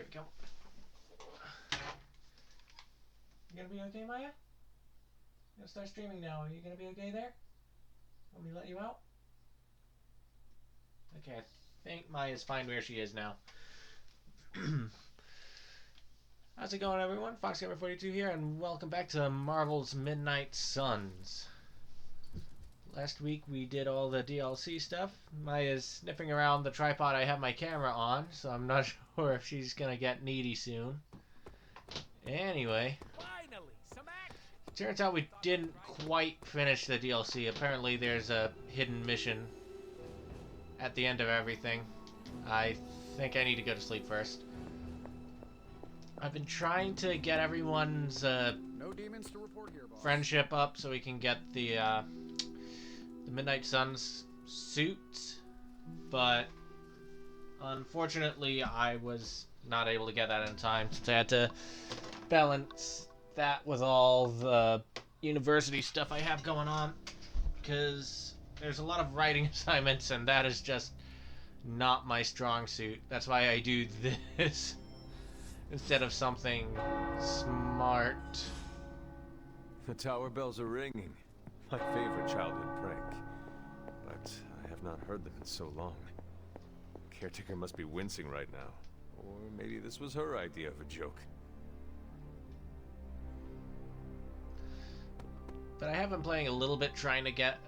we go. You gonna be okay, Maya? I'm gonna start streaming now. Are you gonna be okay there? Want me to let you out? Okay, I think Maya's fine where she is now. How's it going, everyone? FoxGamer42 here, and welcome back to Marvel's Midnight Suns. Last week we did all the DLC stuff. Maya's sniffing around the tripod I have my camera on, so I'm not sure if she's gonna get needy soon. Anyway, Finally, some action. turns out we didn't quite finish the DLC. Apparently there's a hidden mission at the end of everything. I think I need to go to sleep first. I've been trying to get everyone's No demons to report here, boss. friendship up so we can get the Midnight Suns suit, but unfortunately I was not able to get that in time since I had to balance that with all the university stuff I have going on, because there's a lot of writing assignments and that is just not my strong suit. That's why I do this instead of something smart. The tower bells are ringing. My favorite childhood prank. But I have not heard them in so long. Caretaker must be wincing right now. Or maybe this was her idea of a joke. But I have been playing a little bit, trying to get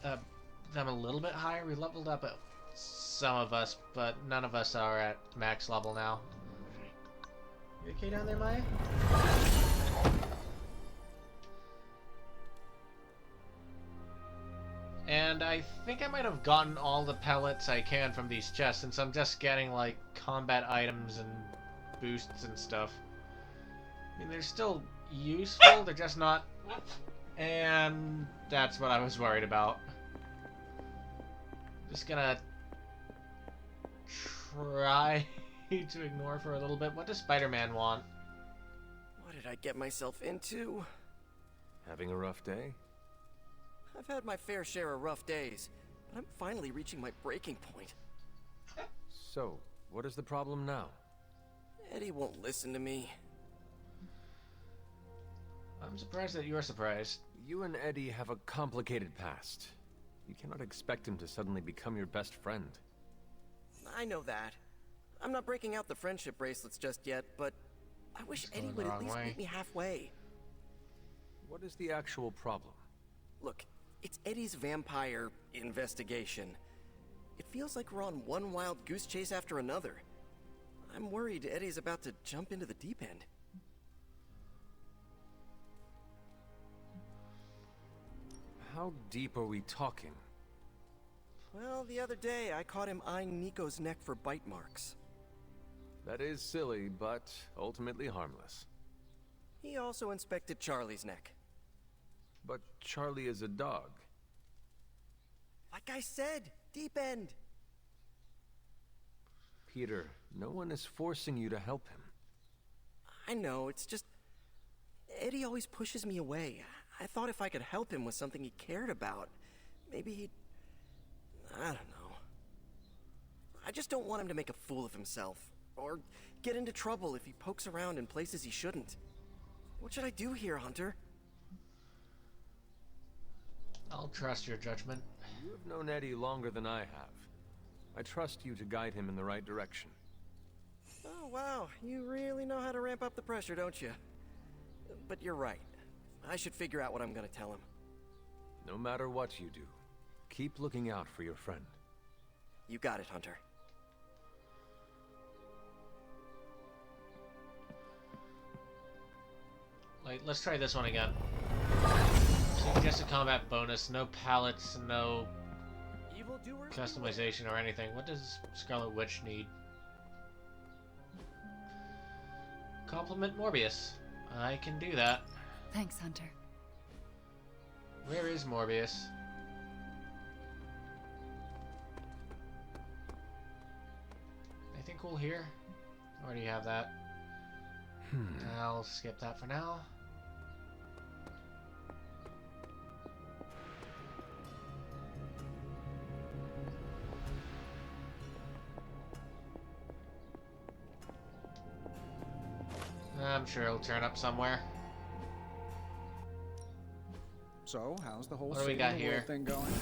them a little bit higher. We leveled up at some of us, but none of us are at max level now. You okay down there, Maya? And I think I might have gotten all the pellets I can from these chests, since I'm just getting like combat items and boosts and stuff. I mean, they're still useful, they're just not... And that's what I was worried about. Just gonna try to ignore for a little bit. What does Spider-Man want? What did I get myself into? Having a rough day? I've had my fair share of rough days, but I'm finally reaching my breaking point. So, what is the problem now? Eddie won't listen to me. I'm surprised that you're surprised. You and Eddie have a complicated past. You cannot expect him to suddenly become your best friend. I know that. I'm not breaking out the friendship bracelets just yet, but I wish It's going Eddie the would at wrong least way. meet me halfway. What is the actual problem? Look, it's Eddie's vampire investigation. It feels like we're on one wild goose chase after another. I'm worried Eddie's about to jump into the deep end. How deep are we talking? Well, the other day I caught him eyeing Nico's neck for bite marks. That is silly, but ultimately harmless. He also inspected Charlie's neck. But Charlie is a dog. Like I said, deep end. Peter, no one is forcing you to help him. I know, it's just... Eddie always pushes me away. I thought if I could help him with something he cared about, maybe he'd... I don't know. I just don't want him to make a fool of himself, or get into trouble if he pokes around in places he shouldn't. What should I do here, Hunter? I'll trust your judgment. You have known Eddie longer than I have. I trust you to guide him in the right direction. Oh, wow. You really know how to ramp up the pressure, don't you? But you're right. I should figure out what I'm gonna tell him. No matter what you do, keep looking out for your friend. You got it, Hunter. Like, let's try this one again. Suggested combat bonus, no pallets, no Evildoer? customization or anything. What does Scarlet Witch need? Compliment Morbius. I can do that. Thanks, Hunter. Where is Morbius? Anything cool here? Already have that. I'll skip that for now. I'm sure it'll turn up somewhere. So, how's the whole What do we saving got the world here? thing going?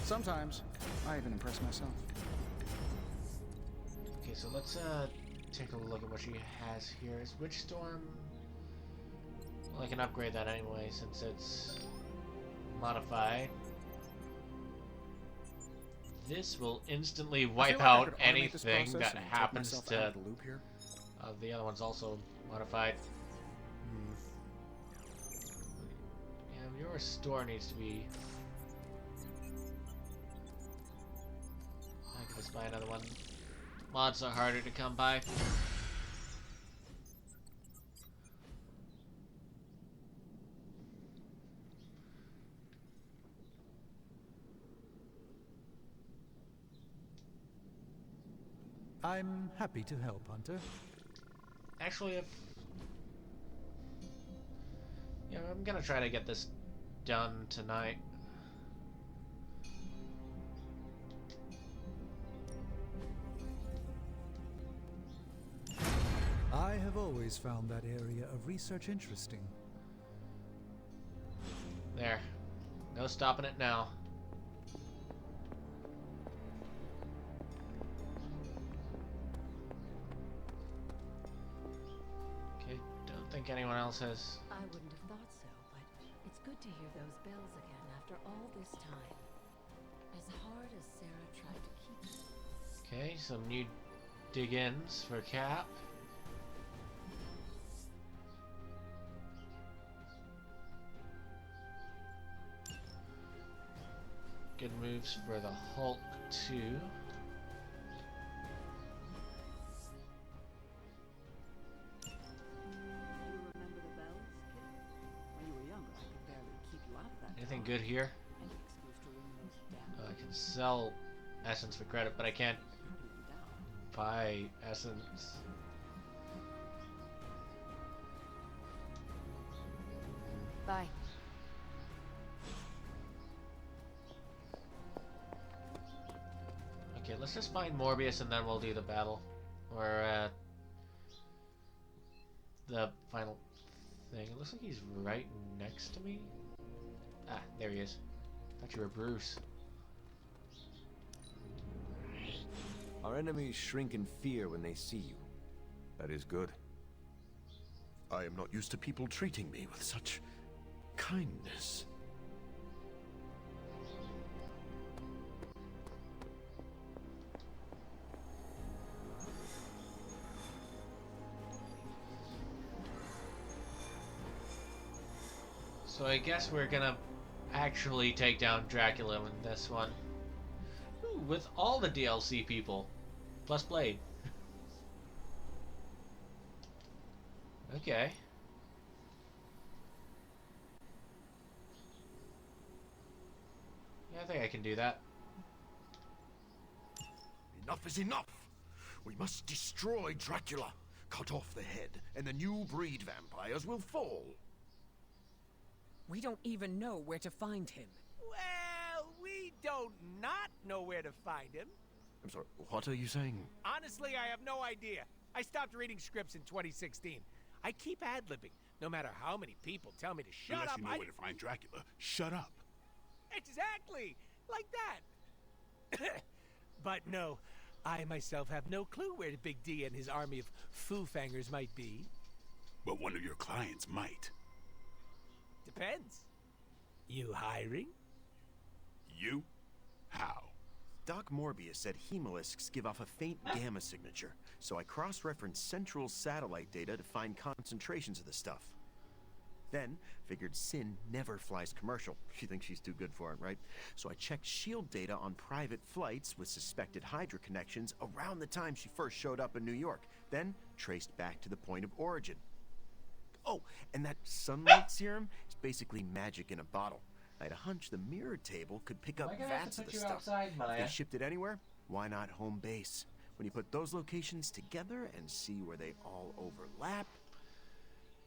Sometimes, I even impress myself. Okay, so let's take a look at what she has here. Is Witchstorm? Well, I can upgrade that anyway since it's modified. This will instantly I feel wipe like I out could automate this anything process that and take happens myself to. out of the loop here. The other one's also modified. Yeah, your store needs to be. I can just buy another one. Mods are harder to come by. I'm happy to help, Hunter. Actually, if yeah, I'm gonna try to get this done tonight. I have always found that area of research interesting. There, no stopping it now. Okay, don't think anyone else has. I wouldn't have thought so, but it's good to hear those bells again after all this time. As hard as Sarah tried to keep them. Okay, some new dig-ins for Cap. Good moves for the Hulk too. You remember the bells, kid? When you were younger, I could barely keep you out of that. Anything tower. good here? Any excuse to ring those damn I can sell essence for credit, but I can't bells down. buy essence. Bye. Okay, let's just find Morbius and then we'll do the battle. Or, the final thing. It looks like he's right next to me. Ah, there he is. Thought you were Bruce. Our enemies shrink in fear when they see you. That is good. I am not used to people treating me with such kindness. So I guess we're gonna actually take down Dracula in this one. Ooh, with all the DLC people. Plus Blade. Okay. Yeah, I think I can do that. Enough is enough! We must destroy Dracula, cut off the head, and the new breed vampires will fall. We don't even know where to find him. Well, we don't not know where to find him. I'm sorry, what are you saying? Honestly, I have no idea. I stopped reading scripts in 2016. I keep ad-libbing, no matter how many people tell me to shut Unless up. you know where to find Dracula, shut up. Exactly, like that. But no, I myself have no clue where Big D and his army of Foo-Fangers might be. But one of your clients might. Depends. You hiring? You? How? Doc Morbius said hemolisks give off a faint gamma signature, so I cross-referenced Central's satellite data to find concentrations of the stuff. Then, figured Sin never flies commercial. She thinks she's too good for it, right? So I checked SHIELD data on private flights with suspected Hydra connections around the time she first showed up in New York, then traced back to the point of origin. Oh, and that sunlight serum is basically magic in a bottle. I had a hunch the mirror table could pick up vats of the stuff. If they shipped it anywhere, why not home base? When you put those locations together and see where they all overlap...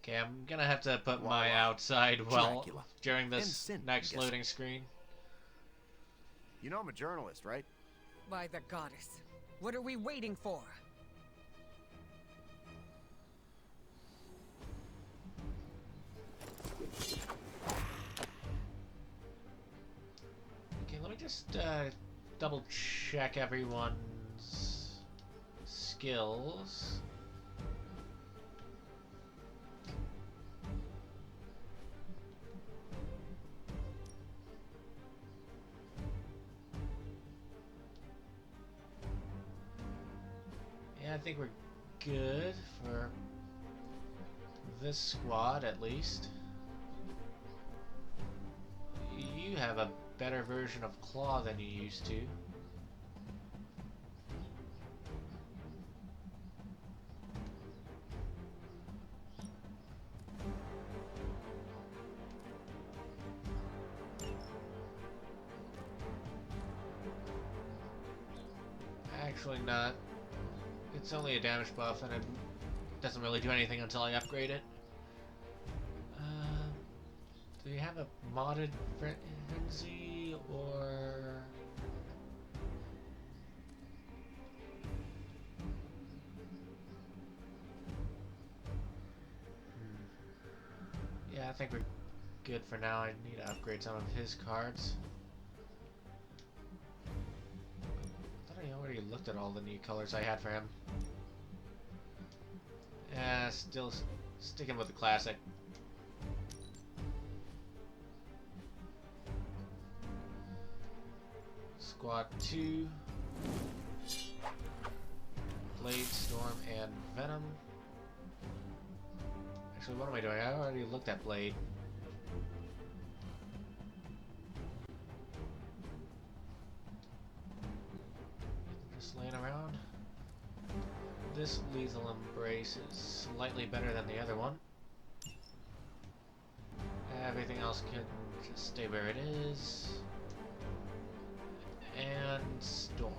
Okay, I'm gonna have to put my Voila. outside Dracula. during And this Sin, next I'm guessing. loading screen. You know I'm a journalist, right? By the goddess. What are we waiting for? Okay, let me just double check everyone's skills. Yeah, I think we're good for this squad, at least. You have a better version of Claw than you used to. Actually not. It's only a damage buff and it doesn't really do anything until I upgrade it. Do you have a modded frenzy or... Yeah, I think we're good for now. I need to upgrade some of his cards. I thought I already looked at all the new colors I had for him. Yeah, still sticking with the classic. Squad 2, Blade, Storm, and Venom. Actually, what am I doing? I already looked at Blade. Just laying around. This Lethal Embrace is slightly better than the other one. Everything else can just stay where it is. And Storm.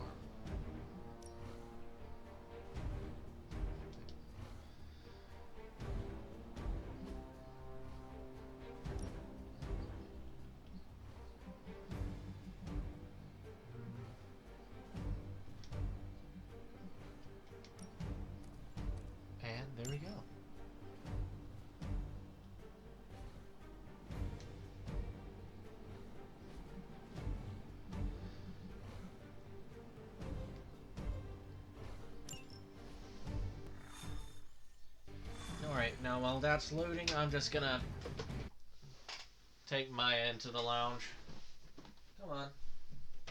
And there we go. Alright, now while that's loading, I'm just gonna take Maya into the lounge. Come on.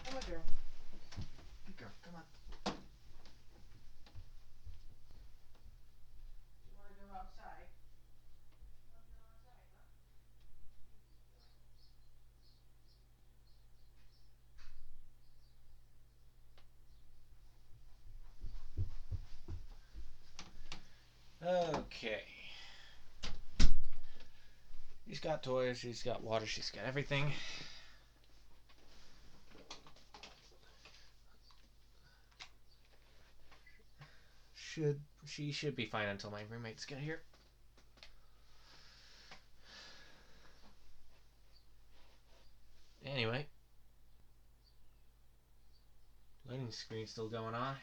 Come on, girl. Good girl, come on. You wanna go outside? Okay. She's got toys, she's got water, she's got everything. She should be fine until my roommates get here. Anyway. Loading screen still going on.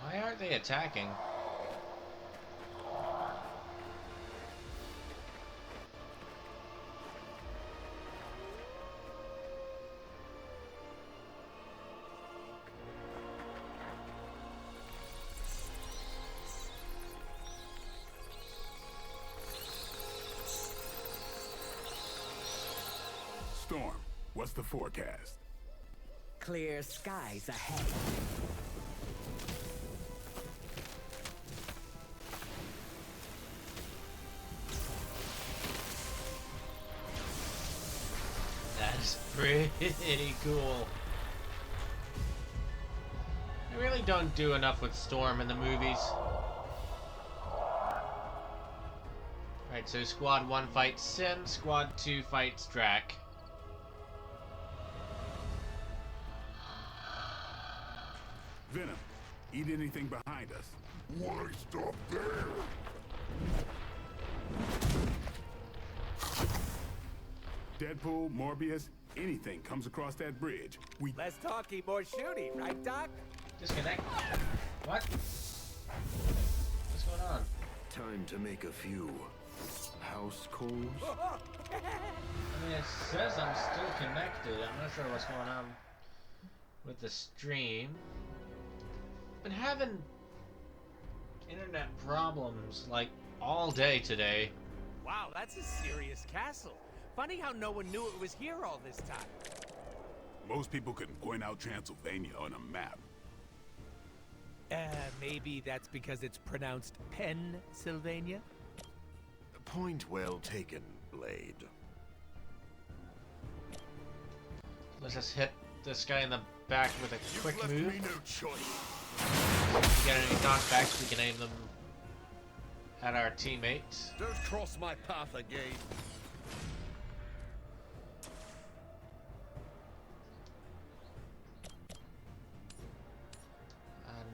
Why aren't they attacking? Storm, what's the forecast? Clear skies ahead. is pretty cool. I really don't do enough with Storm in the movies. Alright, so Squad 1 fights Sin, Squad 2 fights Drac. Venom, eat anything behind us. Why stop there? Deadpool, Morbius, anything comes across that bridge. We Less talking, more shooting, right, Doc? Disconnect. What? What's going on? Time to make a few house calls. I mean, it says I'm still connected. I'm not sure what's going on with the stream. Been having internet problems like all day today. Wow, that's a serious castle. Funny how no one knew it was here all this time. most people couldn't point out Transylvania on a map. Maybe that's because it's pronounced Pennsylvania? Point well taken, Blade. Let's just hit this guy in the back with a quick Left move. me no choice. If we get any knockbacks, we can aim them at our teammates. Don't cross my path again.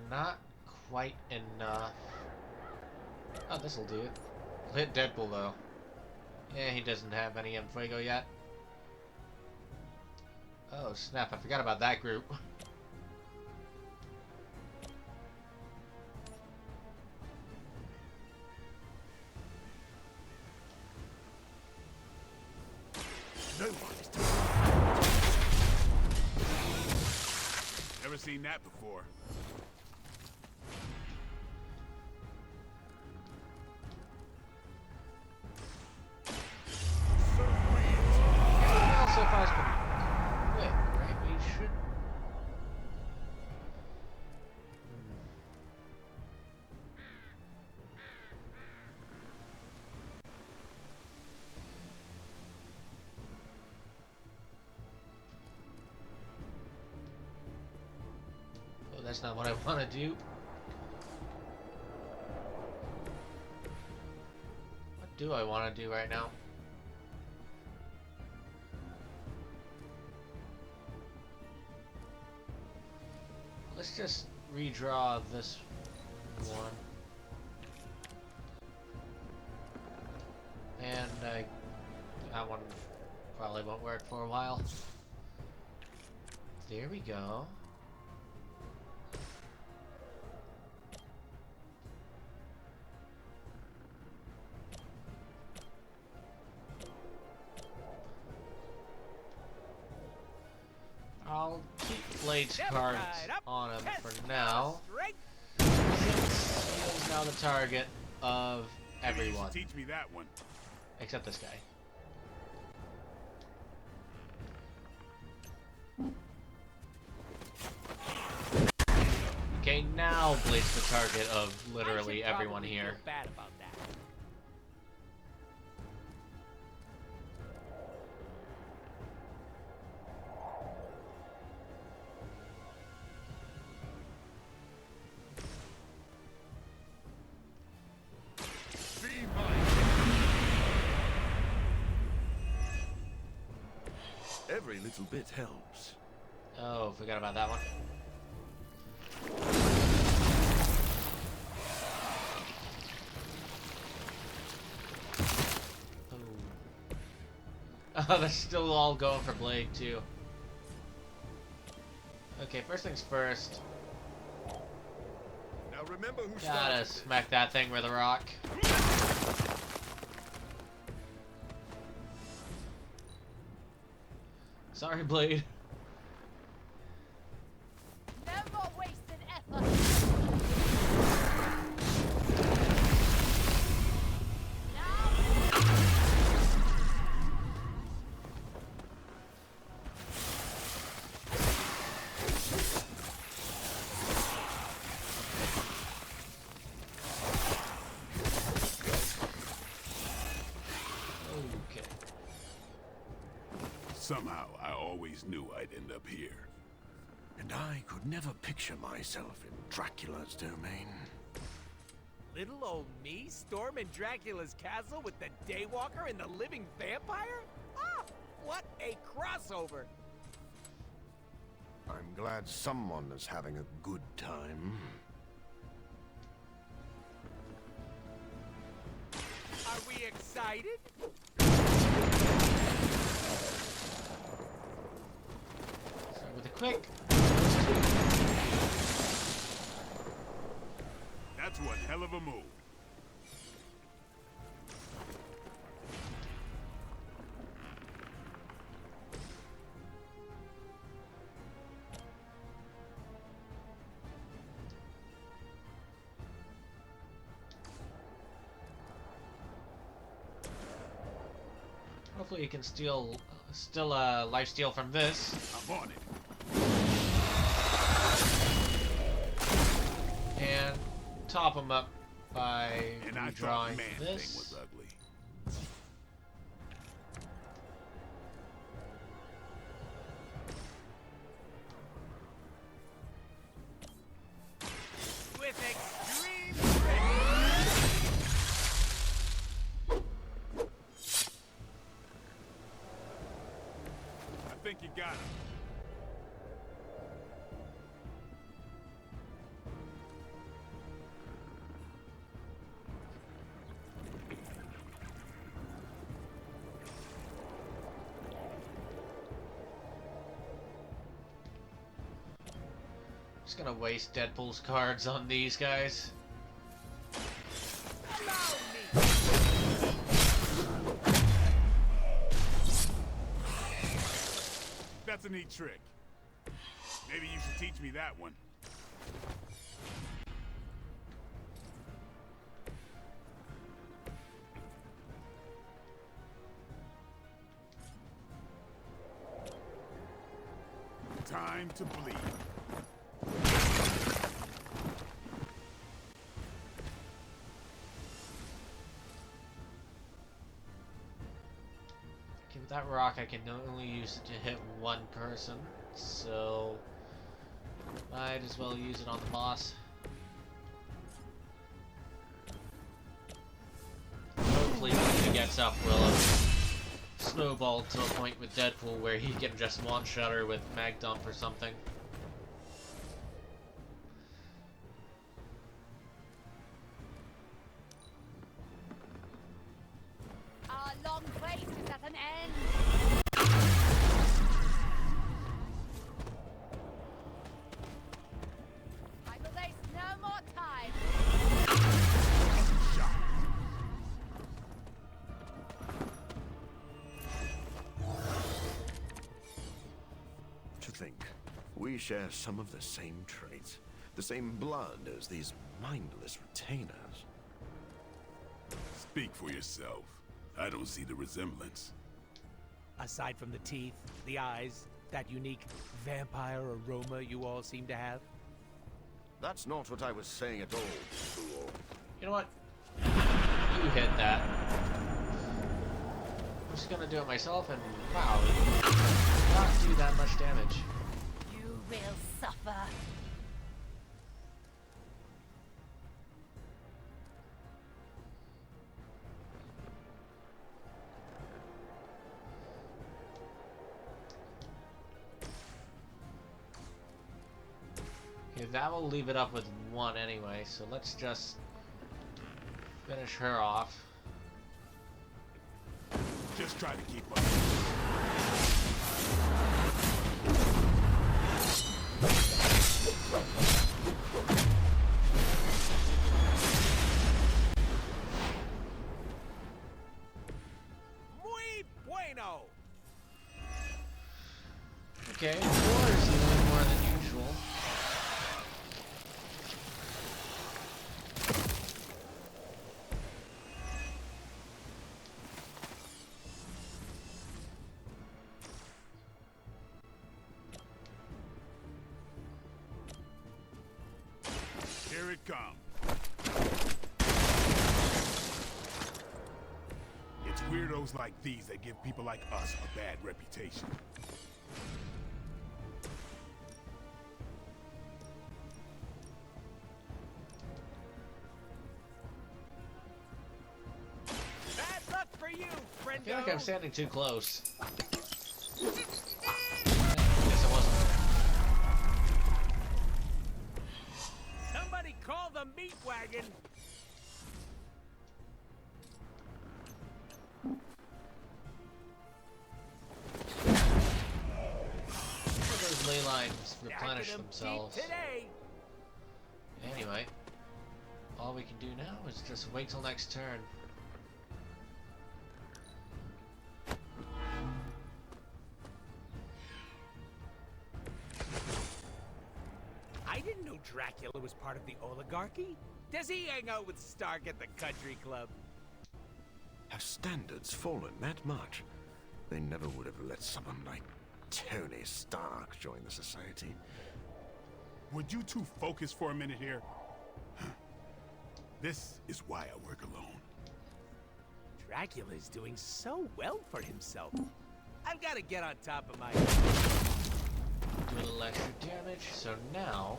Not quite enough. Oh, this'll do it. I'll hit Deadpool though. Yeah, he doesn't have any Fuego yet. Oh snap, I forgot about that group. No one is Never seen that before. Also fast quick, right? We should. Oh, that's not what I want to do. What do I want to do right now? Let's just redraw this one. And that one probably won't work for a while. There we go. I'll keep Blade's cards on him for now, since he's now the target of everyone, Teach me that one. except this guy. Okay, now Blade's the target of literally everyone here. Bad about that. Be mine. Every little bit helps. Oh, forgot about that one. Oh, they're still all going for Blade too. Okay, first things first. Now remember who Gotta started smack that thing with a rock. Sorry, Blade. Never waste an effort. Okay. Somehow, I always knew I'd end up here. And I could never picture myself in Dracula's domain. Little old me storming Dracula's castle with the Daywalker and the living vampire? Ah, what a crossover! I'm glad someone is having a good time. Are we excited? Start with a quick. That's one hell of a move. Hopefully you can still life steal from this. I'm on it. And top them up by And I thought drawing Man Thing this. was ugly. With extreme strength. I think you got him. Just gonna waste Deadpool's cards on these guys. That's a neat trick. Maybe you should teach me that one. Time to bleed. Okay, with that rock I can only use it to hit one person, so might as well use it on the boss. Hopefully when he gets up we'll have snowballed to a point with Deadpool where he can just one-shot her with mag dump or something. Our long race is at an end. I will waste no more time. To think, we share some of the same traits, the same blood as these mindless retainers. Speak for yourself. I don't see the resemblance. Aside from the teeth, the eyes, that unique vampire aroma you all seem to have. That's not what I was saying at all, fool. You know what? You hit that. I'm just gonna do it myself and wow, not do that much damage. You will suffer. Okay, that will leave it up with one anyway, so let's just finish her off. Just try to keep up. Muy bueno! Okay, 4 is even more than usual. Here it comes. It's Weirdo those like these that give people like us a bad reputation. Bad luck for you, friendo. I feel like I'm standing too close. Guess I wasn't. Somebody call the meat wagon. Those ley lines replenish Stacking 'em themselves. deep today. Anyway, all we can do now is just wait till next turn. I didn't know Dracula was part of the oligarchy. Does he hang out with Stark at the country club? Have standards fallen that much? They never would have let someone like Tony Stark join the society. Would you two focus for a minute here? This is why I work alone. Dracula is doing so well for himself. I've got to get on top of my... Do a little extra damage, so now...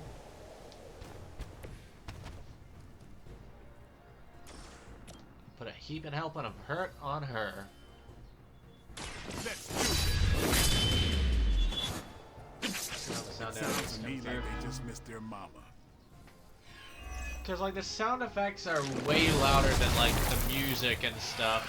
Put a heaping helping of hurt on her. Let's do this. Now the sound Sounds effects to come me through. like they just missed their mama. Because, like, the sound effects are way louder than, like, the music and stuff.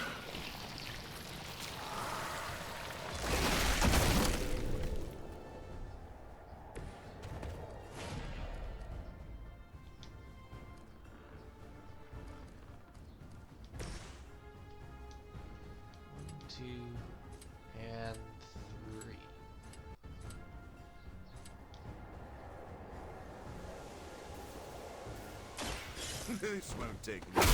One, two, and three. This won't take long.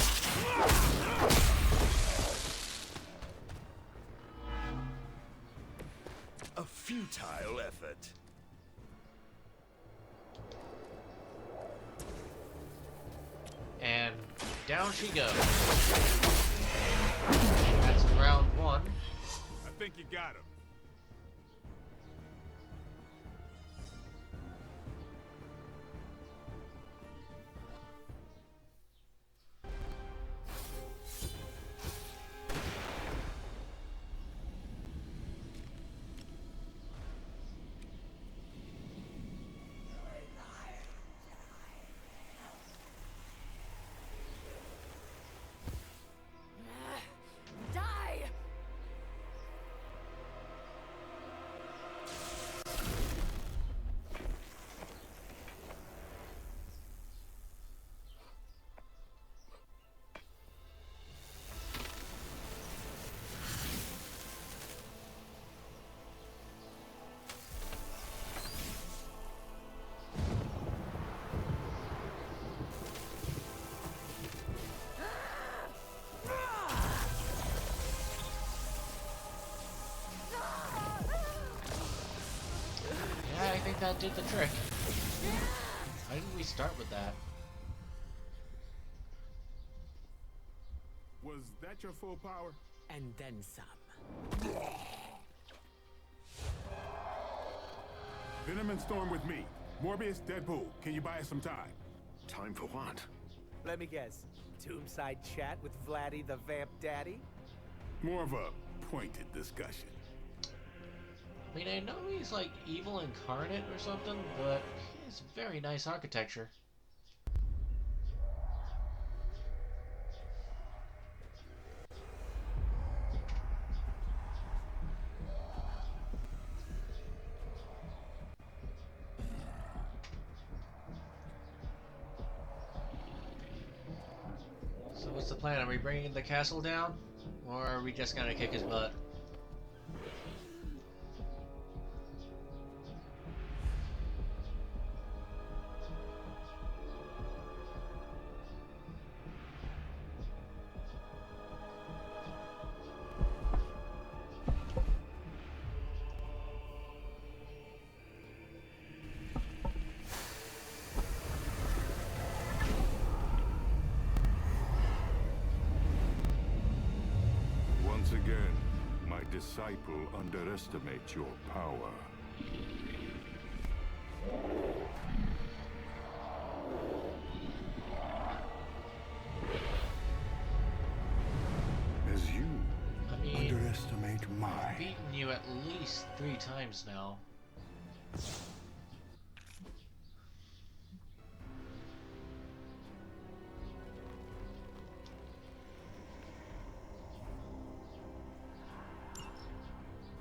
A futile effort. And down she goes. That's round one. I think you got him. Die! Yeah, I think that did the trick. Why didn't we start with that? Was that your full power? And then some. Venom and Storm with me. Morbius, Deadpool, can you buy us some time? Time for what? Let me guess. Tombside chat with Vladdy the Vamp Daddy? More of a pointed discussion. I mean, I know he's like evil incarnate or something, but he has very nice architecture. So what's the plan? Are we bringing the castle down? Or are we just gonna kick his butt? Once again, disciple underestimate your power. As you I mean, underestimate I've mine. beaten you at least 3 times now.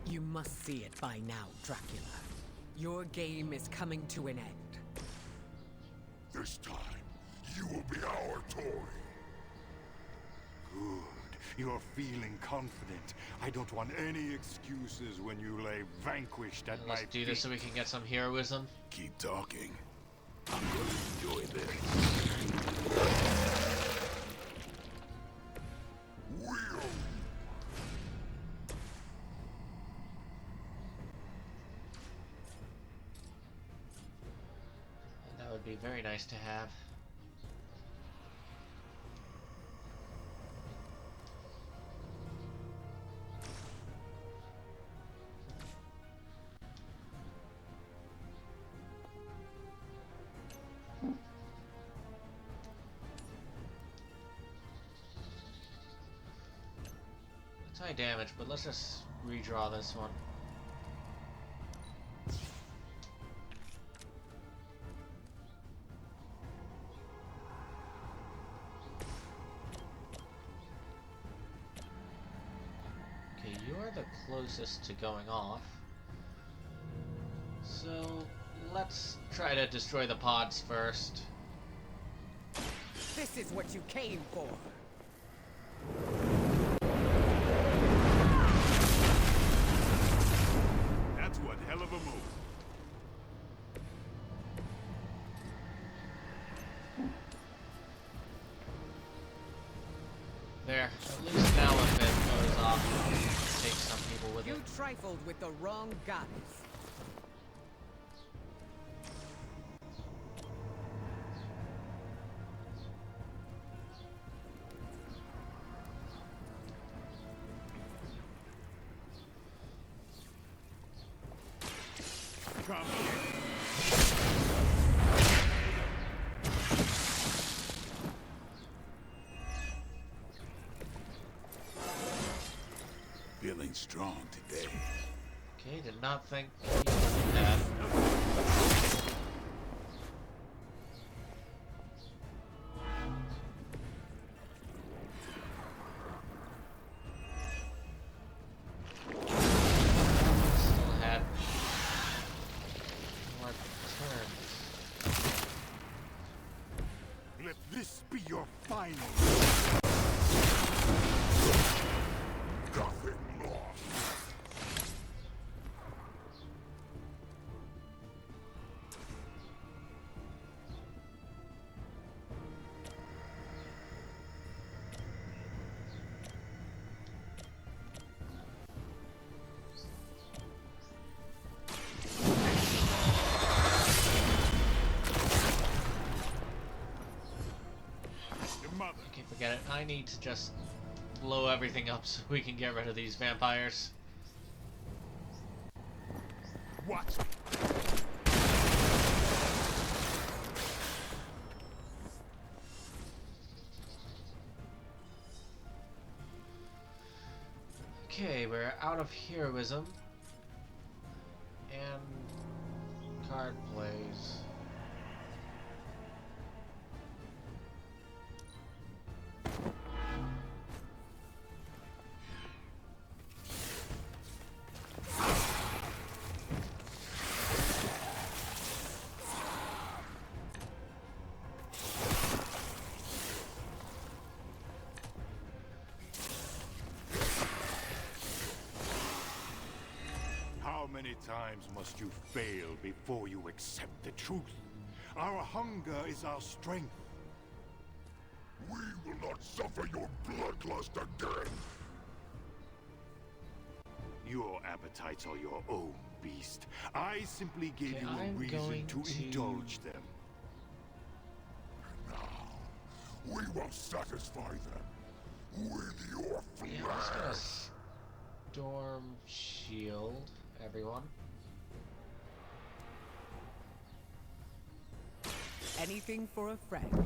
You must see it by now, Dracula. Your game is coming to an end. This time, you will be our toy. Good. You're feeling confident. I don't want any excuses when you lay vanquished at my Let's do this so feet. we can get some heroism. Keep talking. I'm gonna enjoy this. Will. That would be very nice to have. It's high damage, but let's just redraw this one. Okay, you are the closest to going off. So let's try to destroy the pods first. This is what you came for. That's one hell of a move. There, at least now if it goes off, take some people with You it. trifled with the wrong goddess. Come. Feeling strong today. Okay, did not think you would do that. Still had more turns. Let this be your final. Nothing lost. Your mother. Okay, forget it. I need to just blow everything up so we can get rid of these vampires. Watch. Okay, we're out of heroism. And card plays. How many times must you fail before you accept the truth? Our hunger is our strength. We will not suffer your bloodlust again. Your appetites are your own, beast. I simply gave Okay, you a I'm reason going to to- indulge them. Now, we will satisfy them with your Yeah, I'm just gonna flesh. Storm shield, everyone. Anything for a friend. You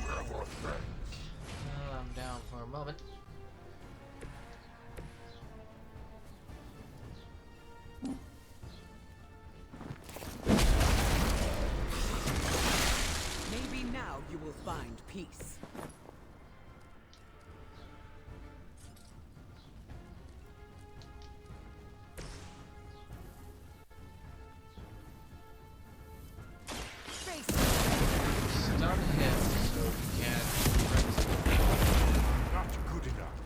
have our thanks. I'm down for a moment. Maybe now you will find peace. Stun him so he can. Not good enough.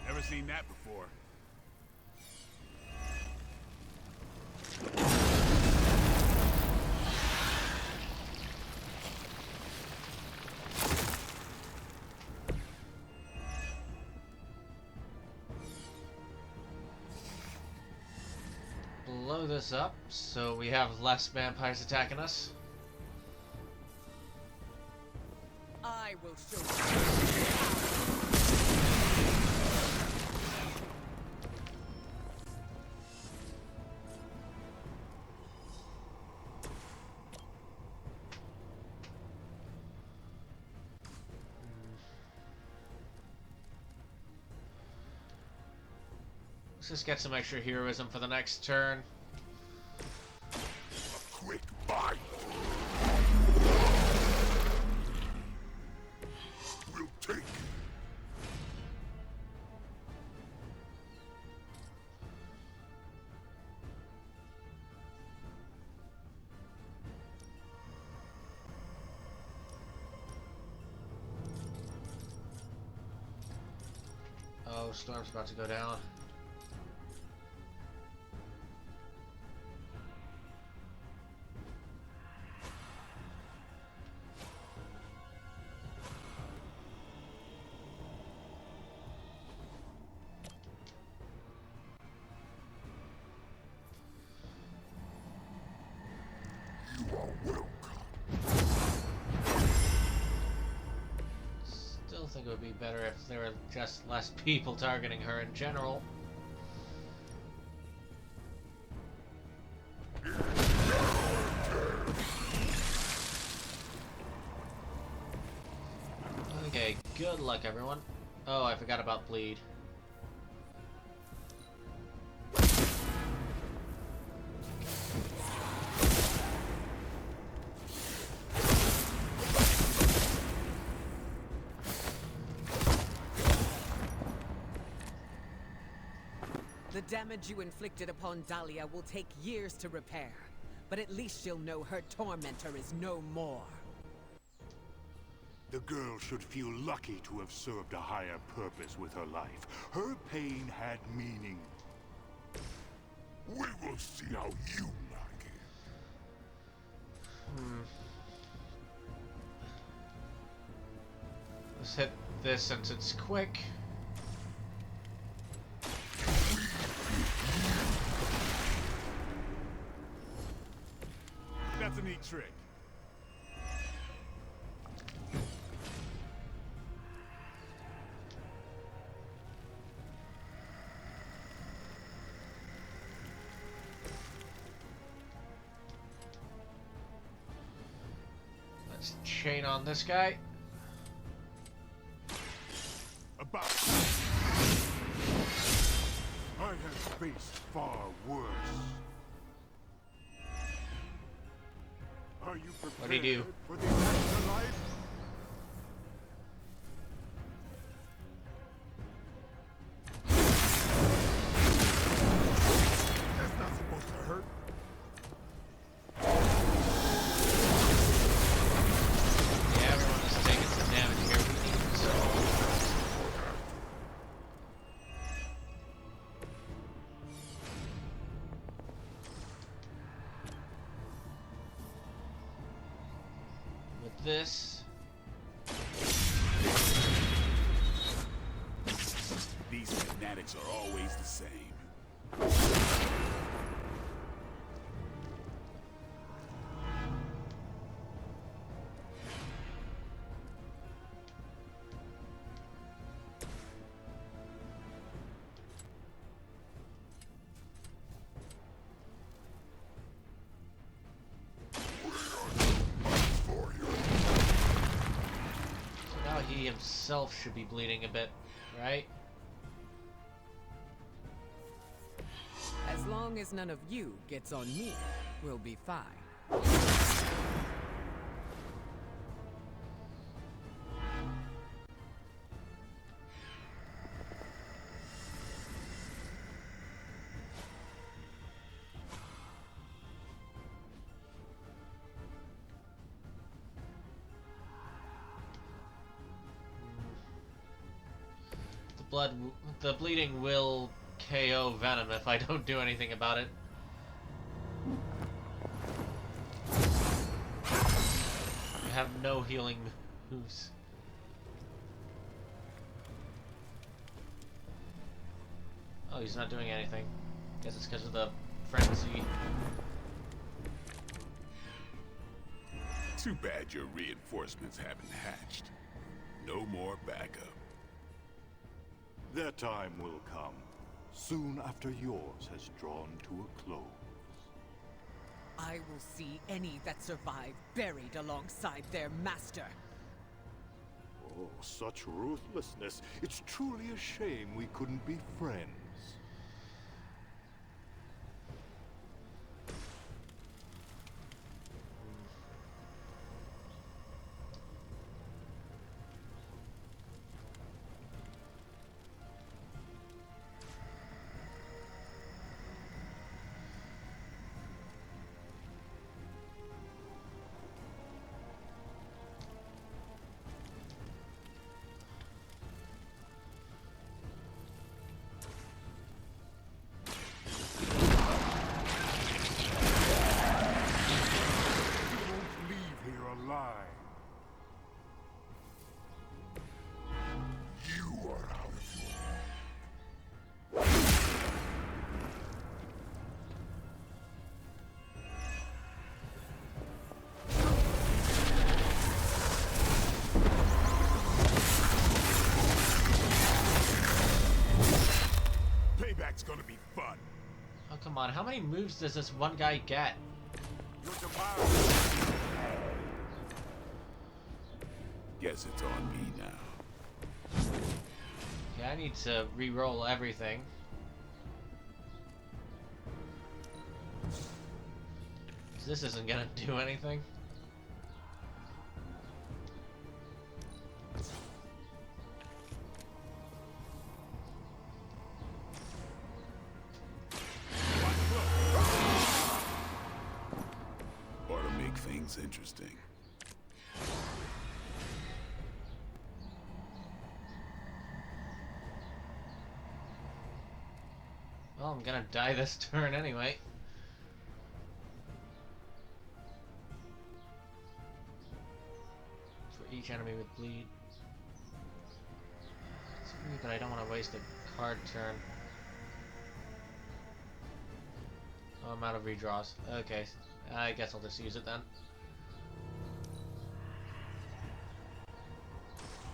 Never seen that before. Blow this up so we have less vampires attacking us. I will show you. Let's just get some extra heroism for the next turn. A quick bite. We'll take it. Oh, Storm's about to go down. You are welcome. Still think it would be better if there were just less people targeting her in general. Okay, good luck everyone. Oh, I forgot about bleed. The damage you inflicted upon Dahlia will take years to repair, but at least she'll know her tormentor is no more. The girl should feel lucky to have served a higher purpose with her life. Her pain had meaning. We will see how you like it. Let's hit this since it's quick. That's a neat trick. Let's chain on this guy. About. I have faced far worse. Are you prepared What'd he do? for the afterlife? That's not supposed to hurt. Yeah, everyone is taking some damage here. We need some. With this, These fanatics are always the same. he himself should be bleeding a bit, right? As long as none of you gets on me, we'll be fine. The bleeding will KO Venom if I don't do anything about it. I have no healing moves. Oh, he's not doing anything. Guess it's because of the frenzy. Too bad your reinforcements haven't hatched. No more backup. Their time will come, soon after yours has drawn to a close. I will see any that survive buried alongside their master. Oh, such ruthlessness. It's truly a shame we couldn't be friends. Payback's gonna be fun. Oh, come on. How many moves does this one guy get? Guess it's on me now. Yeah, I need to re-roll everything. This isn't gonna do anything. Ought to make things interesting. Well, I'm gonna die this turn anyway. For each enemy with bleed. But I don't want to waste a card turn. Oh, I'm out of redraws. Okay, I guess I'll just use it then.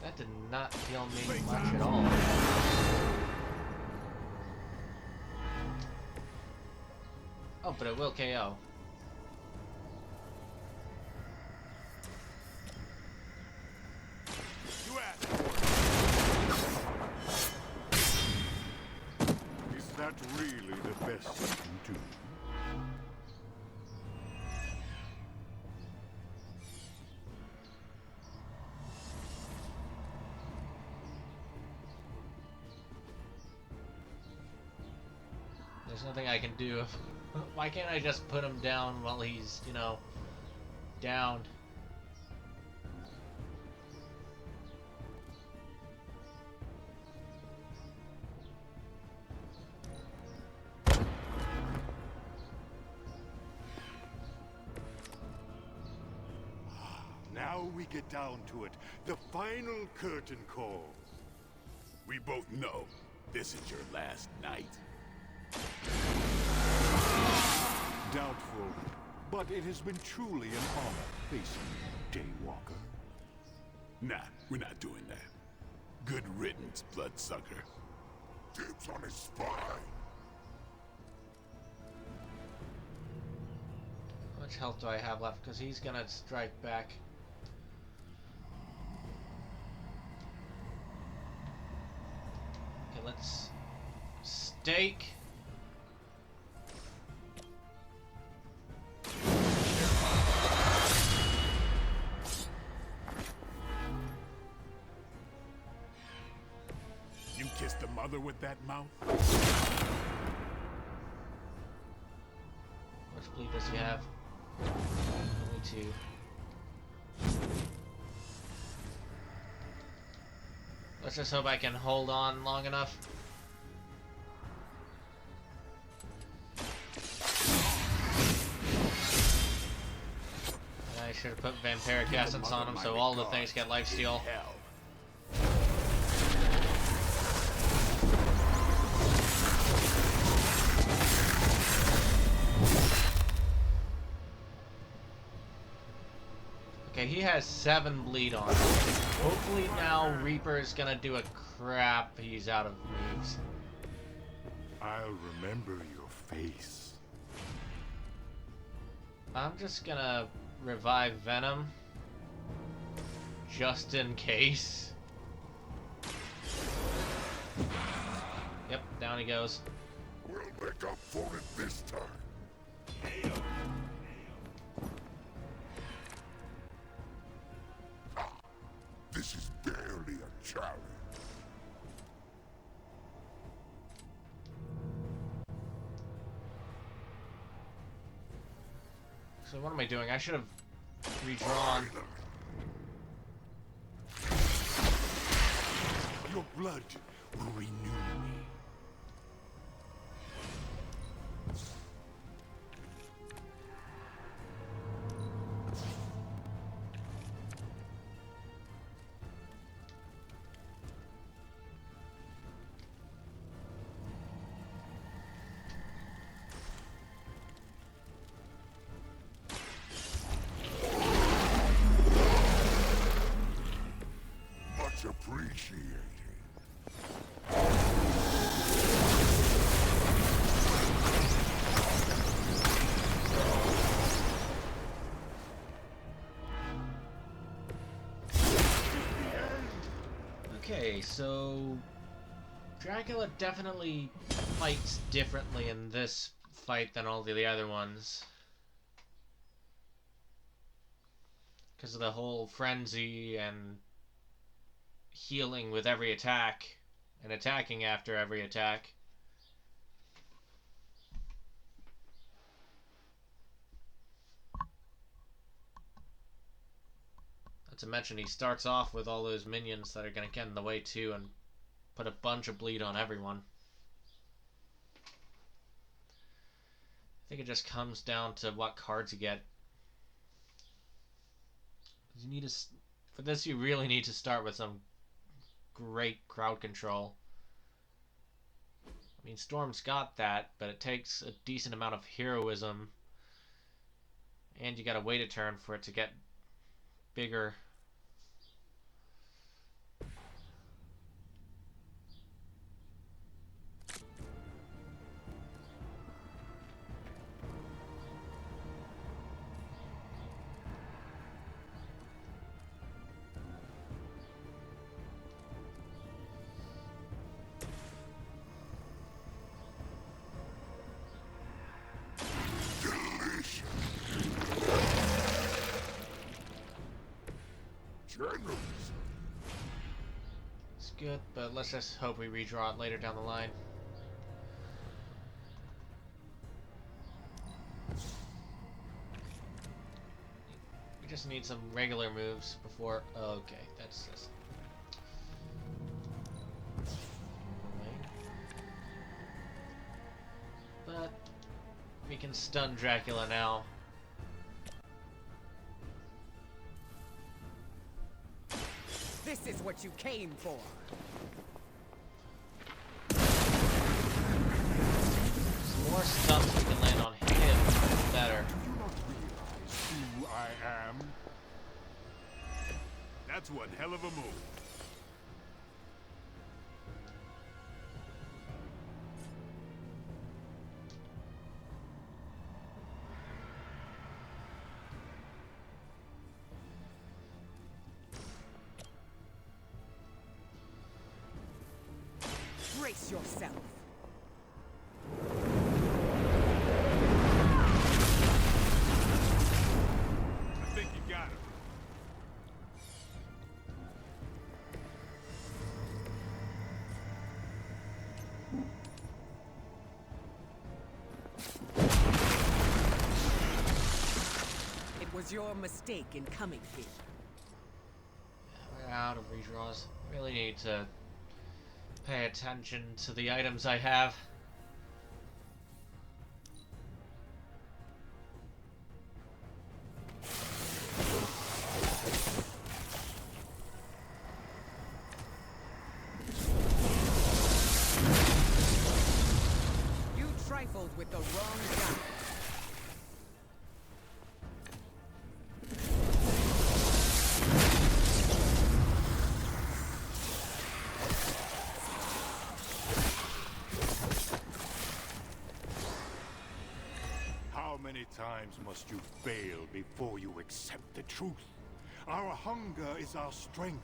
That did not heal me much at all. Oh, but it will KO. You asked for it. Is that really the best you can do? There's nothing I can do. Why can't I just put him down while he's, you know, down? Now we get down to it. The final curtain call. We both know this is your last night. Doubtful, but it has been truly an honor facing you, Daywalker. Nah, we're not doing that. Good riddance, bloodsucker. Dibs on his spine. How much health do I have left? Because he's gonna strike back. Okay, let's stake. You kissed the mother with that mouth? Which bleed does he have? Only 2. Let's just hope I can hold on long enough. And I should have put vampiric essence on him so all the things get lifesteal. Hell. Okay, he has 7 bleed on him. Hopefully now Reaper is gonna do a crap. He's out of moves. I'll remember your face. I'm just gonna revive Venom. Just in case. Yep, down he goes. We'll make up for it this time. This is barely a challenge. So what am I doing? I should have redrawn. Your blood will renew me. Much appreciated. Okay, so Dracula definitely fights differently in this fight than all the other ones. Because of the whole frenzy and healing with every attack and attacking after every attack. Not to mention he starts off with all those minions that are going to get in the way too and put a bunch of bleed on everyone. I think it just comes down to what cards you get. You need to, for this you really need to start with some great crowd control. I mean, Storm's got that, but it takes a decent amount of heroism, and you gotta wait a turn for it to get bigger. It's good, but let's just hope we redraw it later down the line. We just need some regular moves before... Okay, that's just... But we can stun Dracula now. This is what you came for. The more stuns we can land on him, the better. Do you not realize who I am? That's one hell of a move. Brace Brace yourself. I think you got him. It was your mistake in coming here. We're out of redraws. Really need to pay attention to the items I have. You trifled with the wrong guy. How many times must you fail before you accept the truth? Our hunger is our strength.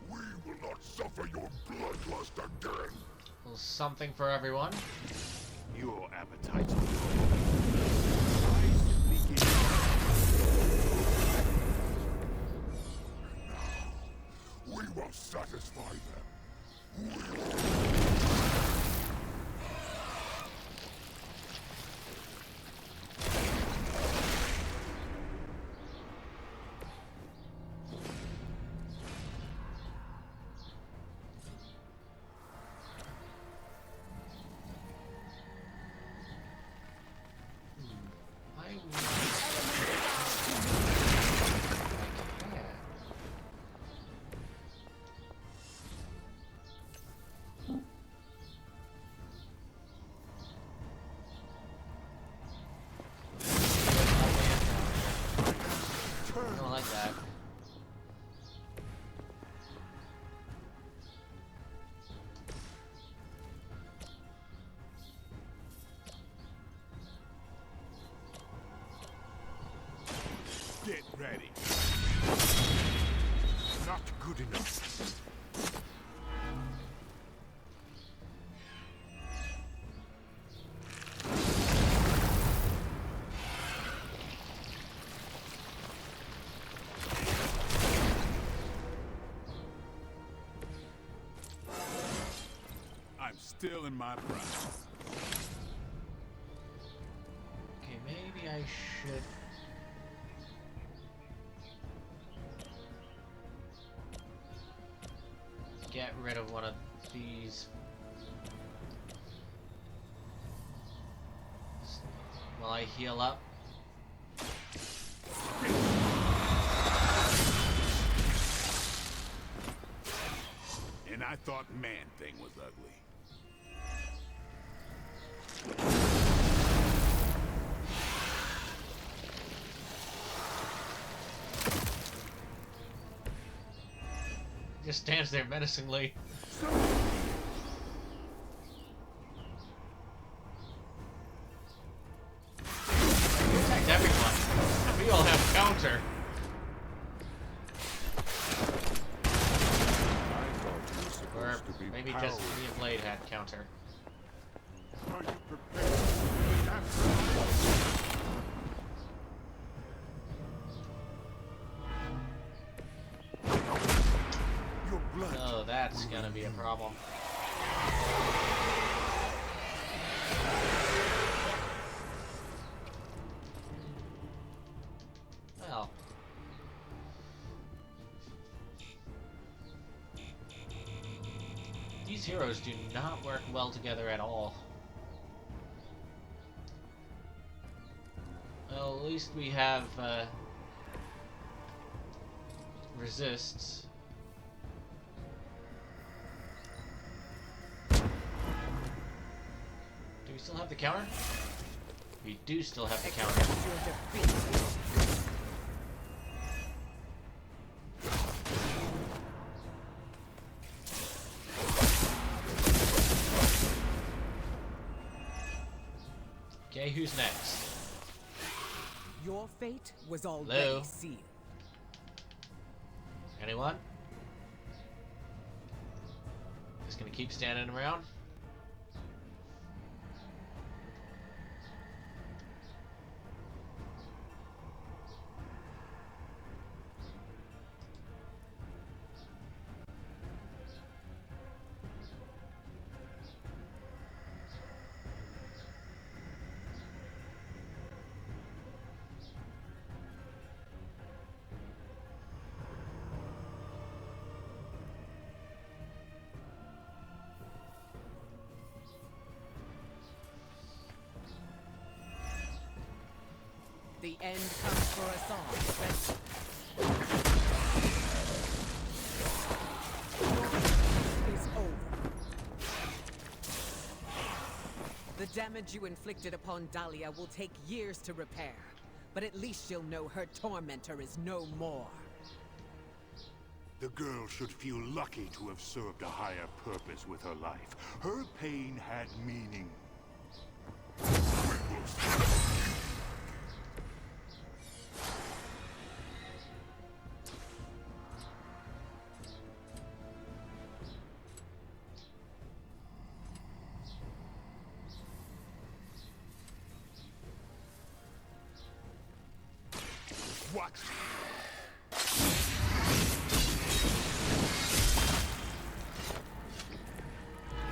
We will not suffer your bloodlust again. Well, something for everyone. Your appetites are I simply give Now, we will satisfy them. I don't like that. Get ready. Not good enough. I'm still in my prime. Okay, maybe I should. Get rid of one of these. While I heal up. And I thought Man-Thing was ugly. Just stands there menacingly. Protect everyone. And we all have counter. Or maybe just me and Blade had counter. Are you prepared for the afterlife? Your blood. Oh, that's gonna be a problem. Well. These heroes do not work well together at all. Well, at least we have, resists. Do we still have the counter? We do still have the counter. Okay, who's next? Your fate was already Hello? sealed. Anyone? Just gonna keep standing around. The end comes for us all. Is over. The damage you inflicted upon Dahlia will take years to repair, but at least she'll know her tormentor is no more. The girl should feel lucky to have served a higher purpose with her life. Her pain had meaning. We will see. What?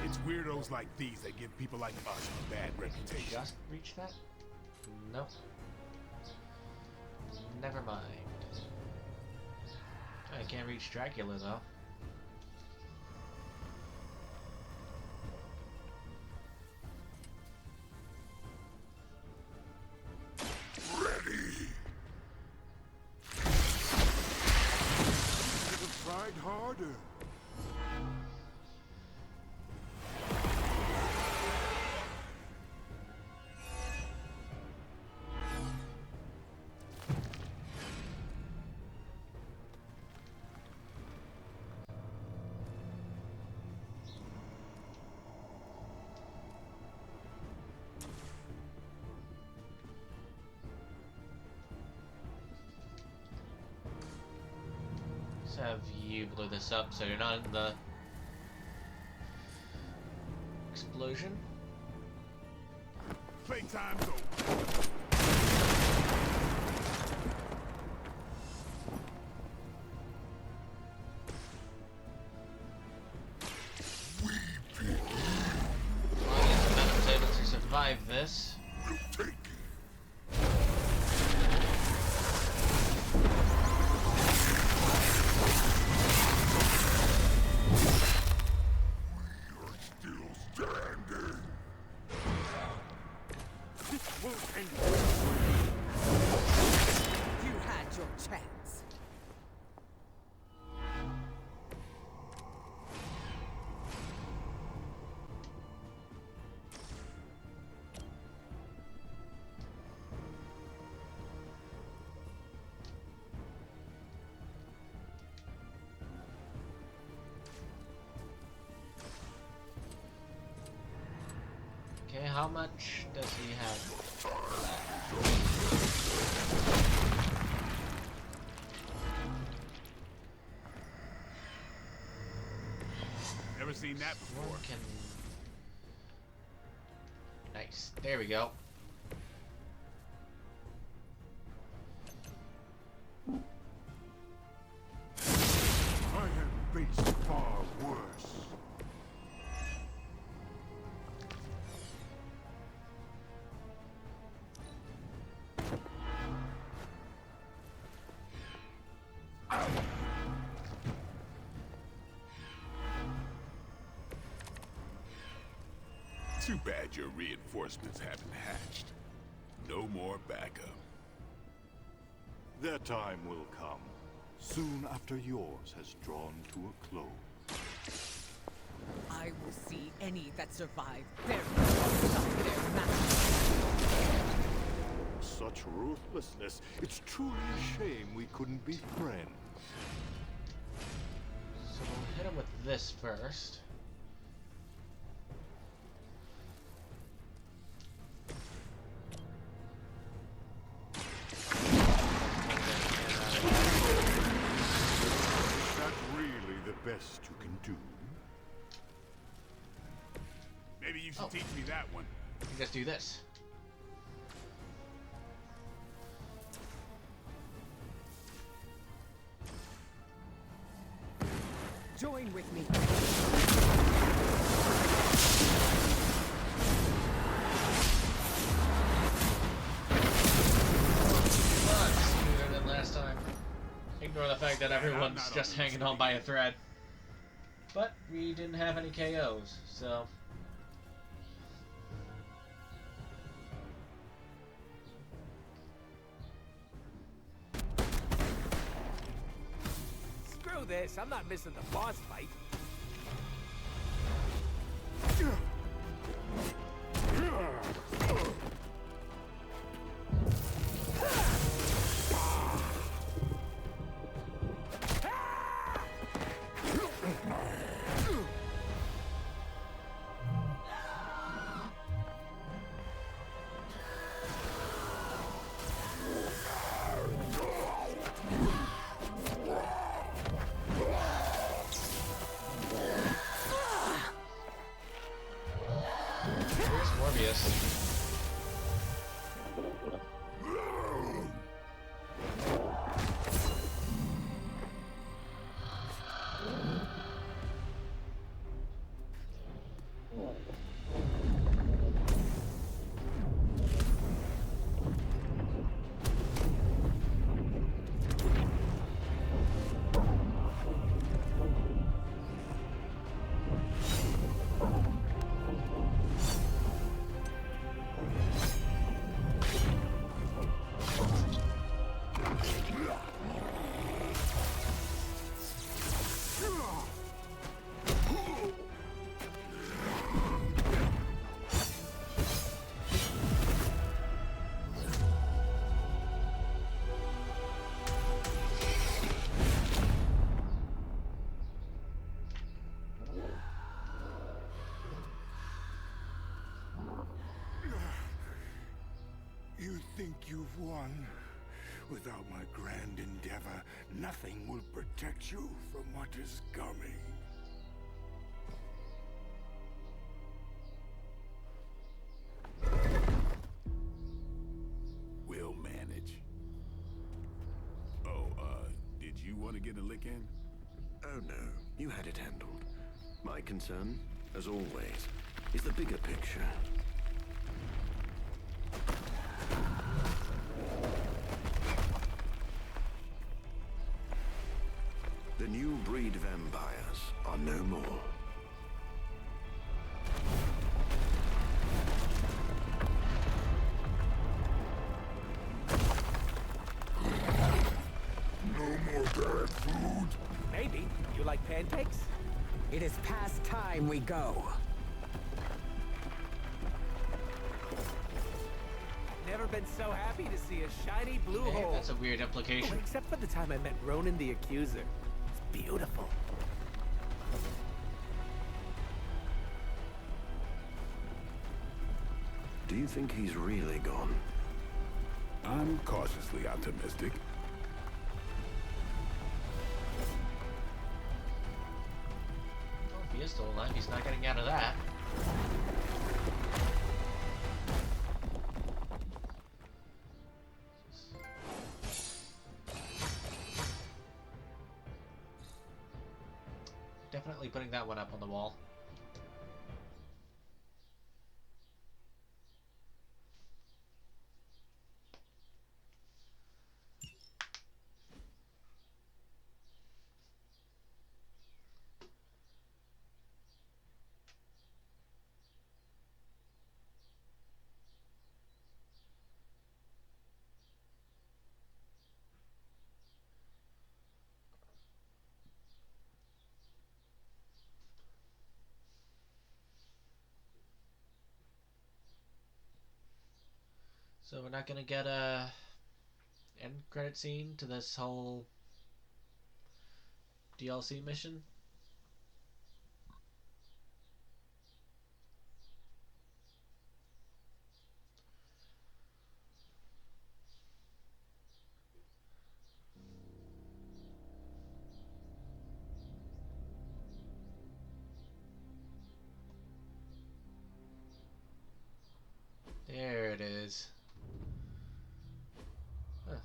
It's weirdos like these that give people like us a bad reputation. Just reach that? Nope. Never mind. I can't reach Dracula though. Tried harder. Let's have you blow this up so you're not in the explosion. Playtime's over. Venom's able to survive this. We'll take it. You had your chance. Okay, how much does he have? Never seen that before. One can... Nice. There we go. I have faced far worse. Too bad your reinforcements haven't hatched. No more backup. Their time will come, soon after yours has drawn to a close. I will see any that survive buried alongside their master. Such ruthlessness. It's truly a shame we couldn't be friends. So we'll hit him with this first. Is that really the best you can do? Maybe you should teach me that one. You can just do this. Join with me. Much smoother than last time. Ignore the fact that everyone's just hanging on by a thread. But we didn't have any KOs, so... Screw this, I'm not missing the boss fight. Here's Morbius. You think you've won? Without my grand endeavor, nothing will protect you from what is coming. We'll manage. Oh, did you want to get a lick in? Oh no, you had it handled. My concern, as always, is the bigger picture. The new breed vampires are no more. No more bad food? Maybe. You like pancakes? It is past time we go. Never been so happy to see a shiny blue Hey, hole. that's a weird implication. Oh, except for the time I met Ronan the Accuser. It's beautiful. Do you think he's really gone? I'm cautiously optimistic. Well, if he is still alive, he's not getting out of that. Definitely putting that one up on the wall. So we're not gonna get a end credit scene to this whole DLC mission? There it is. Huh.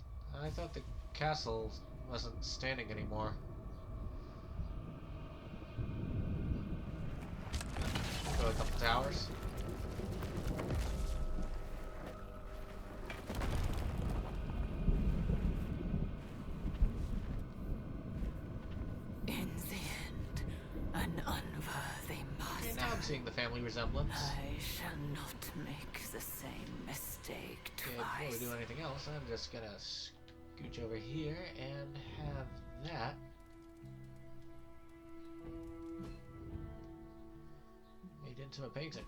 I thought the castle wasn't standing anymore. Go a couple towers. In the end, an unworthy master. Okay, now I'm seeing the family resemblance. I shall not make the same mistake Okay, twice. before we do anything else, I'm just gonna scooch over here and have that. Made into a painting.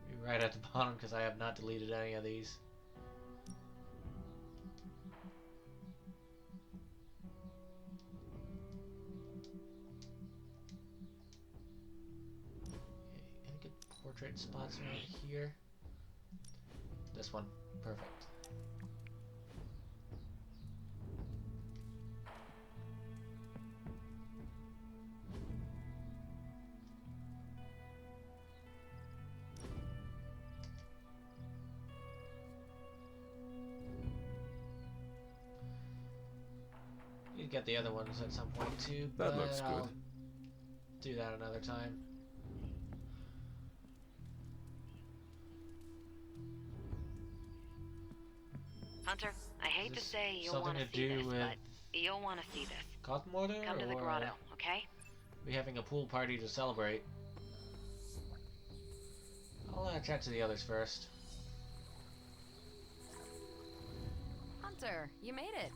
Should be right at the bottom because I have not deleted any of these. Okay, any good portrait spots around here? This one, perfect. You get the other ones at some point too, That but looks I'll good. do that another time. Hunter, I hate Is to this say you'll something want to to see do this, with but you'll want to see this. Cosmorder, Come to the or grotto, okay? we having a pool party to celebrate? I'll chat to the others first. Hunter, you made it.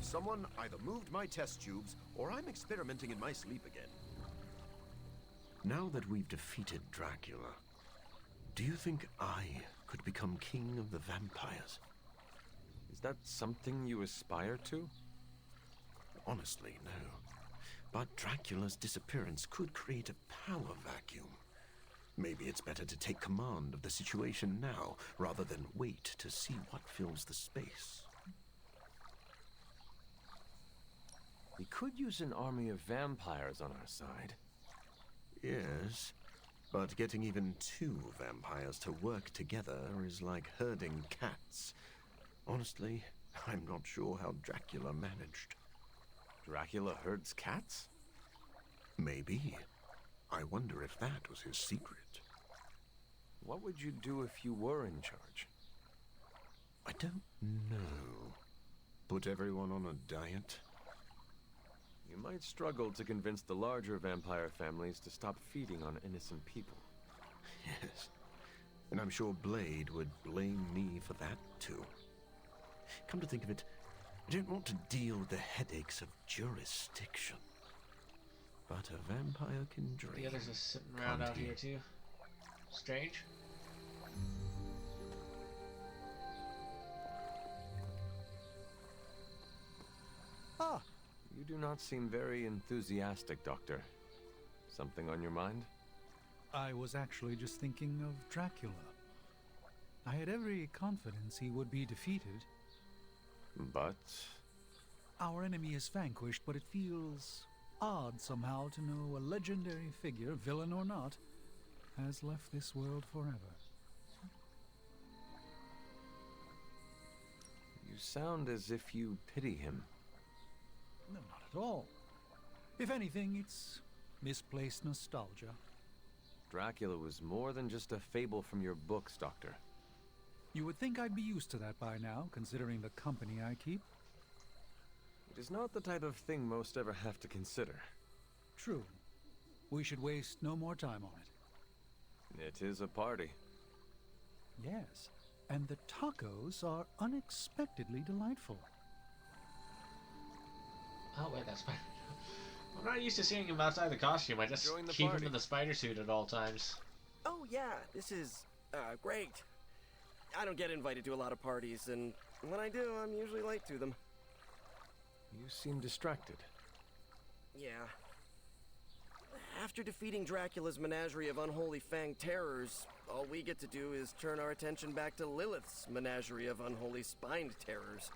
Someone either moved my test tubes, or I'm experimenting in my sleep again. Now that we've defeated Dracula, do you think I could become king of the vampires? Is that something you aspire to? Honestly, no. But Dracula's disappearance could create a power vacuum. Maybe it's better to take command of the situation now, rather than wait to see what fills the space. We could use an army of vampires on our side. Yes, but getting even 2 vampires to work together is like herding cats. Honestly, I'm not sure how Dracula managed. Dracula herds cats? Maybe. I wonder if that was his secret. What would you do if you were in charge? I don't know. Put everyone on a diet? You might struggle to convince the larger vampire families to stop feeding on innocent people. Yes. And I'm sure Blade would blame me for that, too. Come to think of it, I don't want to deal with the headaches of jurisdiction. But a vampire can dream. The others are sitting around can't out he? here too. Strange. Ah, you do not seem very enthusiastic, Doctor. Something on your mind? I was actually just thinking of Dracula. I had every confidence he would be defeated. But Our enemy is vanquished, but it feels odd somehow to know a legendary figure, villain or not, has left this world forever. you sound as if you pity him. No, not at all. If anything, it's misplaced nostalgia. Dracula was more than just a fable from your books, Doctor. You would think I'd be used to that by now, considering the company I keep. It is not the type of thing most ever have to consider. True. We should waste no more time on it. It is a party. Yes, and the tacos are unexpectedly delightful. Oh wait, that's Spider. I'm not used to seeing him outside the costume. I just Join the keep party. him in the spider suit at all times. Oh yeah, this is, great. I don't get invited to a lot of parties, and when I do, I'm usually late to them. You seem distracted. Yeah. After defeating Dracula's menagerie of unholy fanged terrors, all we get to do is turn our attention back to Lilith's menagerie of unholy spined terrors.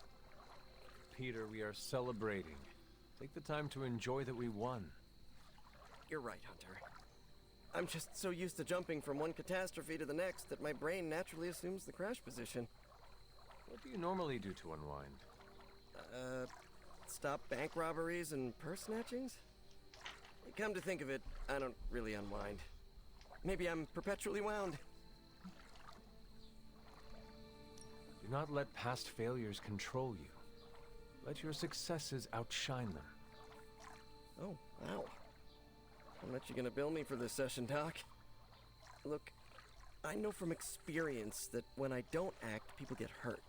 Peter, we are celebrating. Take the time to enjoy that we won. You're right, Hunter. I'm just so used to jumping from one catastrophe to the next that my brain naturally assumes the crash position. What do you normally do to unwind? Stop bank robberies and purse snatchings? Come to think of it, I don't really unwind. Maybe I'm perpetually wound. Do not let past failures control you. Let your successes outshine them. Oh, wow. How much you gonna bill me for this session, Doc? Look, I know from experience that when I don't act, people get hurt.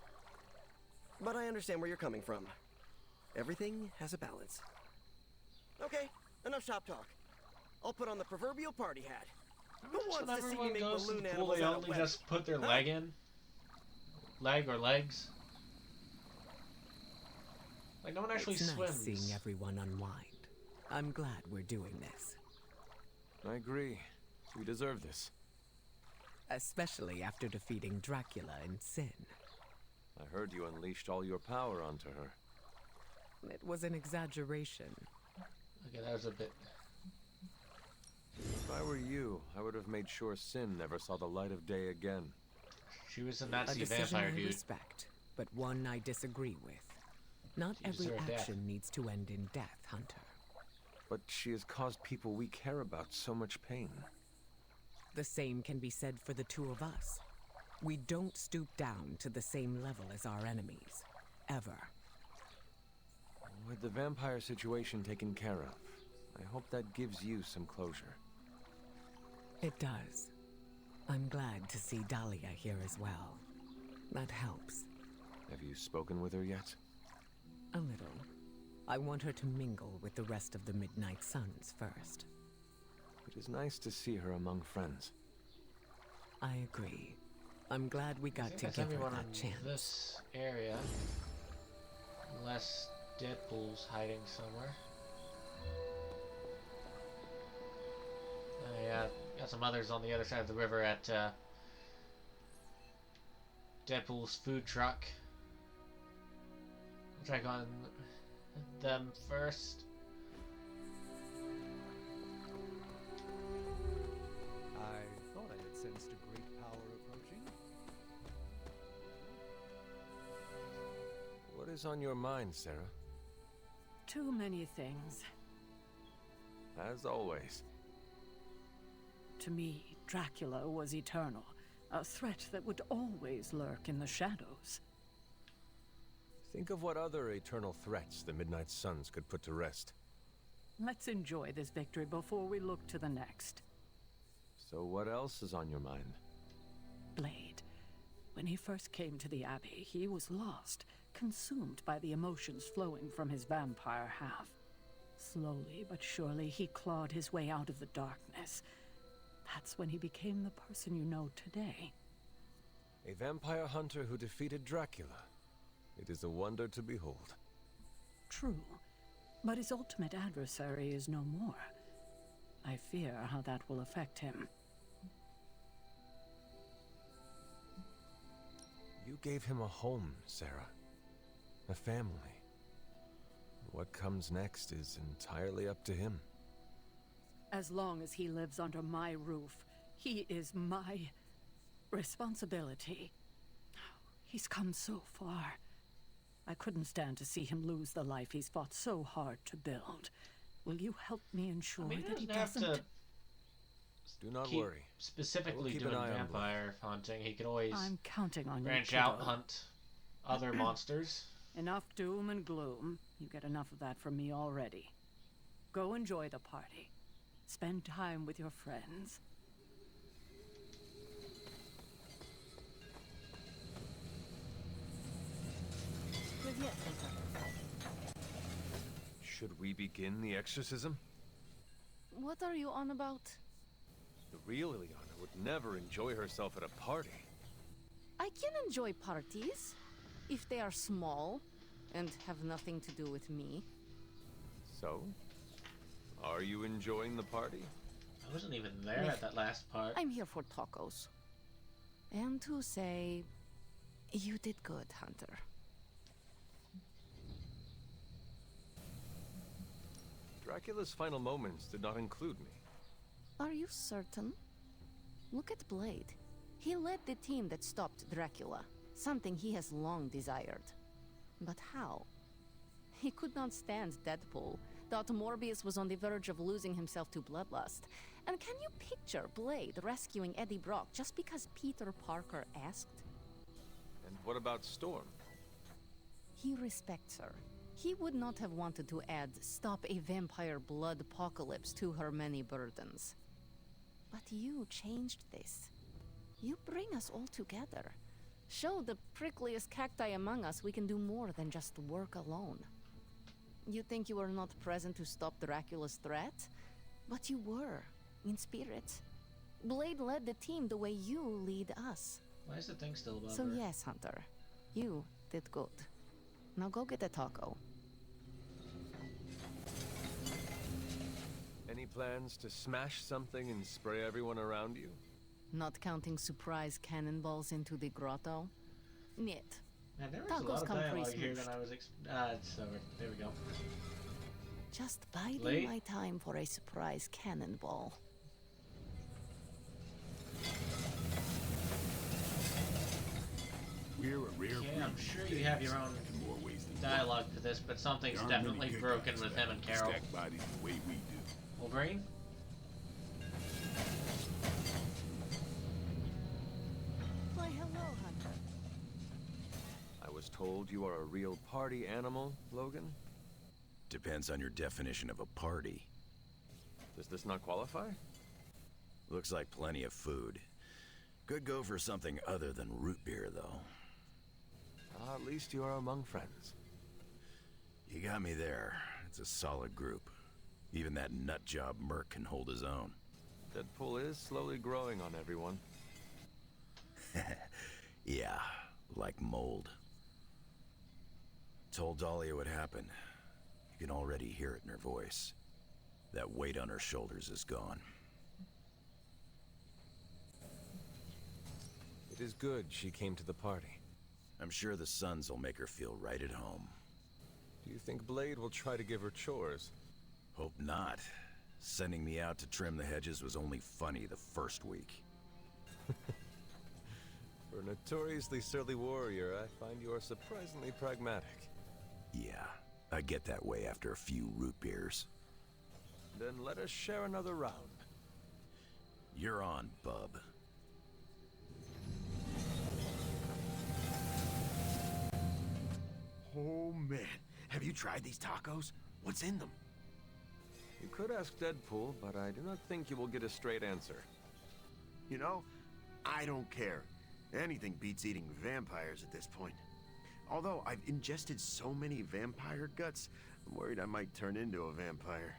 But I understand where you're coming from. Everything has a balance. Okay, enough shop talk. I'll put on the proverbial party hat. Who wants to see me make balloon animals they out of only web? just put their leg in? Leg or legs? Like, no one actually It's swims. nice seeing everyone unwind. I'm glad we're doing this. I agree. We deserve this. Especially after defeating Dracula in Sin. I heard you unleashed all your power onto her. It was an exaggeration. Okay, that was a bit... If I were you, I would have made sure Sin never saw the light of day again. She was a A Nazi decision vampire, I dude. respect, but one I disagree with. Not You every deserve death. action needs to end in death, Hunter. But she has caused people we care about so much pain. The same can be said for the two of us. We don't stoop down to the same level as our enemies. Ever. With the vampire situation taken care of, I hope that gives you some closure. It does. I'm glad to see Dahlia here as well. That helps. Have you spoken with her yet? A little. I want her to mingle with the rest of the Midnight Suns first. It is nice to see her among friends. I agree. I'm glad we got to That's give her everyone that in chance. this area. Unless Deadpool's hiding somewhere. Yeah, got some others on the other side of the river at Deadpool's food truck. I'll check on them first. I thought I had sensed a great power approaching. What is on your mind, Sarah? Too many things. As always. To me, Dracula was eternal, a threat that would always lurk in the shadows. Think of what other eternal threats the Midnight Suns could put to rest. Let's enjoy this victory before we look to the next. So what else is on your mind? Blade. When he first came to the Abbey, he was lost, consumed by the emotions flowing from his vampire half. Slowly but surely, he clawed his way out of the darkness. That's when he became the person you know today. A vampire hunter who defeated Dracula. It is a wonder to behold. True, but his ultimate adversary is no more. I fear how that will affect him. You gave him a home, Sarah. A family. What comes next is entirely up to him. As long as he lives under my roof, he is my responsibility. He's come so far. I couldn't stand to see him lose the life he's fought so hard to build. Will you help me ensure that he have doesn't? to Do not keep worry. specifically keep doing an eye on vampire hunting. He could always I'm counting on you, branch out, kiddo. hunt other monsters. Enough doom and gloom. You get enough of that from me already. Go enjoy the party. Spend time with your friends. Should we begin the exorcism? What are you on about? The real Ileana would never enjoy herself at a party. I can enjoy parties if they are small and have nothing to do with me. So? Are you enjoying the party? I wasn't even there at that last part. I'm here for tacos. And to say, you did good, Hunter. Dracula's final moments did not include me. Are you certain? Look at Blade. He led the team that stopped Dracula, something he has long desired. But how? He could not stand Deadpool, thought Morbius was on the verge of losing himself to bloodlust. And can you picture Blade rescuing Eddie Brock just because Peter Parker asked? And what about Storm? He respects her. He would not have wanted to add "stop a vampire blood apocalypse" to her many burdens. But you changed this. You bring us all together. Show the prickliest cacti among us we can do more than just work alone. You think you were not present to stop Dracula's threat? But you were, in spirit. Blade led the team the way you lead us. Why is the thing still above So her? yes, Hunter, you did good. Now go get a taco. Any plans to smash something and spray everyone around you? Not counting surprise cannonballs into the grotto? Niet. Man, there was a lot Tacos of come dialogue here pre-smooshed. than I was it's over. There we go. Just biding Late. my time for a surprise cannonball. We're a rare Okay, breed I'm these sure you days, have your own in more ways than dialogue one. for this, but something's There aren't many definitely good broken guys with that him and Carol. stack bodies the way we do. Wolverine? Why, hello, Hunter. I was told you are a real party animal, Logan. Depends on your definition of a party. Does this not qualify? Looks like plenty of food. Could go for something other than root beer, though. At least you are among friends. You got me there. It's a solid group. Even that nut job Merc can hold his own. Deadpool is slowly growing on everyone. Yeah, like mold. Told Dahlia what happened. You can already hear it in her voice. That weight on her shoulders is gone. It is good she came to the party. I'm sure the Sons will make her feel right at home. Do you think Blade will try to give her chores? Hope not. Sending me out to trim the hedges was only funny the first week. For a notoriously surly warrior, I find you are surprisingly pragmatic. Yeah, I get that way after a few root beers. Then let us share another round. You're on, bub. Oh man, have you tried these tacos? What's in them? You could ask Deadpool, but I do not think you will get a straight answer. You know, I don't care. Anything beats eating vampires at this point. Although I've ingested so many vampire guts, I'm worried I might turn into a vampire.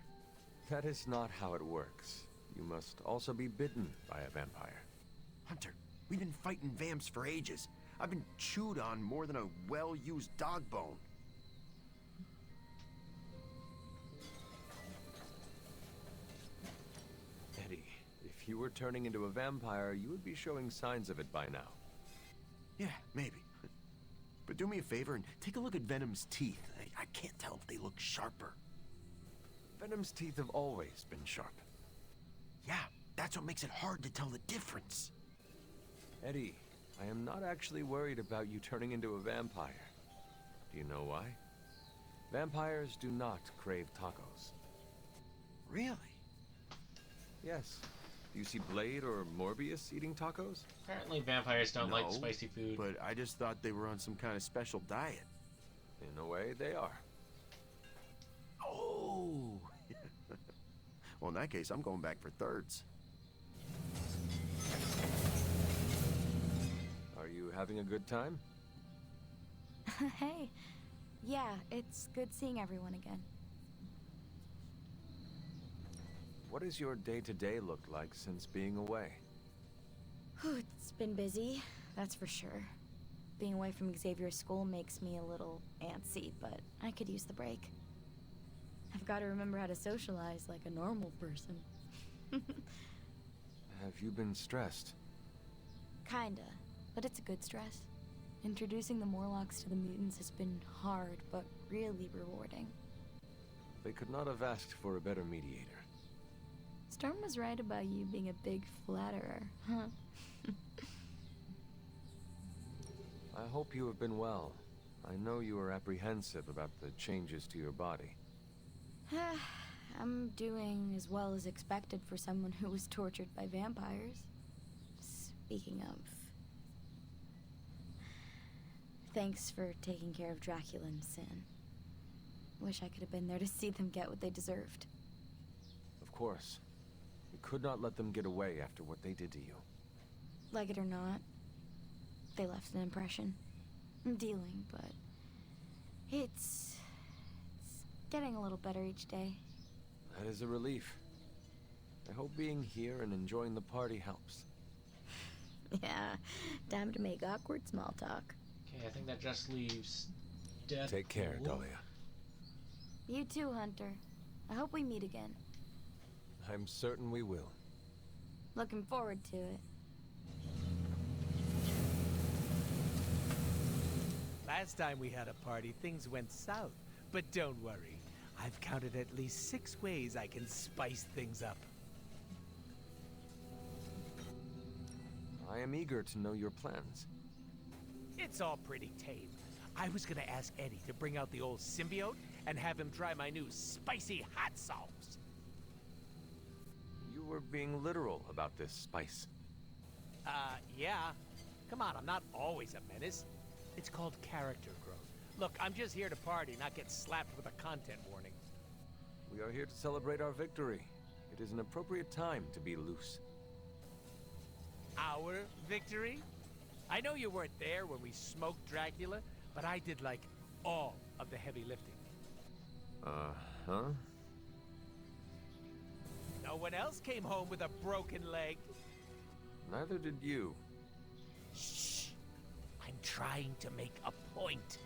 That is not how it works. You must also be bitten by a vampire. Hunter, we've been fighting vamps for ages. I've been chewed on more than a well-used dog bone. Eddie, if you were turning into a vampire, you would be showing signs of it by now. Yeah, maybe. But do me a favor and take a look at Venom's teeth. I can't tell if they look sharper. Venom's teeth have always been sharp. Yeah, that's what makes it hard to tell the difference. Eddie, I am not actually worried about you turning into a vampire. Do you know why? Vampires do not crave tacos. Really? Yes. Do you see Blade or Morbius eating tacos? Apparently vampires don't like No, spicy food. But I just thought they were on some kind of special diet. In a way, they are. Oh! Well, in that case, I'm going back for thirds. Are you having a good time? Hey. Yeah, it's good seeing everyone again. What does your day-to-day look like since being away? It's been busy, that's for sure. Being away from Xavier's school makes me a little antsy, but I could use the break. I've got to remember how to socialize like a normal person. Have you been stressed? Kinda, but it's a good stress. Introducing the Morlocks to the mutants has been hard, but really rewarding. They could not have asked for a better mediator. Storm was right about you being a big flatterer, huh? I hope you have been well. I know you were apprehensive about the changes to your body. I'm doing as well as expected for someone who was tortured by vampires. Speaking of... Thanks for taking care of Dracula and Sin. Wish I could have been there to see them get what they deserved. Of course. You could not let them get away after what they did to you. Like it or not, they left an impression. I'm dealing, but... It's getting a little better each day. That is a relief. I hope being here and enjoying the party helps. Yeah, time to make awkward small talk. Okay, I think that just leaves Death. Take care, Dahlia. You too, Hunter. I hope we meet again. I'm certain we will. Looking forward to it. Last time we had a party, things went south. But don't worry. I've counted at least 6 ways I can spice things up. I am eager to know your plans. It's all pretty tame. I was gonna ask Eddie to bring out the old symbiote and have him try my new spicy hot sauce. You were being literal about this spice. Yeah. Come on, I'm not always a menace. It's called character growth. Look, I'm just here to party, not get slapped with a content warning. We are here to celebrate our victory. It is an appropriate time to be loose. Our victory? I know you weren't there when we smoked Dracula, but I did, like, all of the heavy lifting. Uh-huh. No one else came home with a broken leg. Neither did you. Shh! I'm trying to make a point.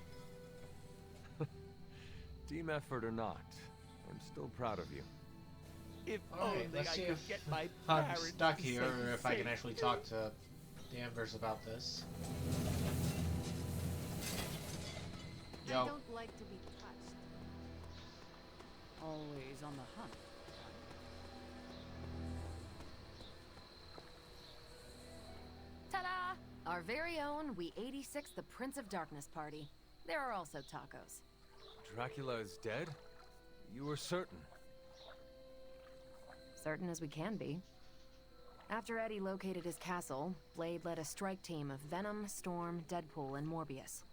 Team effort or not, I'm still proud of you. If Alright, only let's I see could if get my I'm parents stuck to here, say or the if I can same actually thing. talk to Danvers about this. I Yo. don't like to be touched. Always on the hunt. Ta-da! Our very own We-86 the Prince of Darkness party. There are also tacos. Dracula is dead? You were certain? Certain as we can be. After Eddie located his castle, Blade led a strike team of Venom, Storm, Deadpool, and Morbius.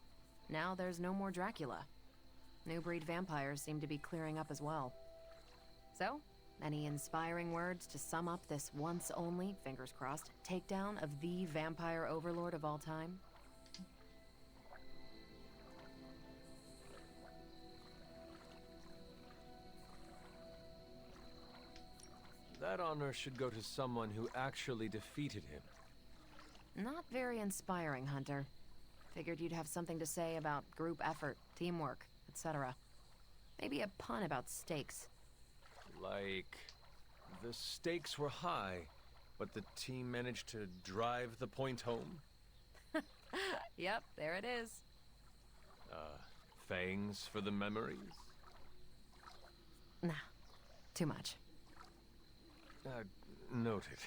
Now there's no more Dracula. New breed vampires seem to be clearing up as well. So, any inspiring words to sum up this once only, fingers crossed, takedown of the vampire overlord of all time? That honor should go to someone who actually defeated him. Not very inspiring, Hunter. Figured you'd have something to say about group effort, teamwork, etc. Maybe a pun about stakes. Like, the stakes were high, but the team managed to drive the point home? Yep, there it is. Fangs for the memories? Nah, too much. Noted.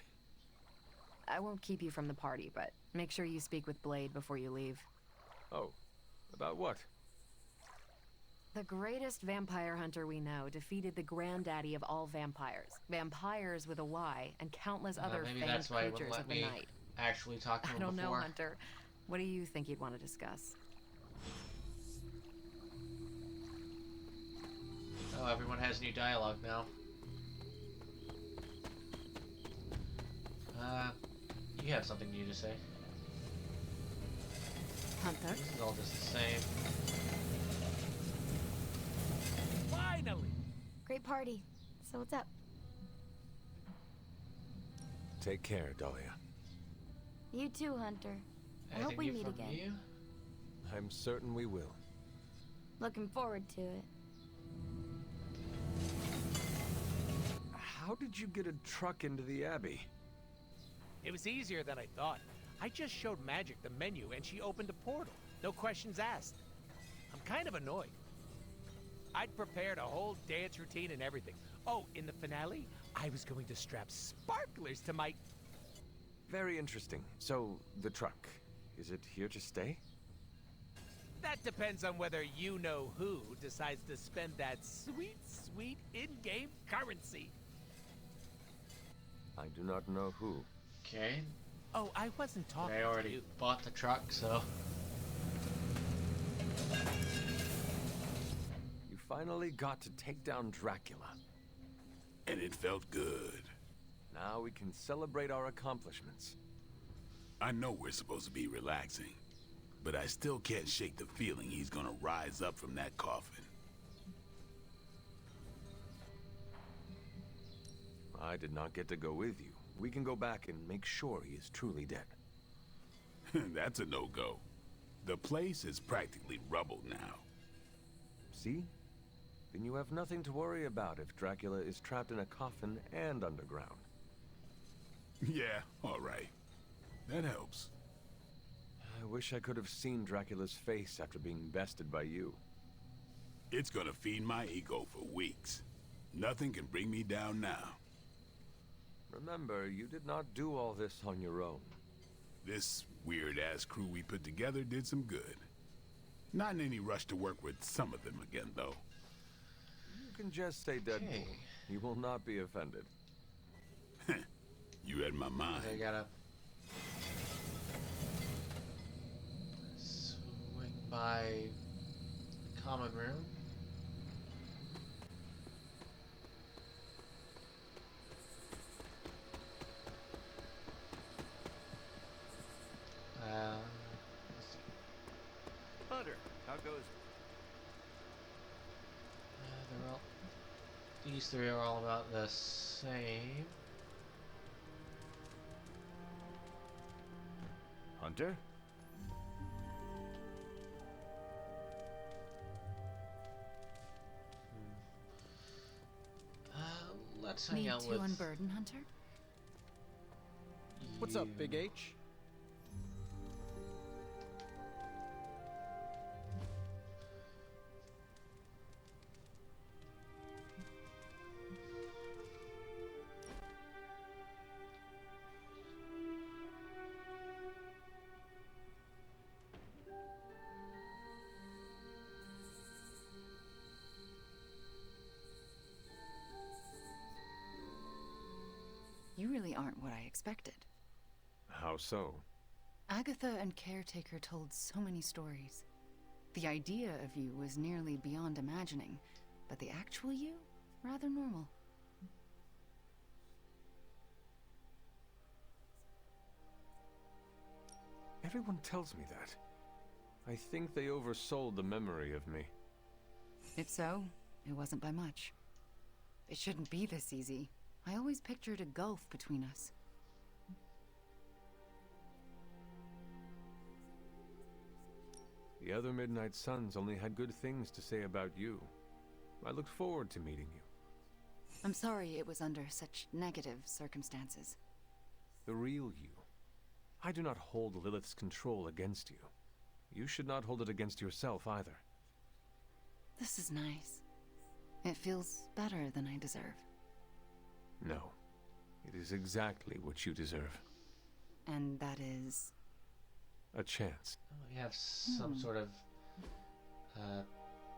I won't keep you from the party, but make sure you speak with Blade before you leave. Oh, about what? The greatest vampire hunter we know defeated the granddaddy of all vampires. Vampires with a Y, and countless other maybe famed that's why it creatures wouldn't of let the me night. actually talk to him I don't know, before. Hunter. What do you think you'd want to discuss? Oh, everyone has new dialogue now. You have something new to say. Hunter? This is all just the same. Finally! Great party. So what's up? Take care, Dahlia. You too, Hunter. I hope Anything we new meet from again. you? I'm certain we will. Looking forward to it. How did you get a truck into the Abbey? It was easier than I thought. I just showed Magic the menu and she opened a portal. No questions asked. I'm kind of annoyed. I'd prepared a whole dance routine and everything. Oh, in the finale, I was going to strap sparklers to my... Very interesting. So, the truck, is it here to stay? That depends on whether you-know-who decides to spend that sweet, sweet in-game currency. I do not know who. Okay. Oh, I wasn't talking I to already you. bought the truck, so... You finally got to take down Dracula. And it felt good. Now we can celebrate our accomplishments. I know we're supposed to be relaxing, but I still can't shake the feeling he's gonna rise up from that coffin. I did not get to go with you. We can go back and make sure he is truly dead. That's a no-go. The place is practically rubble now. See? Then you have nothing to worry about if Dracula is trapped in a coffin and underground. Yeah, all right. That helps. I wish I could have seen Dracula's face after being bested by you. It's gonna feed my ego for weeks. Nothing can bring me down now. Remember, you did not do all this on your own. This weird-ass crew we put together did some good. Not in any rush to work with some of them again, though. You can just say Deadpool. Okay. You will not be offended. You read my mind. I gotta... swing by the common room. Let's see. Hunter, how goes it? They're all... These three are all about the same. Hunter? Let's hang Need out to with... unburden, Hunter? What's up, Big H? You really aren't what I expected. How so? Agatha and Caretaker told so many stories. The idea of you was nearly beyond imagining, but the actual you, rather normal. Everyone tells me that. I think they oversold the memory of me. If so, it wasn't by much. It shouldn't be this easy. I always pictured a gulf between us. The other Midnight Suns only had good things to say about you. I looked forward to meeting you. I'm sorry it was under such negative circumstances. The real you. I do not hold Lilith's control against you. You should not hold it against yourself either. This is nice. It feels better than I deserve. No. It is exactly what you deserve. And that is... a chance. We have some sort of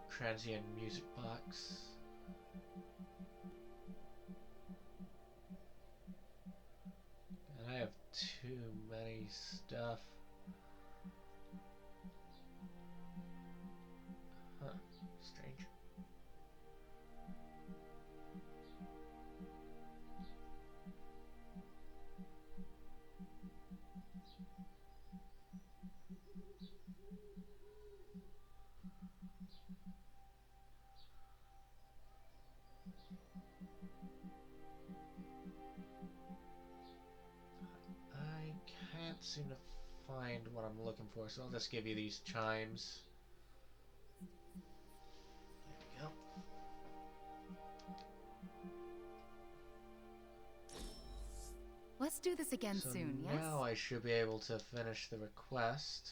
transient music box. And I have too many stuff. Huh, strange. I can't seem to find what I'm looking for, so I'll just give you these chimes. There we go. Let's do this again So soon, yes? now I should be able to finish the request.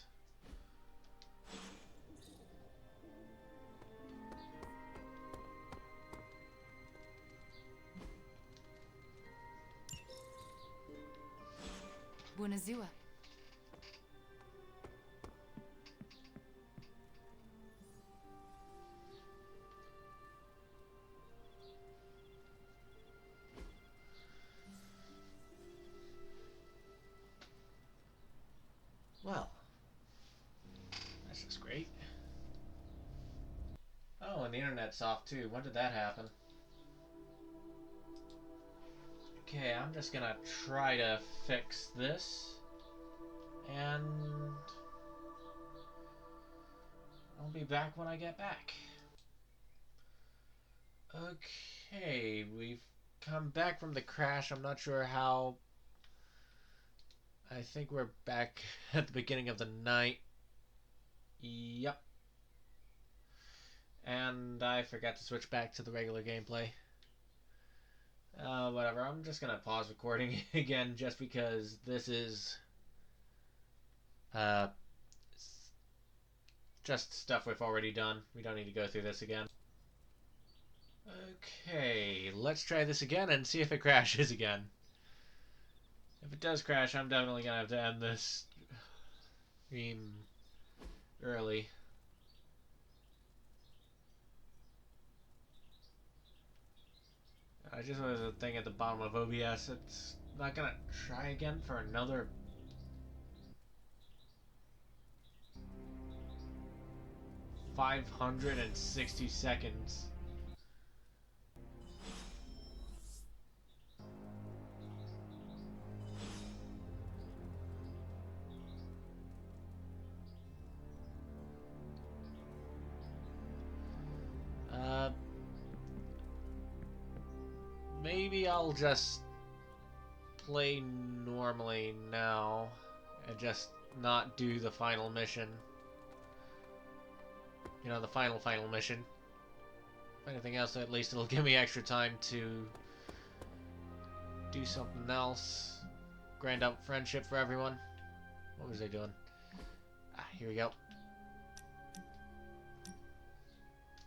Bunazua. Well, that's just great. Oh, and the internet's off too. When did that happen? Okay, I'm just gonna try to fix this. And I'll be back when I get back. Okay, we've come back from the crash. I'm not sure how. I think we're back at the beginning of the night. Yep. And I forgot to switch back to the regular gameplay. Whatever, I'm just gonna pause recording again just because this is just stuff we've already done. We don't need to go through this again. Okay, let's try this again and see if it crashes again. If it does crash, I'm definitely gonna have to end this stream early. I just noticed a thing at the bottom of OBS. It's not gonna try again for another 560 seconds. Maybe I'll just play normally now and just not do the final mission. You know, the final mission. If anything else, at least it'll give me extra time to do something else. Grind up friendship for everyone. What was I doing? Here we go.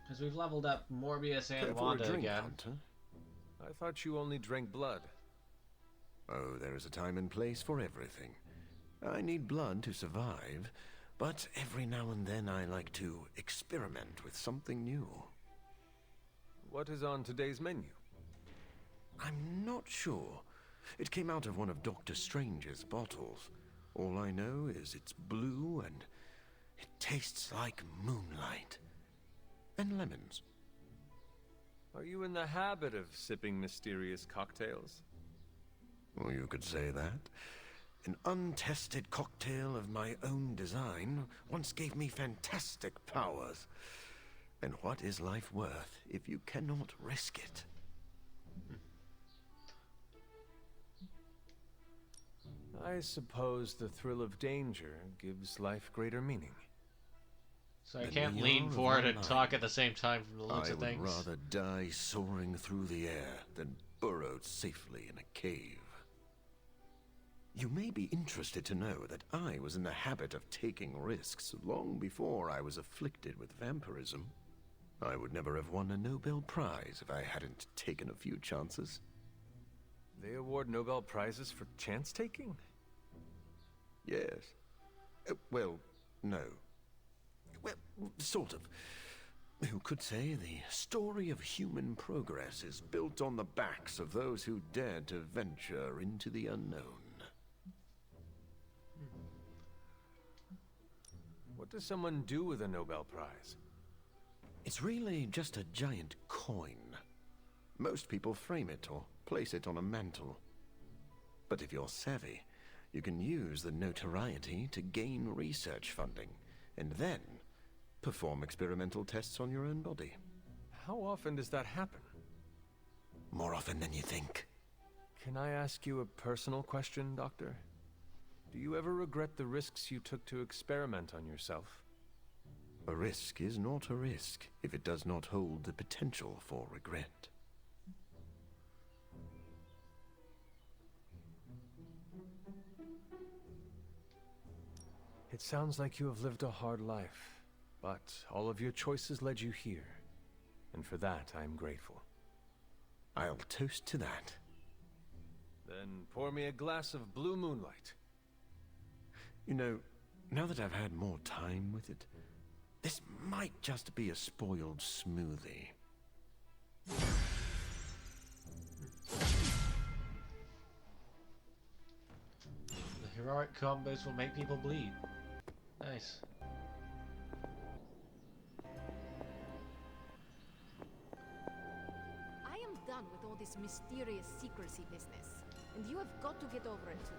Because we've leveled up Morbius and Wanda again. Hunter? I thought you only drank blood. Oh, there is a time and place for everything. I need blood to survive, but every now and then I like to experiment with something new. What is on today's menu? I'm not sure. It came out of one of Doctor Strange's bottles. All I know is it's blue and it tastes like moonlight. And lemons. Are you in the habit of sipping mysterious cocktails? Well, you could say that. An untested cocktail of my own design once gave me fantastic powers. And what is life worth if you cannot risk it? I suppose the thrill of danger gives life greater meaning. So I can't lean forward and talk at the same time from the looks of things. I would rather die soaring through the air than burrowed safely in a cave. You may be interested to know that I was in the habit of taking risks long before I was afflicted with vampirism. I would never have won a Nobel Prize if I hadn't taken a few chances. They award Nobel Prizes for chance-taking? Yes. Well, no. Well, sort of. Who could say the story of human progress is built on the backs of those who dared to venture into the unknown? What does someone do with a Nobel Prize? It's really just a giant coin. Most people frame it or place it on a mantle. But if you're savvy, you can use the notoriety to gain research funding, and then perform experimental tests on your own body. How often does that happen? More often than you think. Can I ask you a personal question, Doctor? Do you ever regret the risks you took to experiment on yourself? A risk is not a risk if it does not hold the potential for regret. It sounds like you have lived a hard life, but all of your choices led you here. And for that, I am grateful. I'll toast to that. Then pour me a glass of blue moonlight. You know, now that I've had more time with it, this might just be a spoiled smoothie. The heroic combos will make people bleed. Nice. I am done with all this mysterious secrecy business, and you have got to get over it too.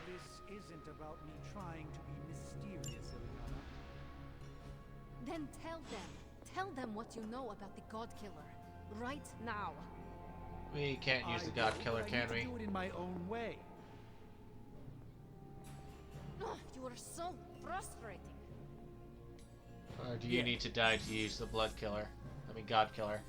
This isn't about me trying to be mysterious, Eliana. Then tell them. Tell them what you know about the God Killer. Right now. We can't use the God Killer, can we? I do it in my own way. Oh, you are so frustrating. Or do you need to die to use the Blood Killer? I mean, God Killer.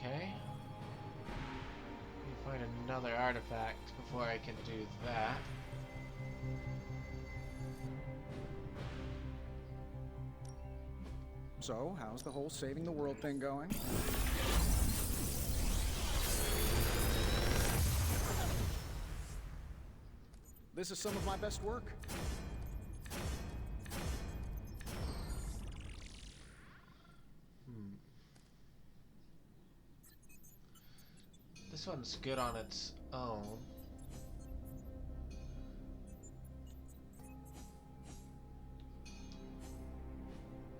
Okay. Let me find another artifact before I can do that. So, how's the whole saving the world thing going? This is some of my best work. This one's good on its own.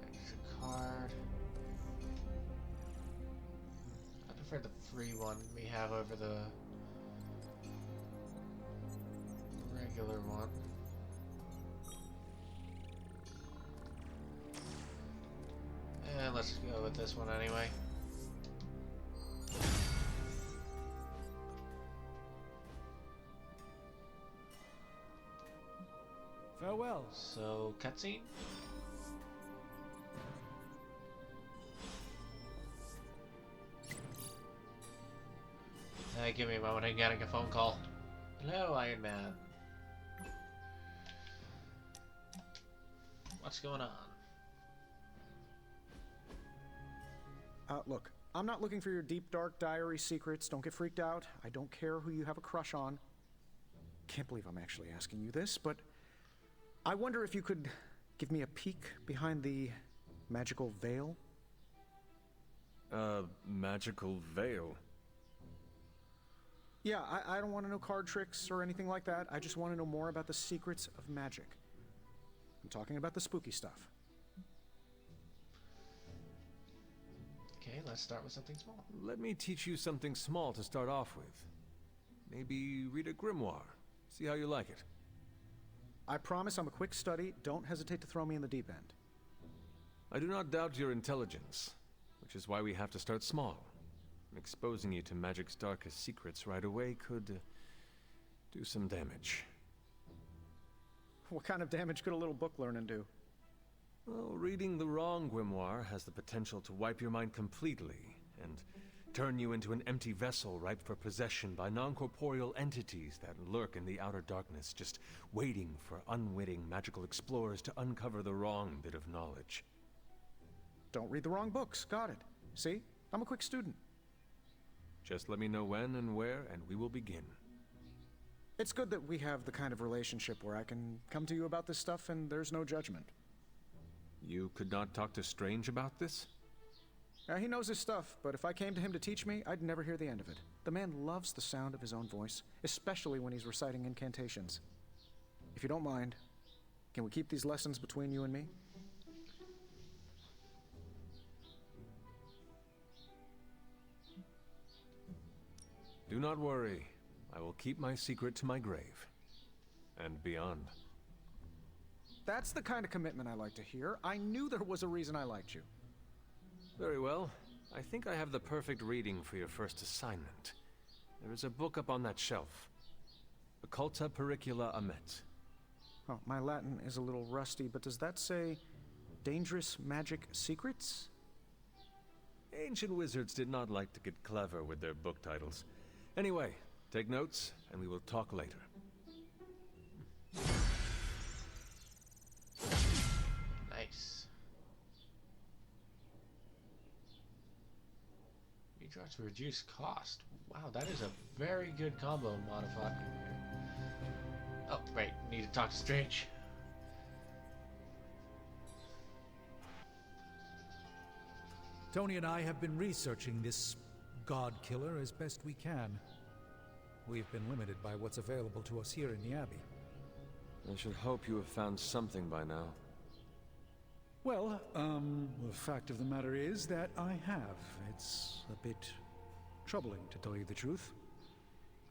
Extra card. I prefer the free one we have over the regular one. And let's go with this one anyway. Farewell. So, cutscene? Give me a moment, I'm getting a phone call. Hello, Iron Man. What's going on? Look, I'm not looking for your deep, dark diary secrets. Don't get freaked out. I don't care who you have a crush on. Can't believe I'm actually asking you this, but I wonder if you could give me a peek behind the magical veil? Magical veil? Yeah, I don't want to know card tricks or anything like that. I just want to know more about the secrets of magic. I'm talking about the spooky stuff. Okay, let's start with something small. Let me teach you something small to start off with. Maybe read a grimoire. See how you like it. I promise I'm a quick study. Don't hesitate to throw me in the deep end. I do not doubt your intelligence, which is why we have to start small. Exposing you to magic's darkest secrets right away could do some damage. What kind of damage could a little book learning do? Well, reading the wrong grimoire has the potential to wipe your mind completely and turn you into an empty vessel ripe for possession by non-corporeal entities that lurk in the outer darkness, just waiting for unwitting magical explorers to uncover the wrong bit of knowledge. Don't read the wrong books. Got it. See? I'm a quick student. Just let me know when and where, and we will begin. It's good that we have the kind of relationship where I can come to you about this stuff and there's no judgment. You could not talk to Strange about this? He knows his stuff, but if I came to him to teach me, I'd never hear the end of it. The man loves the sound of his own voice, especially when he's reciting incantations. If you don't mind, can we keep these lessons between you and me? Do not worry. I will keep my secret to my grave. And beyond. That's the kind of commitment I like to hear. I knew there was a reason I liked you. Very well. I think I have the perfect reading for your first assignment. There is a book up on that shelf. Occulta Pericula Amet. Oh, my Latin is a little rusty, but does that say Dangerous Magic Secrets? Ancient wizards did not like to get clever with their book titles. Anyway, take notes, and we will talk later. Nice. Recharge to reduce cost. Wow, that is a very good combo modifier. Oh, right. Need to talk to Strange. Tony and I have been researching this God Killer as best we can. We've been limited by what's available to us here in the Abbey. I should hope you have found something by now. Well, the fact of the matter is that I have. It's a bit troubling, to tell you the truth.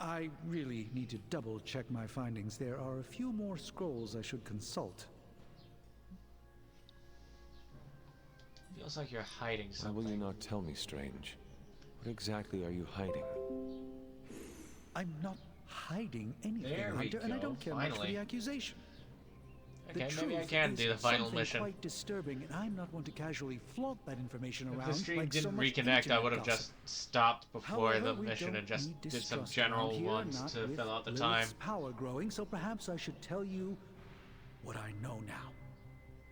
I really need to double-check my findings. There are a few more scrolls I should consult. Feels like you're hiding something. Why will you not tell me, Strange? What exactly are you hiding? I'm not hiding anything, There we Hunter, and I go, don't care much for finally. the accusation. Okay, The maybe I truth can is do the final something mission. quite disturbing, and I'm not one to casually flaunt that information If around the stream like so didn't much reconnect, I internet would have gossip. just stopped before However, the we mission don't and just need did some distrust general around here, ones not to with fill out the Lilith's time. power growing, so perhaps I should tell you what I know now.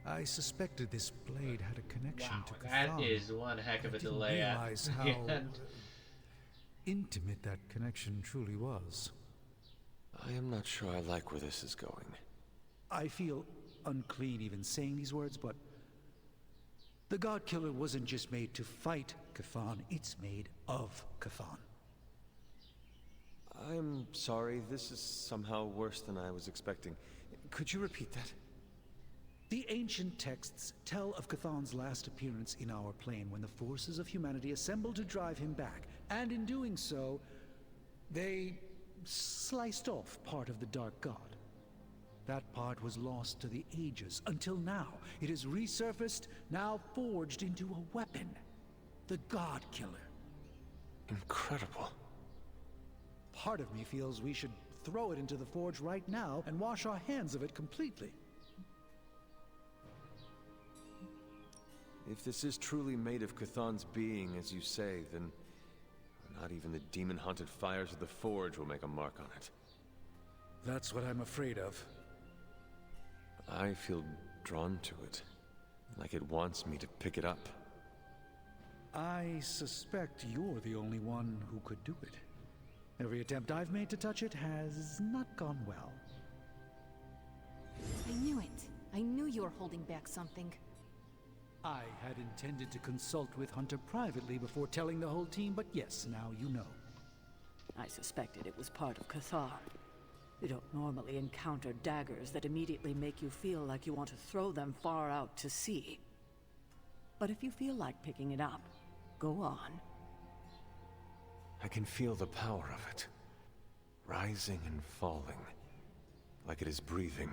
I suspected this blade had a connection Wow, to that Cthulhu. is one heck of a I didn't delay at realize the how end. intimate that connection truly was. I am not sure I like where this is going. I feel unclean even saying these words, but the God Killer wasn't just made to fight Cthulhu, it's made of Cthulhu. I'm sorry, this is somehow worse than I was expecting. Could you repeat that? The ancient texts tell of Cthulhu's last appearance in our plane when the forces of humanity assembled to drive him back, and in doing so, they sliced off part of the Dark God. That part was lost to the ages, until now. It has resurfaced, now forged into a weapon. The God Killer. Incredible. Part of me feels we should throw it into the forge right now and wash our hands of it completely. If this is truly made of Cthulhu's being, as you say, then not even the demon-haunted fires of the forge will make a mark on it. That's what I'm afraid of. I feel drawn to it, like it wants me to pick it up. I suspect you're the only one who could do it. Every attempt I've made to touch it has not gone well. I knew it. I knew you were holding back something. I had intended to consult with Hunter privately before telling the whole team, but yes, now you know. I suspected it was part of Cathar. You don't normally encounter daggers that immediately make you feel like you want to throw them far out to sea. But if you feel like picking it up, go on. I can feel the power of it, rising and falling, like it is breathing.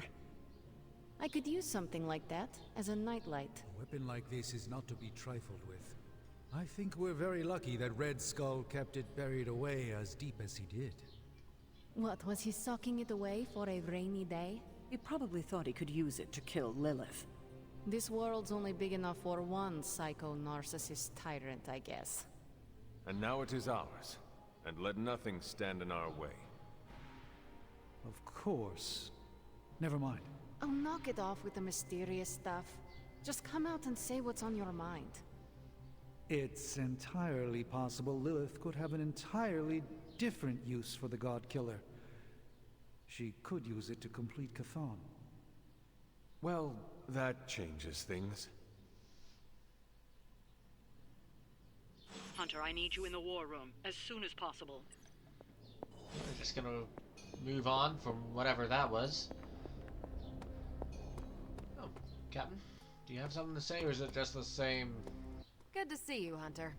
I could use something like that as a nightlight. A weapon like this is not to be trifled with. I think we're very lucky that Red Skull kept it buried away as deep as he did. What, was he socking it away for a rainy day? He probably thought he could use it to kill Lilith. This world's only big enough for one psycho-narcissist tyrant, I guess. And now it is ours, and let nothing stand in our way. Of course. Never mind. Oh, knock it off with the mysterious stuff. Just come out and say what's on your mind. It's entirely possible Lilith could have an entirely different use for the God Killer. She could use it to complete Cthulhu. Well, that changes things. Hunter, I need you in the war room as soon as possible. We're just gonna move on from whatever that was. Oh, Captain, do you have something to say, or is it just the same Good to see you, Hunter.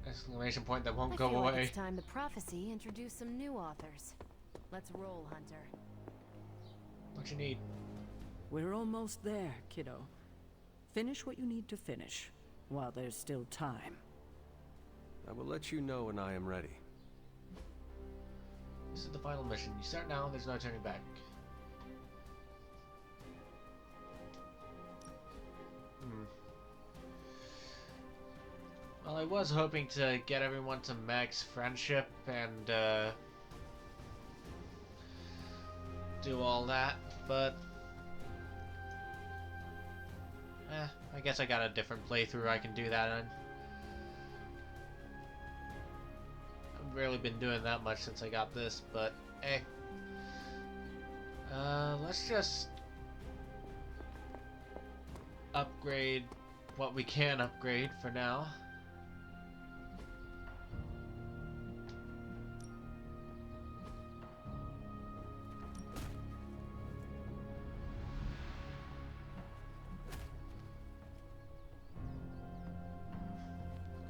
exclamation point that won't I go feel away? like it's time the prophecy introduced some new authors. Let's roll, Hunter. What you need? We're almost there, kiddo. Finish what you need to finish, while there's still time. I will let you know when I am ready. This is the final mission. You start now, there's no turning back. Well, I was hoping to get everyone to max friendship and do all that, but I guess I got a different playthrough I can do that in. I've barely been doing that much since I got this, but hey. Let's just upgrade what we can upgrade for now.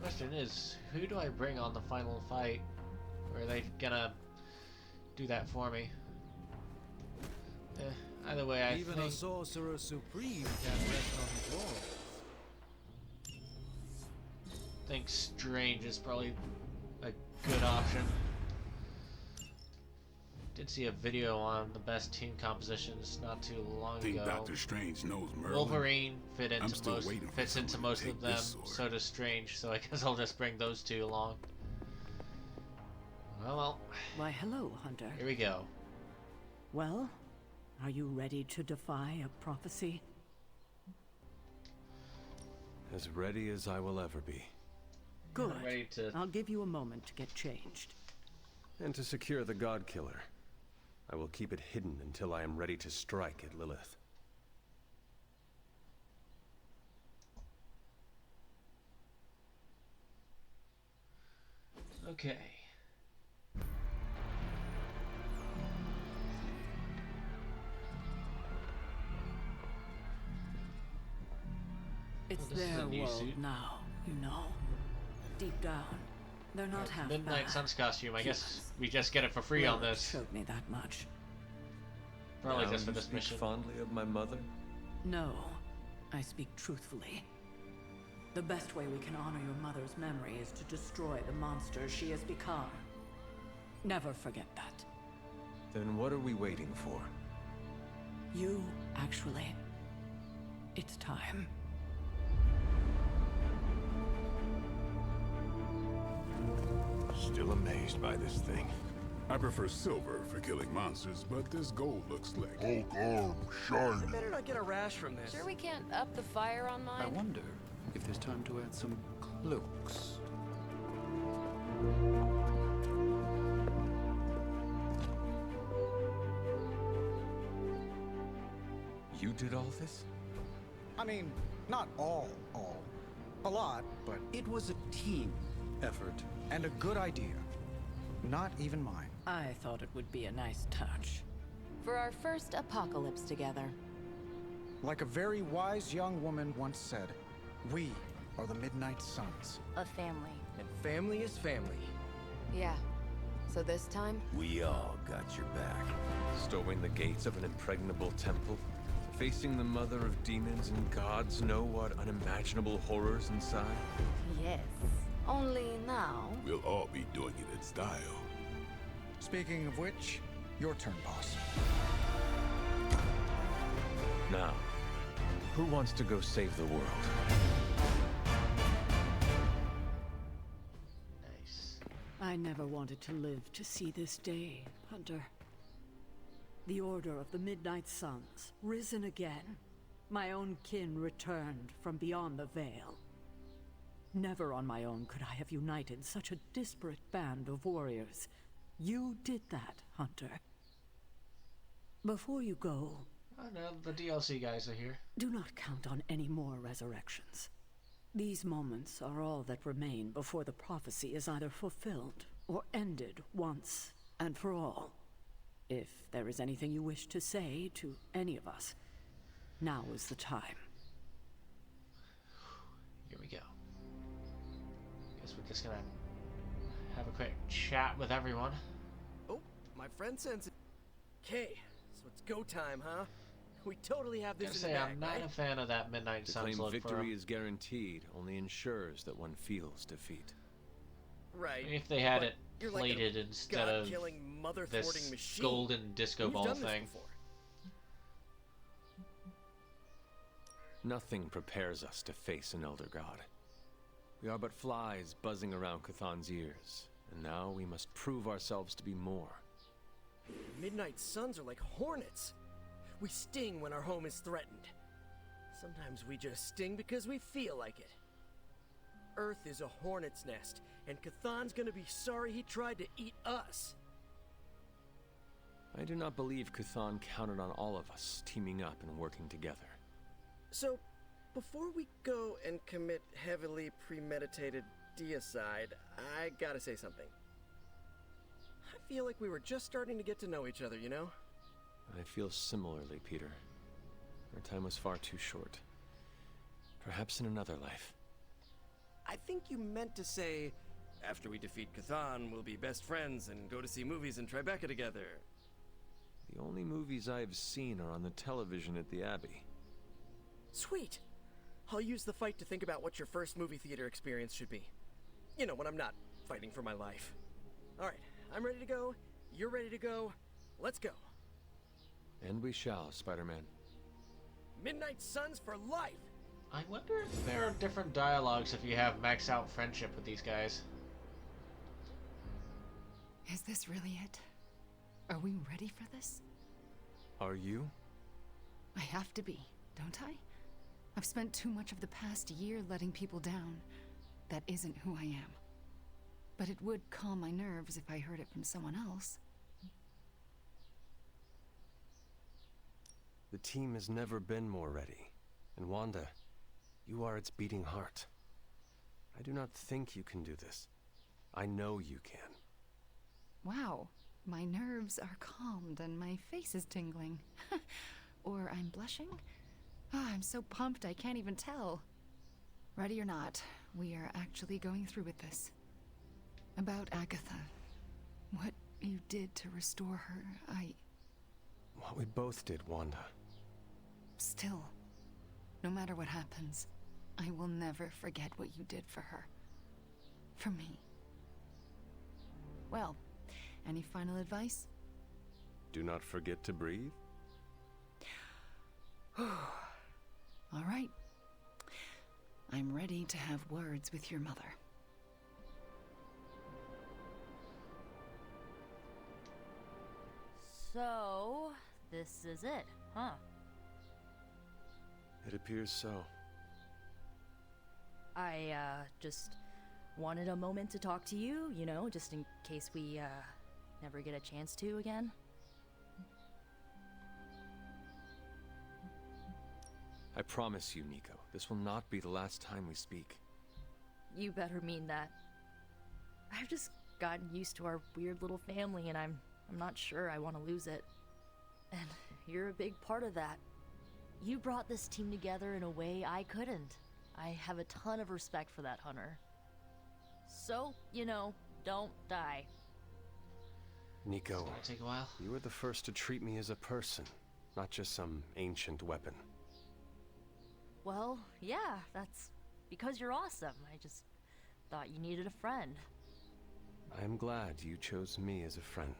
Question is, who do I bring on the final fight? Or are they gonna do that for me? Either way, I Even think... a sorcerer supreme can rest on his laurels. I think Strange is probably a good option. Did see a video on the best team compositions not too long Think ago. Doctor Strange knows Merlin? Wolverine fits fits into most of them, so does Strange, so I guess I'll just bring those two along. Well. Why, hello, Hunter. Here we go. Well, are you ready to defy a prophecy? As ready as I will ever be. Good. I'm ready to... I'll give you a moment to get changed. And to secure the God Killer, I will keep it hidden until I am ready to strike at Lilith. Okay. It's Well, this is their a new world suit. now, you know. Deep down, they're not half Midnight bad. Suns costume. I guess we just get it for free on Lilith this. showed me that much. Probably Now just for you this speak mission. fondly of my mother? No, I speak truthfully. The best way we can honor your mother's memory is to destroy the monster she has become. Never forget that. Then what are we waiting for? You, actually. It's time. Still amazed by this thing. I prefer silver for killing monsters, but this gold looks slick. Hulk arm, shiny. I better not get a rash from this. Sure we can't up the fire on mine? I wonder if there's time to add some cloaks. You did all this? I mean, not all. A lot, but It was a team effort. and a good idea. Not even mine. I thought it would be a nice touch. For our first apocalypse together. Like a very wise young woman once said, we are the Midnight Suns. A family. And family is family. Yeah. So this time? We all got your back. Storming the gates of an impregnable temple? Facing the mother of demons and gods know what unimaginable horrors inside? Yes. Only now. We'll all be doing it in style. Speaking of which, your turn, boss. Now, who wants to go save the world? Nice. I never wanted to live to see this day, Hunter. The Order of the Midnight Suns, risen again. My own kin returned from beyond the veil. Never on my own could I have united such a disparate band of warriors. You did that, Hunter. Before you go, Oh no, the DLC guys are here. do not count on any more resurrections. These moments are all that remain before the prophecy is either fulfilled or ended once and for all. If there is anything you wish to say to any of us, now is the time. Here we go. Guess we're just gonna have a quick chat with everyone. Oh, my friend sends it. Okay, so it's go time, huh? We totally have I gotta this in say, the bag, I'm not right? a fan of that Midnight To Suns claim look for victory 'em. is guaranteed only ensures that one feels defeat. Right. If they had but it you're like a plated instead of God-killing, mother-thwarting this machine. golden disco We've ball done this thing. before. Nothing prepares us to face an Elder God. We are but flies buzzing around Chthon's ears, and now we must prove ourselves to be more. Midnight Suns are like hornets. We sting when our home is threatened. Sometimes we just sting because we feel like it. Earth is a hornet's nest, and Chthon's gonna be sorry he tried to eat us. I do not believe Chthon counted on all of us teaming up and working together. So, before we go and commit heavily premeditated deicide, I gotta say something. I feel like we were just starting to get to know each other, you know? I feel similarly, Peter. Our time was far too short. Perhaps in another life. I think you meant to say, after we defeat Chthon, we'll be best friends and go to see movies in Tribeca together. The only movies I've seen are on the television at the Abbey. Sweet! I'll use the fight to think about what your first movie theater experience should be. You know, when I'm not fighting for my life. Alright, I'm ready to go. You're ready to go. Let's go. And we shall, Spider-Man. Midnight Suns for life! I wonder if there are different dialogues if you have max out friendship with these guys. Is this really it? Are we ready for this? Are you? I have to be, don't I? I've spent too much of the past year letting people down. That isn't who I am. But it would calm my nerves if I heard it from someone else. The team has never been more ready. And Wanda, you are its beating heart. I do not think you can do this. I know you can. Wow, my nerves are calmed and my face is tingling. Or I'm blushing? Oh, I'm so pumped I can't even tell. Ready or not, we are actually going through with this. About Agatha. What you did to restore her, What we both did, Wanda. Still, no matter what happens, I will never forget what you did for her. For me. Well, any final advice? Do not forget to breathe. All right. I'm ready to have words with your mother. So, this is it, huh? It appears so. I, just wanted a moment to talk to you, you know, just in case we, never get a chance to again. I promise you, Nico, this will not be the last time we speak. You better mean that. I've just gotten used to our weird little family, and I'm not sure I want to lose it. And you're a big part of that. You brought this team together in a way I couldn't. I have a ton of respect for that, Hunter. So, you know, don't die. Nico, It's gonna take a while. you were the first to treat me as a person, not just some ancient weapon. Well, yeah, that's because you're awesome. I just thought you needed a friend. I am glad you chose me as a friend.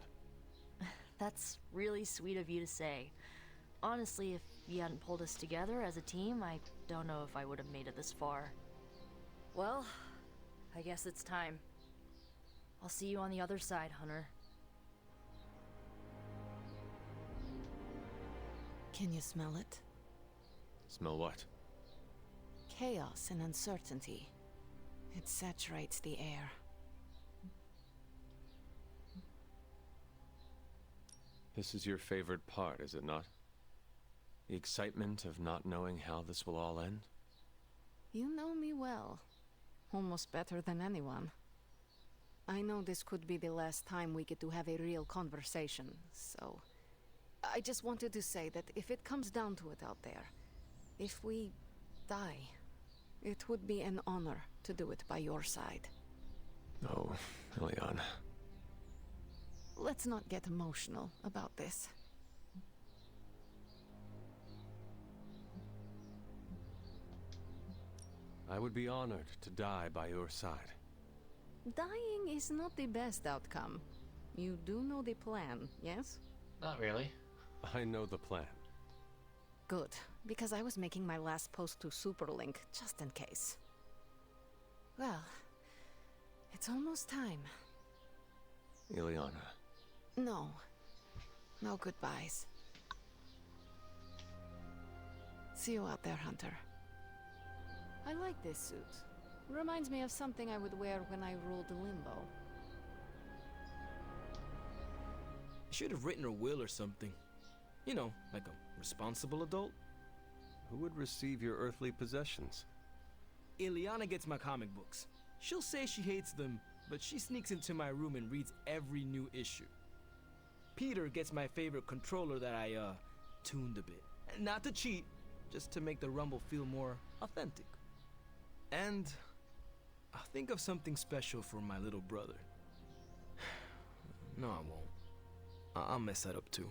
That's really sweet of you to say. Honestly, if you hadn't pulled us together as a team, I don't know if I would have made it this far. Well, I guess it's time. I'll see you on the other side, Hunter. Can you smell it? Smell what? Chaos and uncertainty. It saturates the air. This is your favorite part, is it not? The excitement of not knowing how this will all end? You know me well. Almost better than anyone. I know this could be the last time we get to have a real conversation, so... I just wanted to say that if it comes down to it out there, if we die, it would be an honor to do it by your side. Oh, Eliana. Let's not get emotional about this. I would be honored to die by your side. Dying is not the best outcome. You do know the plan, yes? Not really. I know the plan. Good, because I was making my last post to Superlink, just in case. Well, it's almost time. Ileana. No. No goodbyes. See you out there, Hunter. I like this suit. Reminds me of something I would wear when I ruled Limbo. You should have written a will or something. You know, like a responsible adult. Who would receive your earthly possessions? Ileana gets my comic books. She'll say she hates them, but she sneaks into my room and reads every new issue. Peter gets my favorite controller that I, tuned a bit. Not to cheat, just to make the Rumble feel more authentic. And I'll think of something special for my little brother. No, I won't. I'll mess that up too.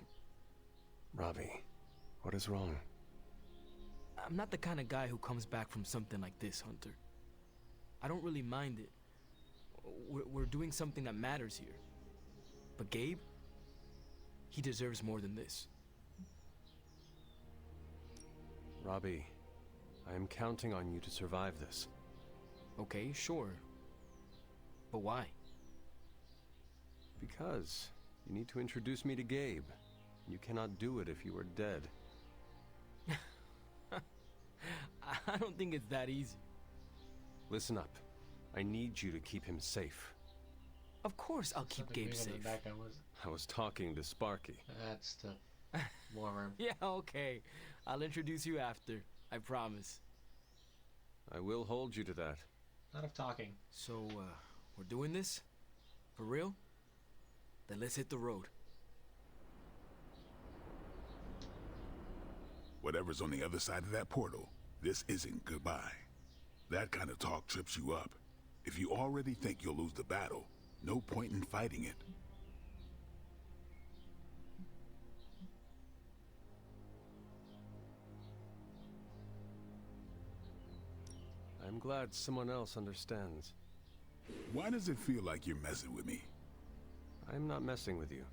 Robbie, what is wrong? I'm not the kind of guy who comes back from something like this, Hunter. I don't really mind it. We're doing something that matters here. But Gabe, he deserves more than this. Robbie, I am counting on you to survive this. Okay, sure. But why? Because you need to introduce me to Gabe. You cannot do it if you are dead. I don't think it's that easy. Listen up. I need you to keep him safe. Of course I'll keep Gabe safe. I was talking to Sparky. That's the war room. Yeah, okay. I'll introduce you after. I promise. I will hold you to that. Lot of talking. So, we're doing this? For real? Then let's hit the road. Whatever's on the other side of that portal, this isn't goodbye. That kind of talk trips you up. If you already think you'll lose the battle, no point in fighting it. I'm glad someone else understands. Why does it feel like you're messing with me? I'm not messing with you.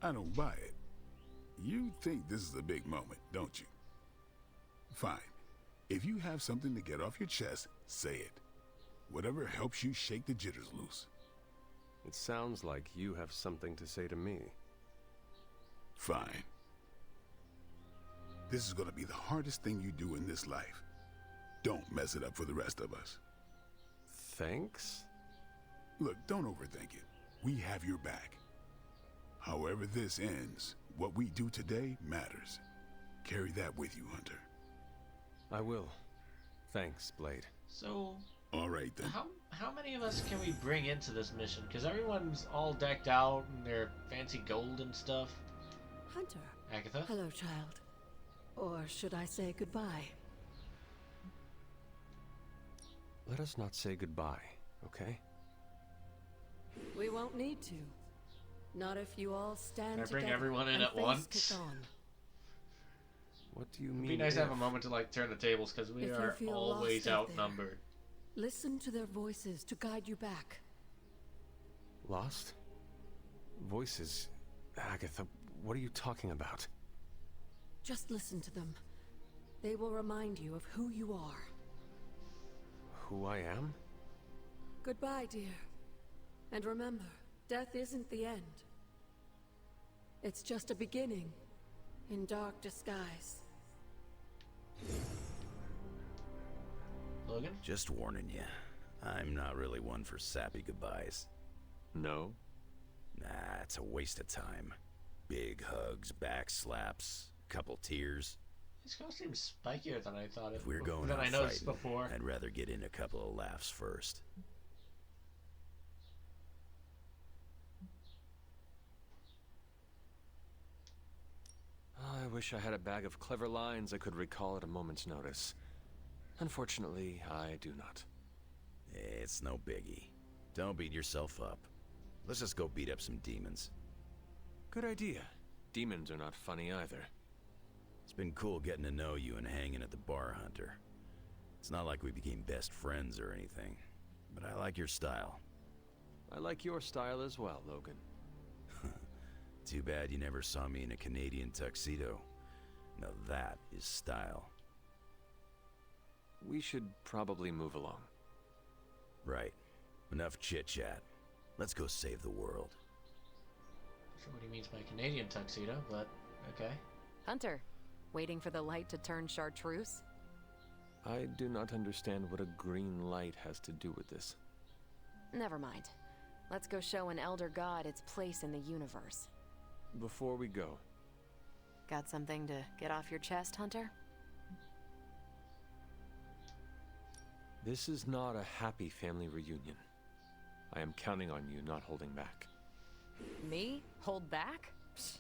I don't buy it. You think this is a big moment, don't you? Fine. If you have something to get off your chest, say it. Whatever helps you shake the jitters loose. It sounds like you have something to say to me. Fine. This is gonna be the hardest thing you do in this life. Don't mess it up for the rest of us. Thanks? Look, don't overthink it. We have your back. However this ends, what we do today matters. Carry that with you, Hunter. I will. Thanks, Blade. So, all right then. How many of us can we bring into this mission? Because everyone's all decked out in their fancy gold and stuff. Hunter. Agatha? Hello, child. Or should I say goodbye? Let us not say goodbye, okay? We won't need to. Not if you all stand Can I bring together everyone in and at face once? Chthon. What do you mean? It'd be nice to have a moment to like turn the tables because we If you are feel always lost out there, outnumbered. Listen to their voices to guide you back. Lost? Voices? Agatha, what are you talking about? Just listen to them. They will remind you of who you are. Who I am? Goodbye, dear. And remember, death isn't the end. It's just a beginning in dark disguise. Logan? Just warning you, I'm not really one for sappy goodbyes. No? Nah, it's a waste of time. Big hugs, back slaps, couple tears. This guy seems spikier than I thought it. If we're going than out I noticed fighting, before. I'd rather get in a couple of laughs first. I wish I had a bag of clever lines I could recall at a moment's notice. Unfortunately, I do not. It's no biggie. Don't beat yourself up. Let's just go beat up some demons. Good idea. Demons are not funny either. It's been cool getting to know you and hanging at the bar, Hunter. It's not like we became best friends or anything, but I like your style. I like your style as well, Logan. Too bad you never saw me in a Canadian tuxedo. Now that is style. We should probably move along. Right. Enough chit-chat. Let's go save the world. Not sure what he means by Canadian tuxedo, but okay. Hunter, waiting for the light to turn chartreuse? I do not understand what a green light has to do with this. Never mind. Let's go show an elder god its place in the universe. Before we go, Got something to get off your chest, Hunter? this is not a happy family reunion. I am counting on you not holding back. Me? Hold back? Psh.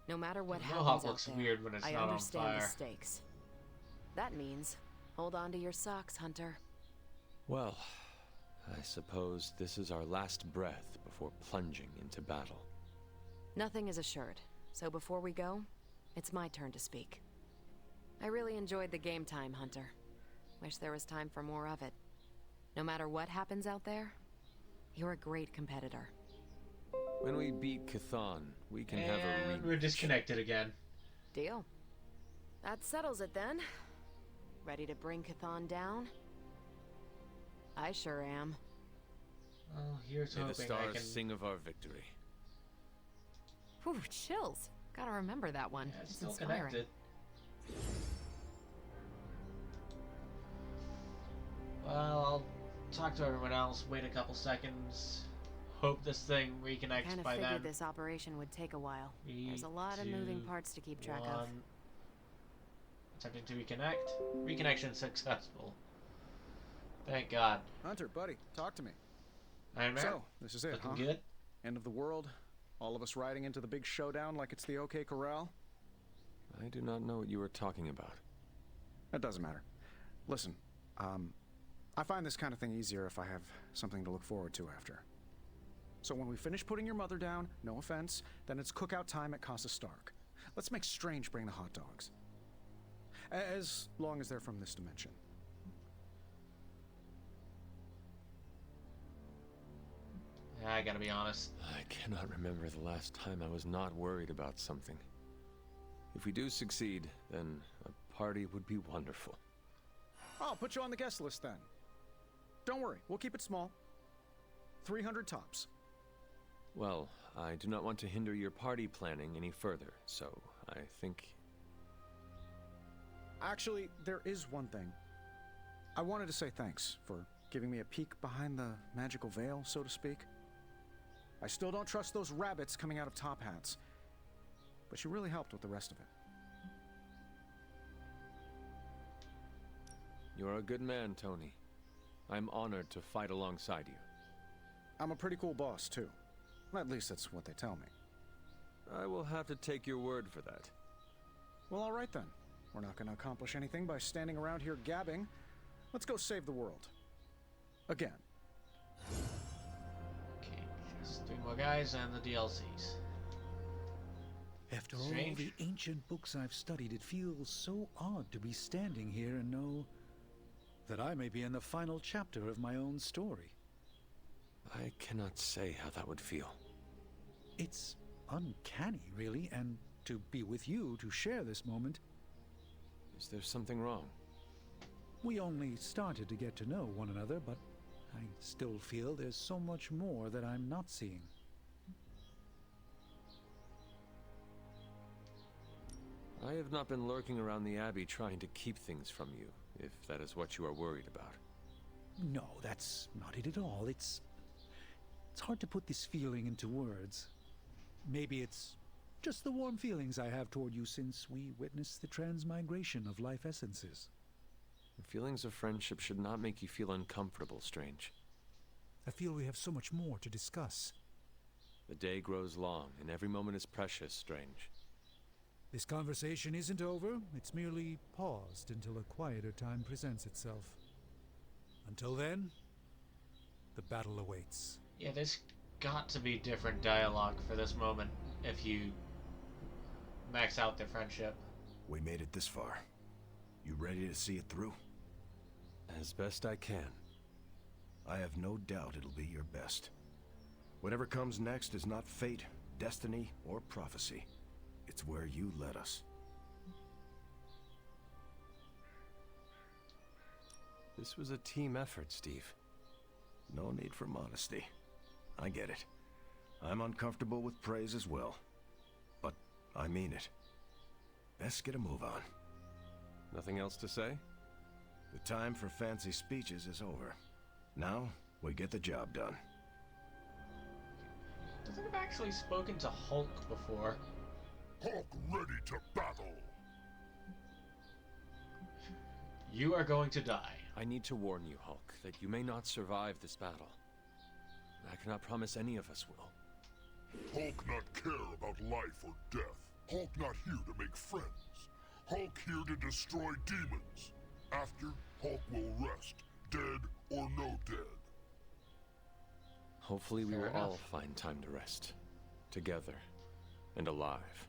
No matter what The happens mohawk out looks there, weird when it's I not on understand the fire. stakes. That means hold on to your socks, Hunter. Well, I suppose this is our last breath before plunging into battle. Nothing is assured, so before we go, it's my turn to speak. I really enjoyed the game time, Hunter. Wish there was time for more of it. No matter what happens out there, you're a great competitor. When we beat Chthon, we can have a And we're disconnected again. Deal. That settles it then. Ready to bring Chthon down? I sure am. Well, here's May the hoping I stars can... sing of our victory. Whew, chills. Gotta remember that one. Yeah, it's It's still inspiring. connected. Well, I'll talk to everyone else, wait a couple seconds, hope this thing reconnects Kinda by figured then. this operation would take a while. There's a lot of 3, moving 2, parts to keep track of. 1. Attempting to reconnect. Reconnection successful. Thank God. Hunter, buddy, talk to me. Iron Man? So, this is it, Looking huh? good? End of the world? All of us riding into the big showdown like it's the OK Corral? I do not know what you are talking about. That doesn't matter. Listen, I find this kind of thing easier if I have something to look forward to after. So when we finish putting your mother down, no offense, then it's cookout time at Casa Stark. Let's make Strange bring the hot dogs. As long as they're from this dimension. I gotta be honest. I cannot remember the last time I was not worried about something. If we do succeed, then a party would be wonderful. I'll put you on the guest list then. Don't worry, we'll keep it small. 300 tops. Well, I do not want to hinder your party planning any further, so I think... Actually, there is one thing. I wanted to say thanks for giving me a peek behind the magical veil, so to speak. I still don't trust those rabbits coming out of top hats, but you really helped with the rest of it. You are a good man, Tony. I'm honored to fight alongside you. I'm a pretty cool boss, too. At least that's what they tell me. I will have to take your word for that. Well, all right then. We're not going to accomplish anything by standing around here gabbing. Let's go save the world. Again. Okay, just 3 more guys and the DLCs. After all Strange. the ancient books I've studied, it feels so odd to be standing here and know that I may be in the final chapter of my own story. I cannot say how that would feel. It's uncanny, really, and to be with you to share this moment. Is there something wrong? We only started to get to know one another, but I still feel there's so much more that I'm not seeing. I have not been lurking around the Abbey trying to keep things from you, if that is what you are worried about. No, that's not it at all. It's hard to put this feeling into words. Maybe it's just the warm feelings I have toward you since we witnessed the transmigration of life essences. The feelings of friendship should not make you feel uncomfortable, Strange. I feel we have so much more to discuss. The day grows long, and every moment is precious, Strange. This conversation isn't over. It's merely paused until a quieter time presents itself. Until then, the battle awaits. Yeah, there's got to be different dialogue for this moment if you max out their friendship. We made it this far. You ready to see it through? As best I can. I have no doubt it'll be your best. Whatever comes next is not fate, destiny, or prophecy. It's where you led us. This was a team effort, Steve. No need for modesty. I get it. I'm uncomfortable with praise as well. But I mean it. Best get a move on. Nothing else to say? The time for fancy speeches is over. Now, we get the job done. I think I've actually spoken to Hulk before. Hulk ready to battle. You are going to die. I need to warn you, Hulk, that you may not survive this battle. I cannot promise any of us will. Hulk not care about life or death. Hulk not here to make friends. Hulk here to destroy demons. After, Hulk will rest, dead or no dead. Hopefully we Fair will all enough. find time to rest. Together. And alive.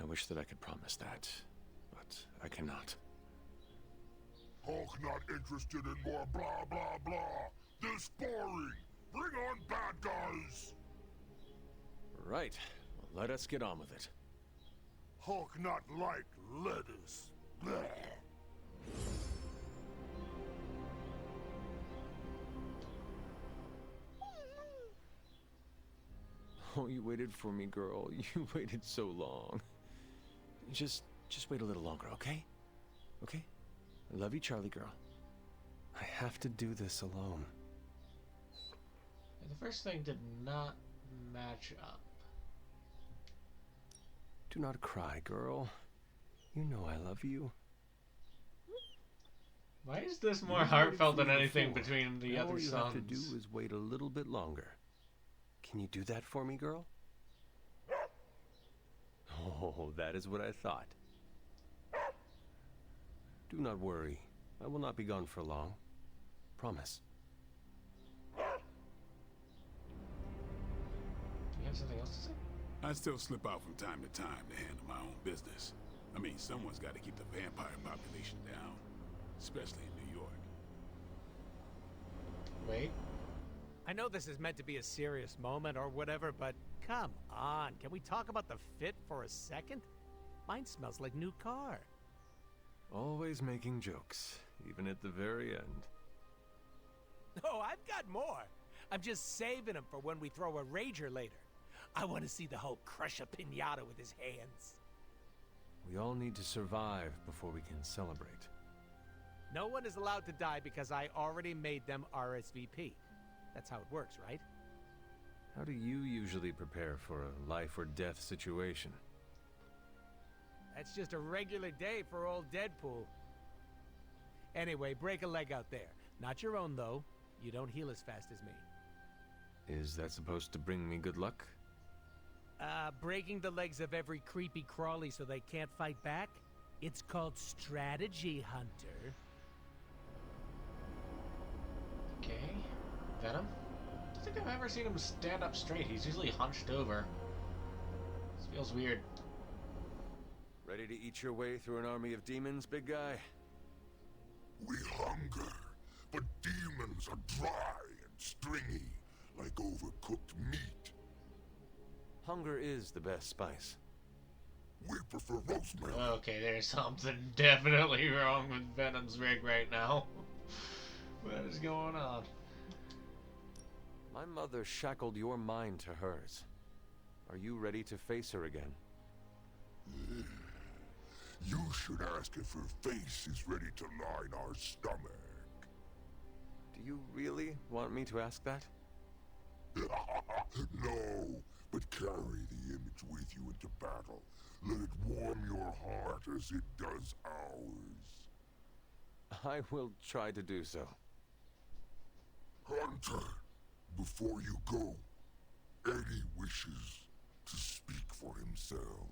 I wish that I could promise that, but I cannot. Hulk not interested in more blah blah blah. This boring. Bring on bad guys. Right. Well, let us get on with it. Hulk not like lettuce. Blah. Oh, you waited for me, girl. You waited so long. Just wait a little longer, okay? Okay? I love you, Charlie girl. I have to do this alone. The first thing did not match up. Do not cry, girl. You know I love you. Why is this more You waited heartfelt for than me anything before. between the Now other all you songs? have to do is wait a little bit longer. Can you do that for me, girl? Oh, that is what I thought. Do not worry. I will not be gone for long. Promise. You have something else to say? I still slip out from time to time to handle my own business. I mean, someone's got to keep the vampire population down, especially in New York. Wait. I know this is meant to be a serious moment or whatever, but come on. Can we talk about the fit for a second? Mine smells like new car. Always making jokes, even at the very end. Oh, I've got more. I'm just saving them for when we throw a rager later. I want to see the Hulk crush a piñata with his hands. We all need to survive before we can celebrate. No one is allowed to die because I already made them RSVP. That's how it works, right? How do you usually prepare for a life or death situation? That's just a regular day for old Deadpool. Anyway, break a leg out there. Not your own, though. You don't heal as fast as me. Is that supposed to bring me good luck? Breaking the legs of every creepy crawly so they can't fight back? It's called strategy, Hunter. Okay. Venom? I don't think I've ever seen him stand up straight. He's usually hunched over. This feels weird. Ready to eat your way through an army of demons, big guy? We hunger, but demons are dry and stringy, like overcooked meat. Hunger is the best spice. We prefer rosemary. Okay, there's something definitely wrong with Venom's rig right now. What is going on? My mother shackled your mind to hers. Are you ready to face her again? You should ask if her face is ready to line our stomach. Do you really want me to ask that? No, but carry the image with you into battle. Let it warm your heart as it does ours. I will try to do so. Hunter, before you go, Eddie wishes to speak for himself.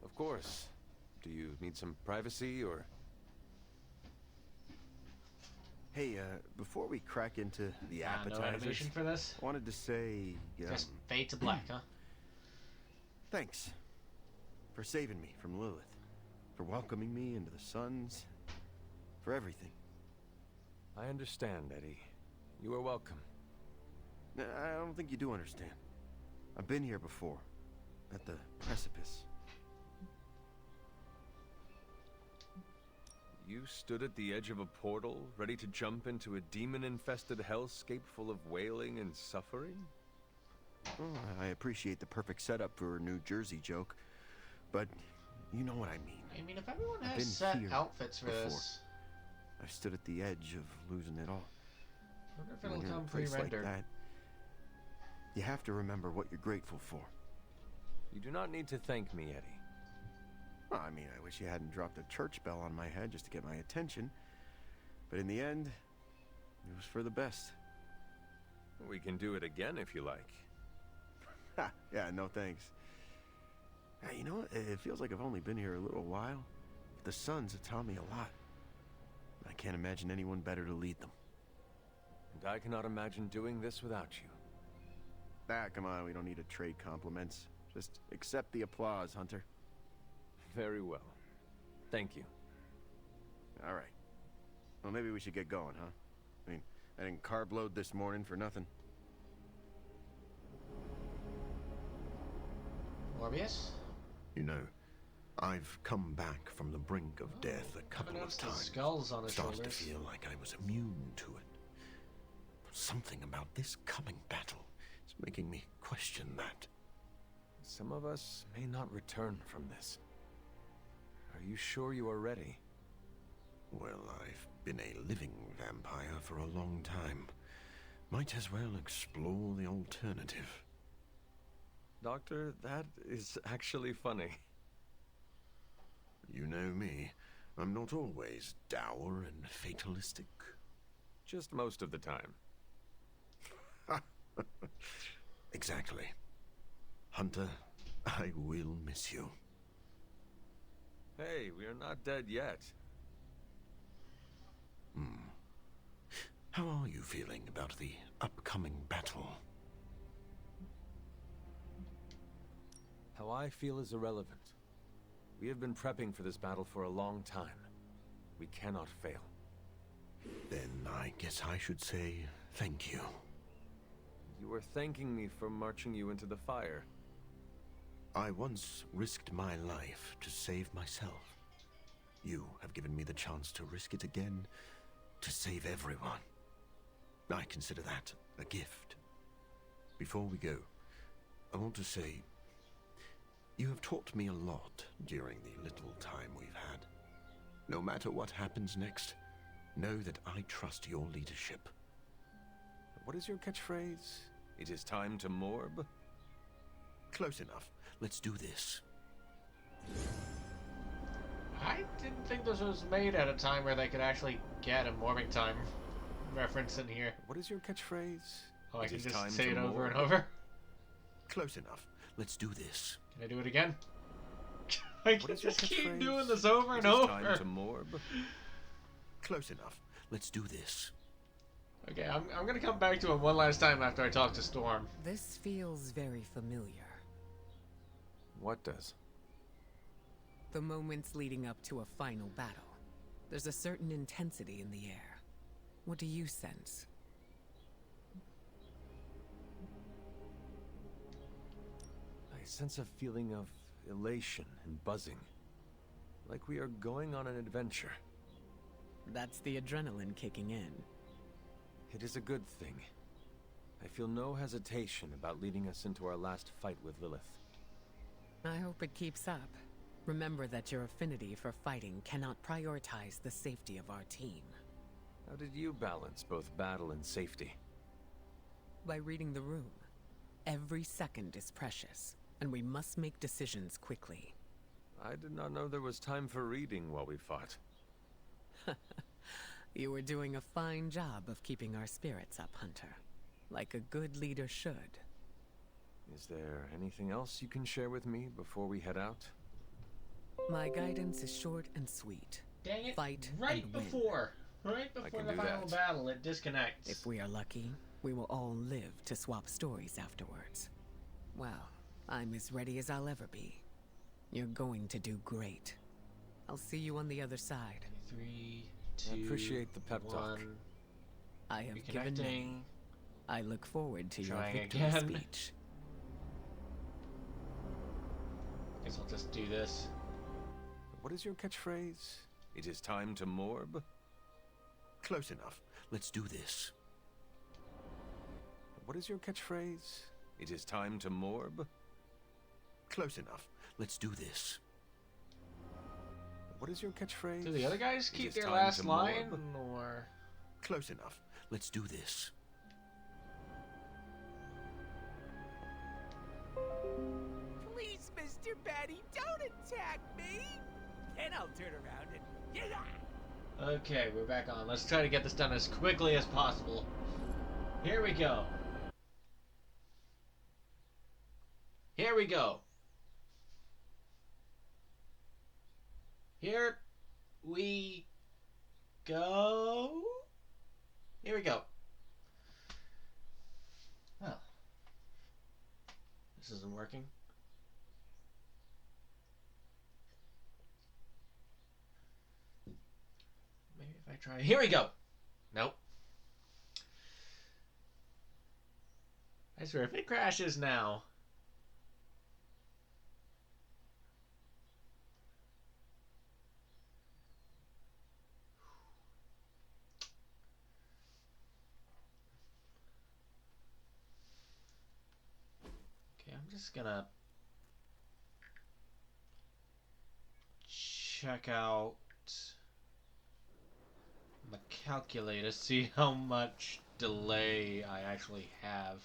Of course. Do you need some privacy, or...? Hey, before we crack into the No appetizers, animation for this? I wanted to say, Just fade to black, huh? thanks for saving me from Lilith, for welcoming me into the Suns, for everything. I understand, Eddie. You are welcome. I don't think you do understand. I've been here before, at the precipice. You stood at the edge of a portal, ready to jump into a demon-infested hellscape full of wailing and suffering? Well, I appreciate the perfect setup for a New Jersey joke, but you know what I mean. I mean, if everyone I've has been set here outfits for before. this, I stood at the edge of losing it all. I wonder if When it'll you're in come a place like pre-rendered. that, you have to remember what you're grateful for. You do not need to thank me, Eddie. Well, I mean, I wish you hadn't dropped a church bell on my head just to get my attention. But in the end, it was for the best. We can do it again if you like. Ha! Yeah, no thanks. You know what? It feels like I've only been here a little while. But the Suns have taught me a lot. I can't imagine anyone better to lead them. And I cannot imagine doing this without you. Come on, we don't need to trade compliments. Just accept the applause, Hunter. Very well. Thank you. All right. Well, maybe we should get going, huh? I mean, I didn't carb load this morning for nothing. Morbius? You know, I've come back from the brink of death a couple of noticed the times. skulls on his Started shoulders. to feel like I was immune to it. Something about this coming battle is making me question that. Some of us may not return from this. Are you sure you are ready? Well, I've been a living vampire for a long time. Might as well explore the alternative. Doctor, that is actually funny. You know me. I'm not always dour and fatalistic. Just most of the time. Exactly. Hunter, I will miss you. Hey, we are not dead yet. How are you feeling about the upcoming battle? How I feel is irrelevant. We have been prepping for this battle for a long time. We cannot fail. Then I guess I should say thank you. You are thanking me for marching you into the fire. I once risked my life to save myself. You have given me the chance to risk it again, to save everyone. I consider that a gift. Before we go, I want to say, you have taught me a lot during the little time we've had. No matter what happens next, know that I trust your leadership. What is your catchphrase? It is time to morb? Close enough. Let's do this. I didn't think this was made at a time where they could actually get a morbing time reference in here. What is your catchphrase? Oh, I It can is just time say to it over and morb? over? Close enough. Let's do this. Can I do it again? I What can is your just keep catchphrase? doing this over and It is over. time to morb? Close enough. Let's do this. Okay, I'm gonna come back to it one last time after I talk to Storm. This feels very familiar. What does? The moments leading up to a final battle. There's a certain intensity in the air. What do you sense? I sense a feeling of elation and buzzing. Like we are going on an adventure. That's the adrenaline kicking in. It is a good thing. I feel no hesitation about leading us into our last fight with Lilith. I hope it keeps up. Remember that your affinity for fighting cannot prioritize the safety of our team. How did you balance both battle and safety? By reading the room. Every second is precious, and we must make decisions quickly. I did not know there was time for reading while we fought. You were doing a fine job of keeping our spirits up, Hunter. Like a good leader should. Is there anything else you can share with me before we head out? My guidance is short and sweet. Dang it! Fight Right and win. before the can final do that. battle, it disconnects. If we are lucky, we will all live to swap stories afterwards. Well, I'm as ready as I'll ever be. You're going to do great. I'll see you on the other side. 3, I 2, appreciate the pep talk. 1. I have given many. I look forward to your Trying victory again. speech. Guess I'll just do this. What is your catchphrase? It is time to morb? Close enough. Let's do this. What is your catchphrase? It is time to morb? Close enough. Let's do this. What is your catchphrase? Do the other guys keep It is their time last to line, morb? or? Close enough. Let's do this. Please, Mr. Batty, don't attack me! Then I'll turn around and... Okay, we're back on. Let's try to get this done as quickly as possible. Here we go. Here we go. Here we go. Here we go. Well, this isn't working. Maybe if I try. Here we go. Nope. I swear, if it crashes now. Okay, I'm just gonna check out my calculator, see how much delay I actually have.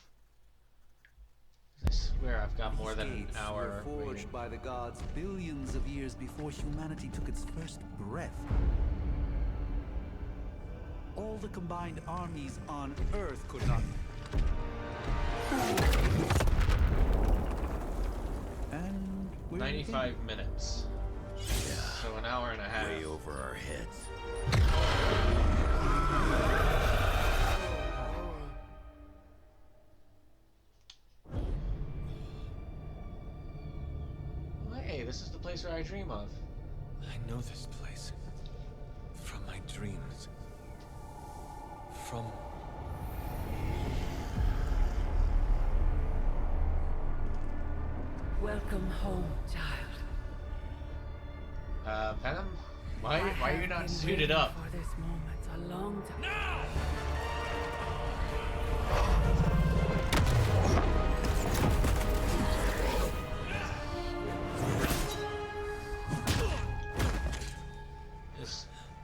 I swear I've got more than an hour. Were forged waiting. by the gods billions of years before humanity took its first breath. All the combined armies on Earth could not. And we're 95 minutes. Yeah. So an hour and a half. Way over our heads. Hey, this is the place where I dream of. I know this place. From my dreams. From... Welcome home, child. Venom? Why are you I've not been suited waiting up? for this moment a long time. No!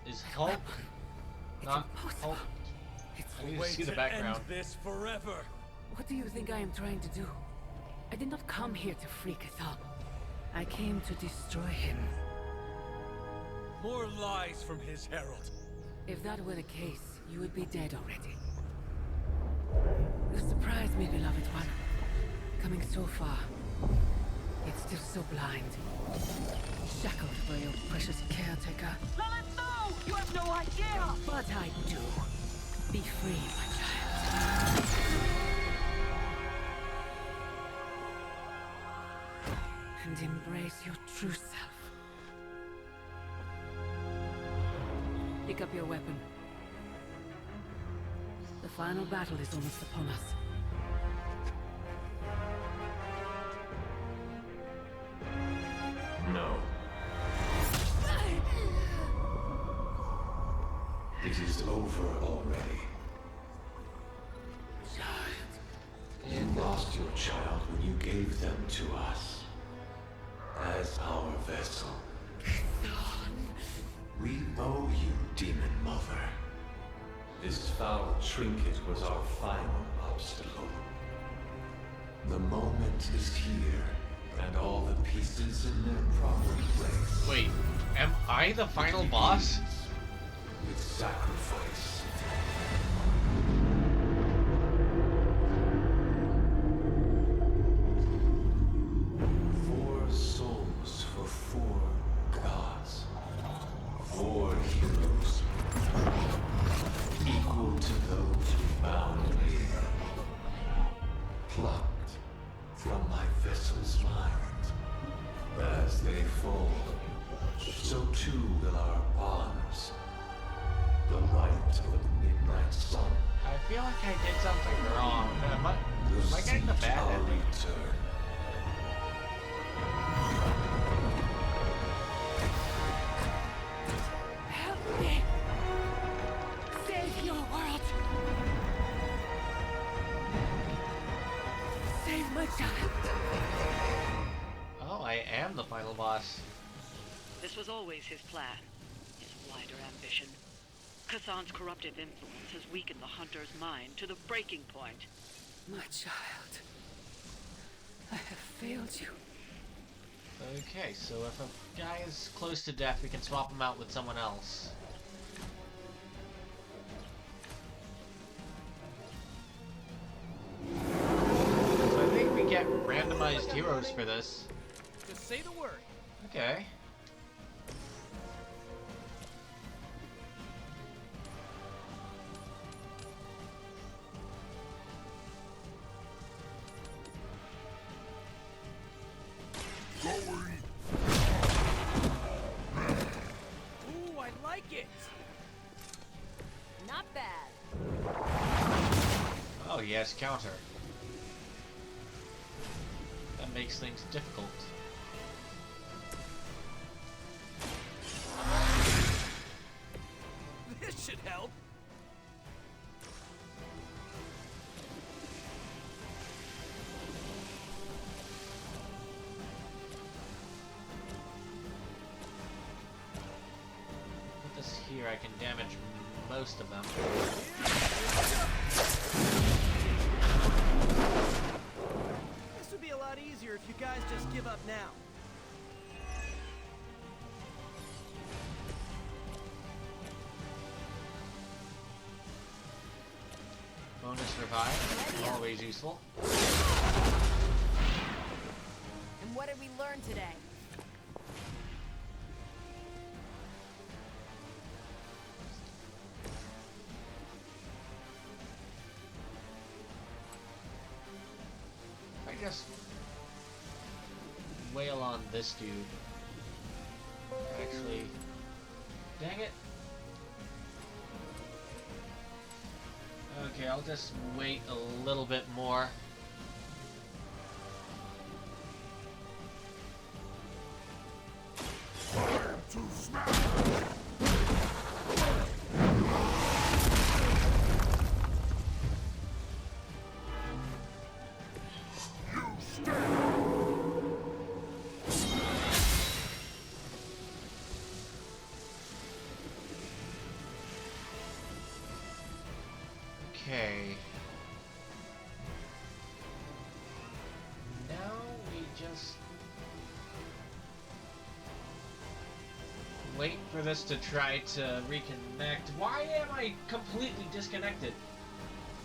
Is Hulk not Hulk? I need to see the background. this forever. What do you think I am trying to do? I did not come here to free Cthulhu. I came to destroy him. More lies from his herald. If that were the case, you would be dead already. You surprise me, beloved one. Coming so far, yet still so blind. Shackled by your precious caretaker. No! You have no idea! But I do. Be free, my child. And embrace your true self. Pick up your weapon. The final battle is almost upon us. No. It is over already. Child. You lost your child when you gave them to us. As our vessel. We owe you, Demon Mother. This foul trinket was our final obstacle. The moment is here, and all the pieces in their proper place. Wait, am I the final boss? With sacrifice. Four souls for four gods. Four heroes. Equal to those who bound me. Plucked from my vessel's mind. As they fall, so too will our bonds. The light of the midnight sun. I feel like I did something wrong. Am I getting the bad Our ending? return. us. This was always his plan, his wider ambition. Cthulhu's corruptive influence has weakened the Hunter's mind to the breaking point. My child, I have failed you. Okay, so if a guy is close to death, we can swap him out with someone else. So I think we get randomized heroes for this. Just say the word. Okay. Ooh, I like it. Not bad. Oh yes, counter. That makes things difficult. This should help. With this here, I can damage most of them. This would be a lot easier if you guys just give up now. Bonus revive, always useful. And what did we learn today? I just wail on this dude. Actually, dang it. Okay, I'll just wait a little bit more. Okay. Now we just wait for this to try to reconnect. Why am I completely disconnected?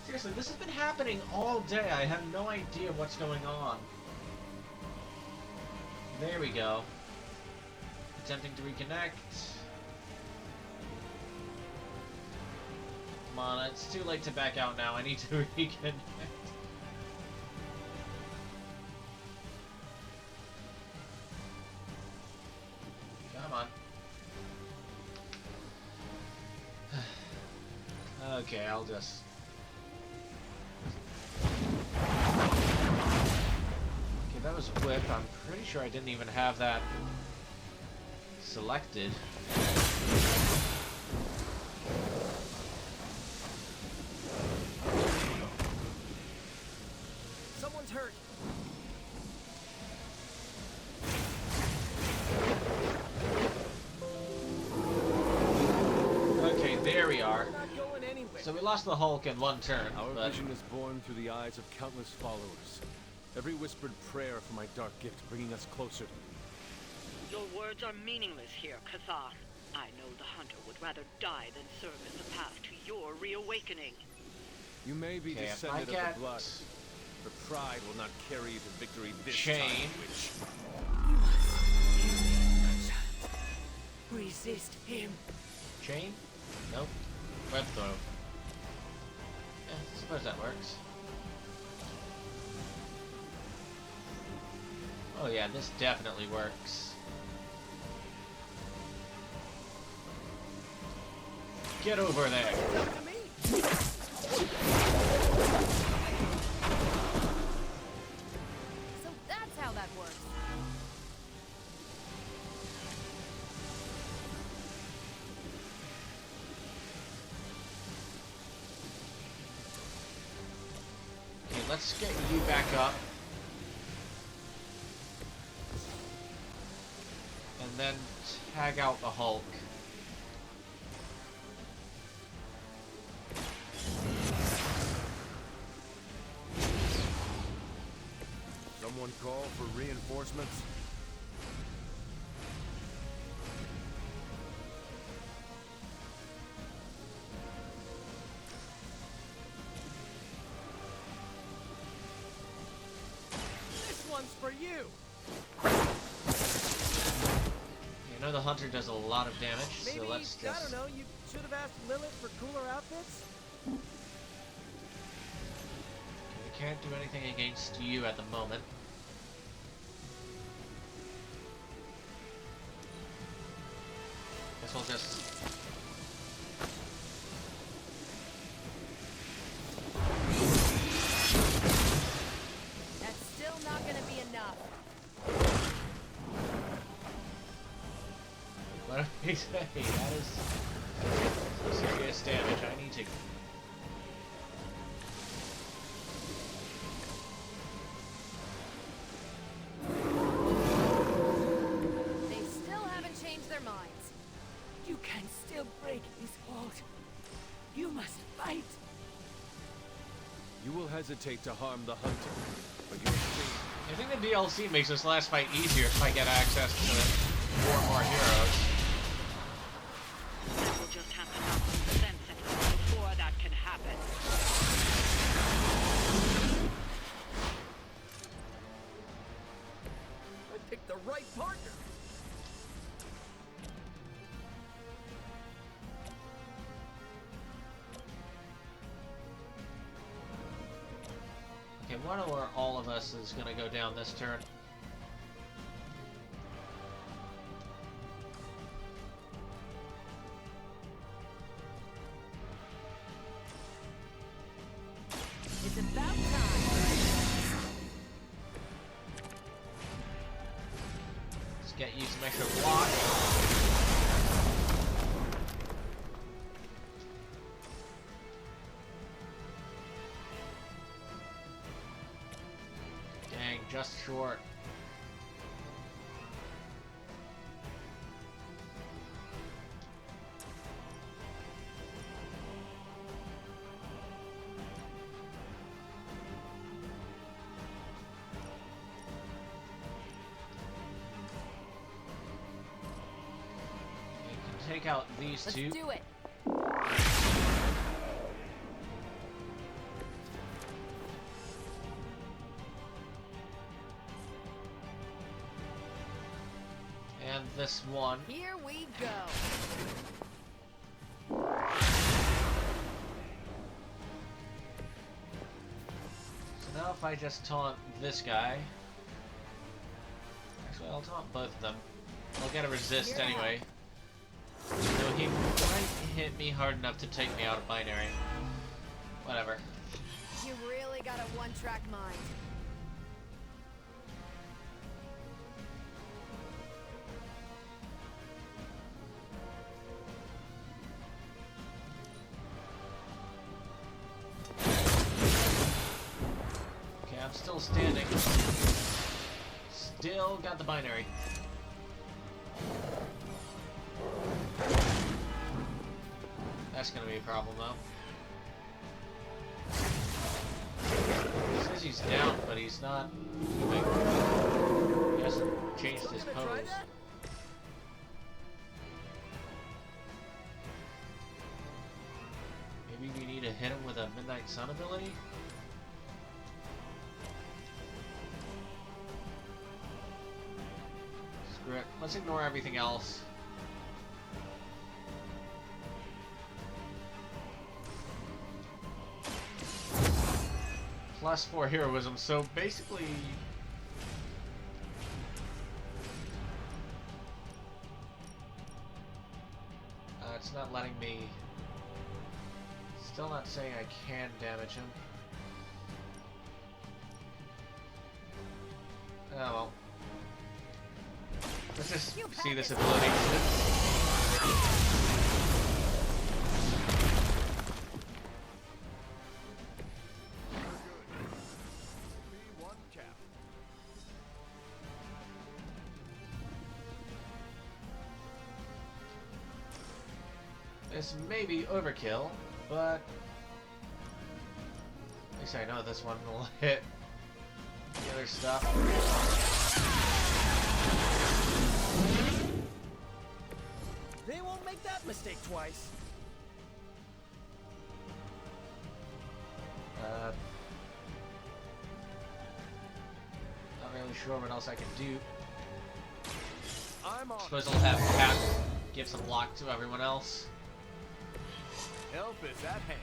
Seriously, this has been happening all day. I have no idea what's going on. There we go. Attempting to reconnect. Come on, it's too late to back out now. I need to reconnect. Come on. Okay, I'll just... Okay, that was Whip. I'm pretty sure I didn't even have that selected. Someone's hurt. Okay, there we are. We're not going anywhere. So we lost the Hulk in one turn, Our but... vision is born through the eyes of countless followers. Every whispered prayer for my dark gift bringing us closer. Your words are meaningless here, Cthulhu. I know the Hunter would rather die than serve as the path to your reawakening. You may be Okay, if descended I of get- the blood, but pride will not carry you to victory this Chain. time, witch. Resist him. Chain? Nope. Web throw. Yeah, I suppose that works. Oh yeah, this definitely works. Get over there! So that's how that works. Okay, let's get you back up. then tag out the Hulk. Someone call for reinforcements? This one's for you! You know the Hunter does a lot of damage, Maybe, so let's I just... don't know, you should have asked Lilith for cooler outfits? We can't do anything against you at the moment. Guess we'll just... That's still not gonna be enough. What did he say? That is some serious damage. I need to... They still haven't changed their minds. You can still break his hold. You must fight. You will hesitate to harm the Hunter, but your fate... I think the DLC makes this last fight easier if I get access to 4 more heroes. Then we'll just have to knock some sense into them before that can happen. I picked the right partner. Okay, one or all of us is gonna go down this turn. It's about time. Let's get you some extra block. Dang, just short. Take out these two. Let's do it. And this one. Here we go. So now if I just taunt this guy. Actually, I'll taunt both of them. I'll get a resist anyway. So he might hit me hard enough to take me out of binary. Whatever. You really got a one-track mind. Okay, I'm still standing. Still got the binary. That's gonna be a problem though. He says he's down, but he's not moving. He hasn't changed his pose. Maybe we need to hit him with a Midnight Sun ability? Screw it. Let's ignore everything else. +4 heroism, so basically... it's not letting me... Still not saying I can damage him. Oh well. Let's just see this ability. This may be overkill, but at least I know this one will hit the other stuff. They won't make that mistake twice. Not really sure what else I can do. I'm on. Suppose I'll have Cap give some lock to everyone else. Help is at hand.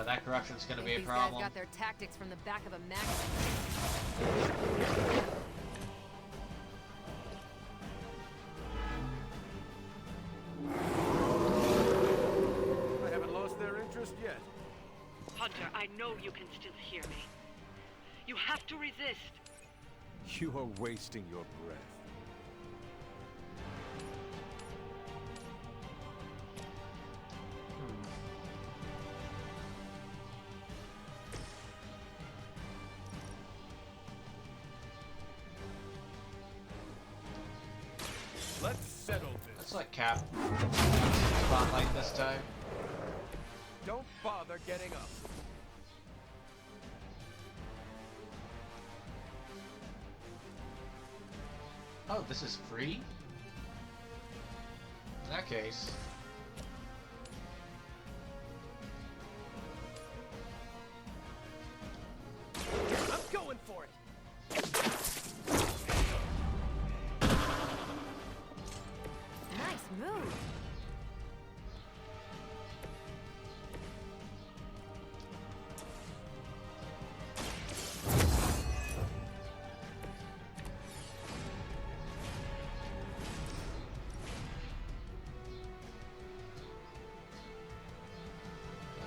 That corruption's gonna be a These problem. guys got their tactics from the back of a magazine. I haven't lost their interest yet. Hunter, I know you can still hear me. You have to resist. You are wasting your breath. Let's settle this. Let's let Cap spotlight this time. Don't bother getting up. Oh, this is free? In that case. I'm going for it. Nice move.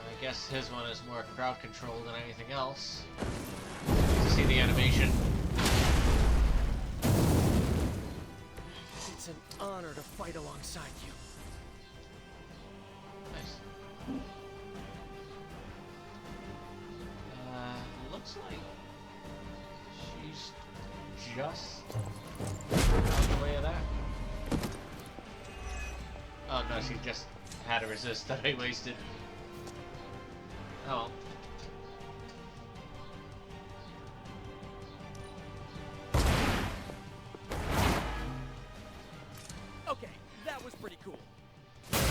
I guess his one is more crowd control than anything else. To see the animation. It's an honor to fight alongside you. Nice. Looks like she's just out the way of that. Oh no, she just had a resist that I wasted. Oh. Okay, that was pretty cool. Just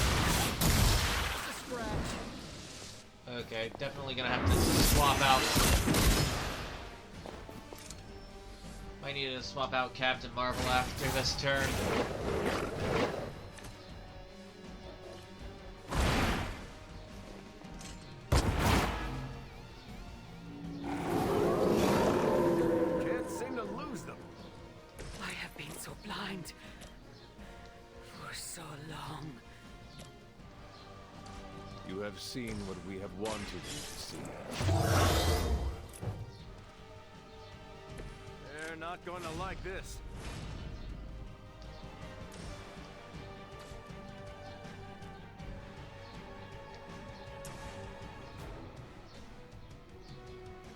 a scratch. Okay, definitely gonna have to swap out. Might need to swap out Captain Marvel after this turn. Can't seem to lose them. I have been so blind for so long. You have seen what we have wanted you to see. They're not going to like this.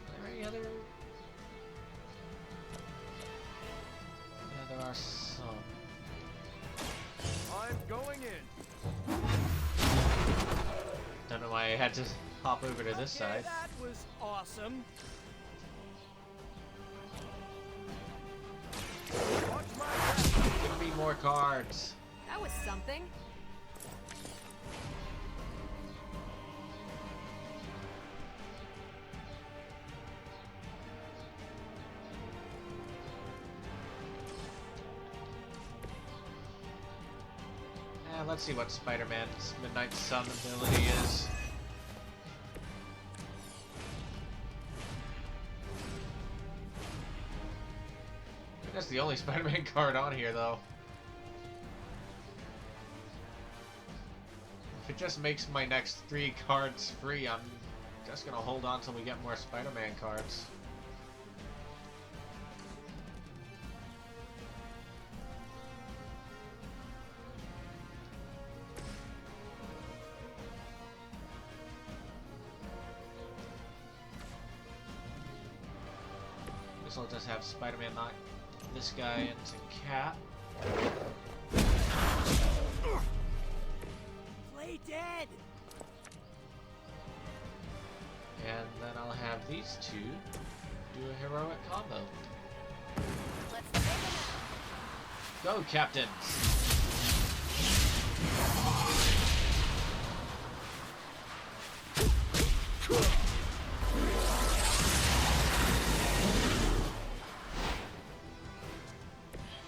Are there any other? Yeah, there are some. I'm going in. Don't know why I had to hop over to this side. That was awesome. Watch my back. Give me more cards. That was something. Let's see what Spider-Man's Midnight Sun ability is. I think that's the only Spider-Man card on here, though. If it just makes my next 3 cards free, I'm just gonna hold on till we get more Spider-Man cards. Guess I'll just have Spider-Man not this guy into Cat. Play dead! And then I'll have these two do a heroic combo. Go, Captain!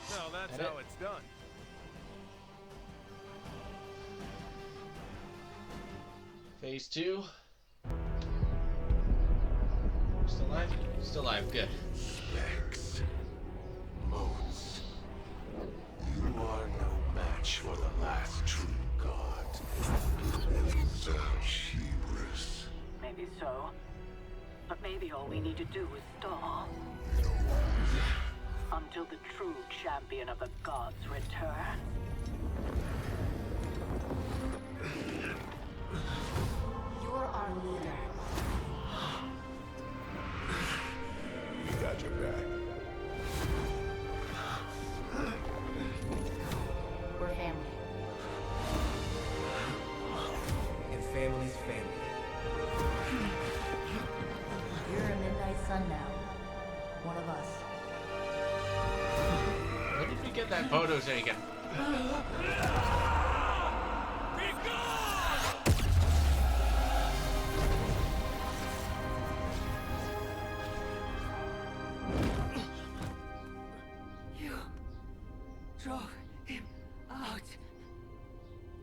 No, that's how it's done. Phase 2. Still alive? Still alive, good. Vex. Motes. You are no match for the last true god. Hubris. Maybe so. But maybe all we need to do is stall. Until the true champion of the gods returns. You're our leader. We got your back. We're family. And family's family. You're a midnight sun now. One of us. When did we get that photo taken? You drove him out.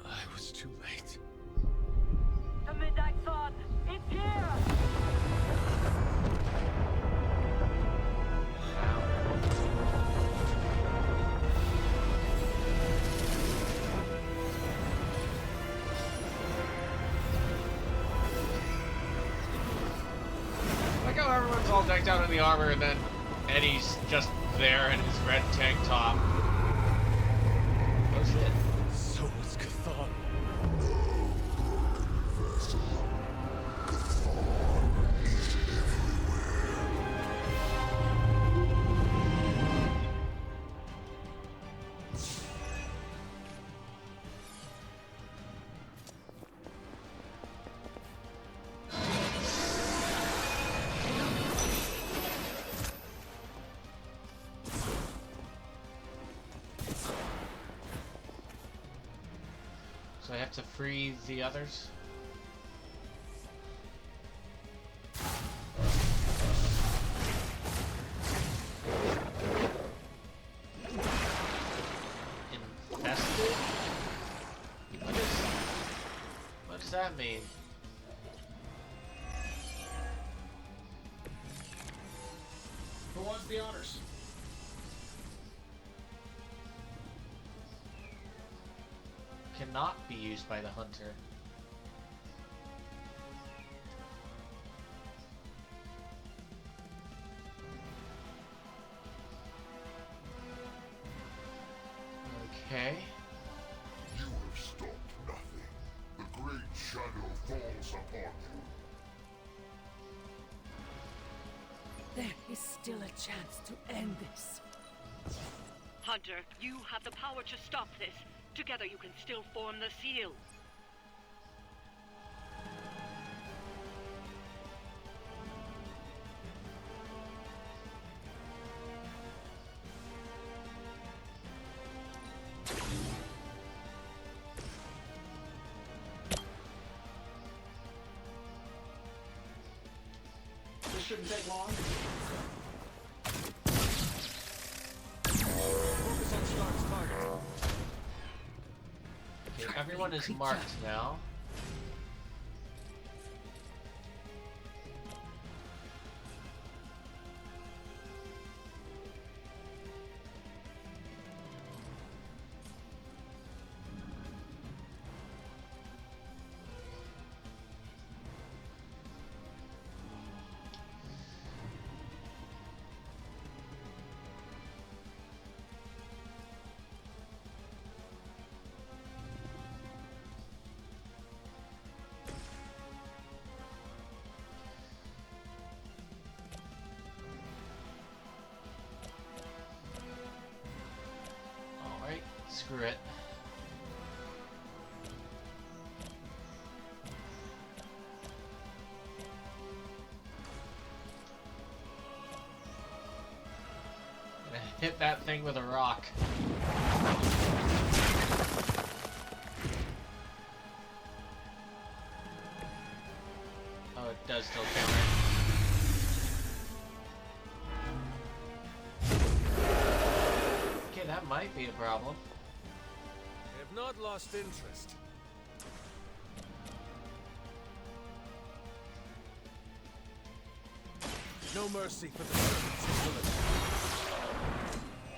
I was too late. The Midnight Sun! It's here! I like how everyone's all decked out in the armor and then Eddie's just there in his red tank top. Oh shit. So was Chthon. So I have to free the others? Infested? What does that mean? Who wants the honors? Cannot be used by the hunter. Okay. You have stopped nothing. The great shadow falls upon you. There is still a chance to end this. Hunter, you have the power to stop this. Together you can still form the seal. This shouldn't take long. Focus on Stark's target. Okay, everyone is marked now. Screw it. Gonna hit that thing with a rock. Oh, it does still counter. Okay, that might be a problem. I have not lost interest. No mercy for the servants of Lilith.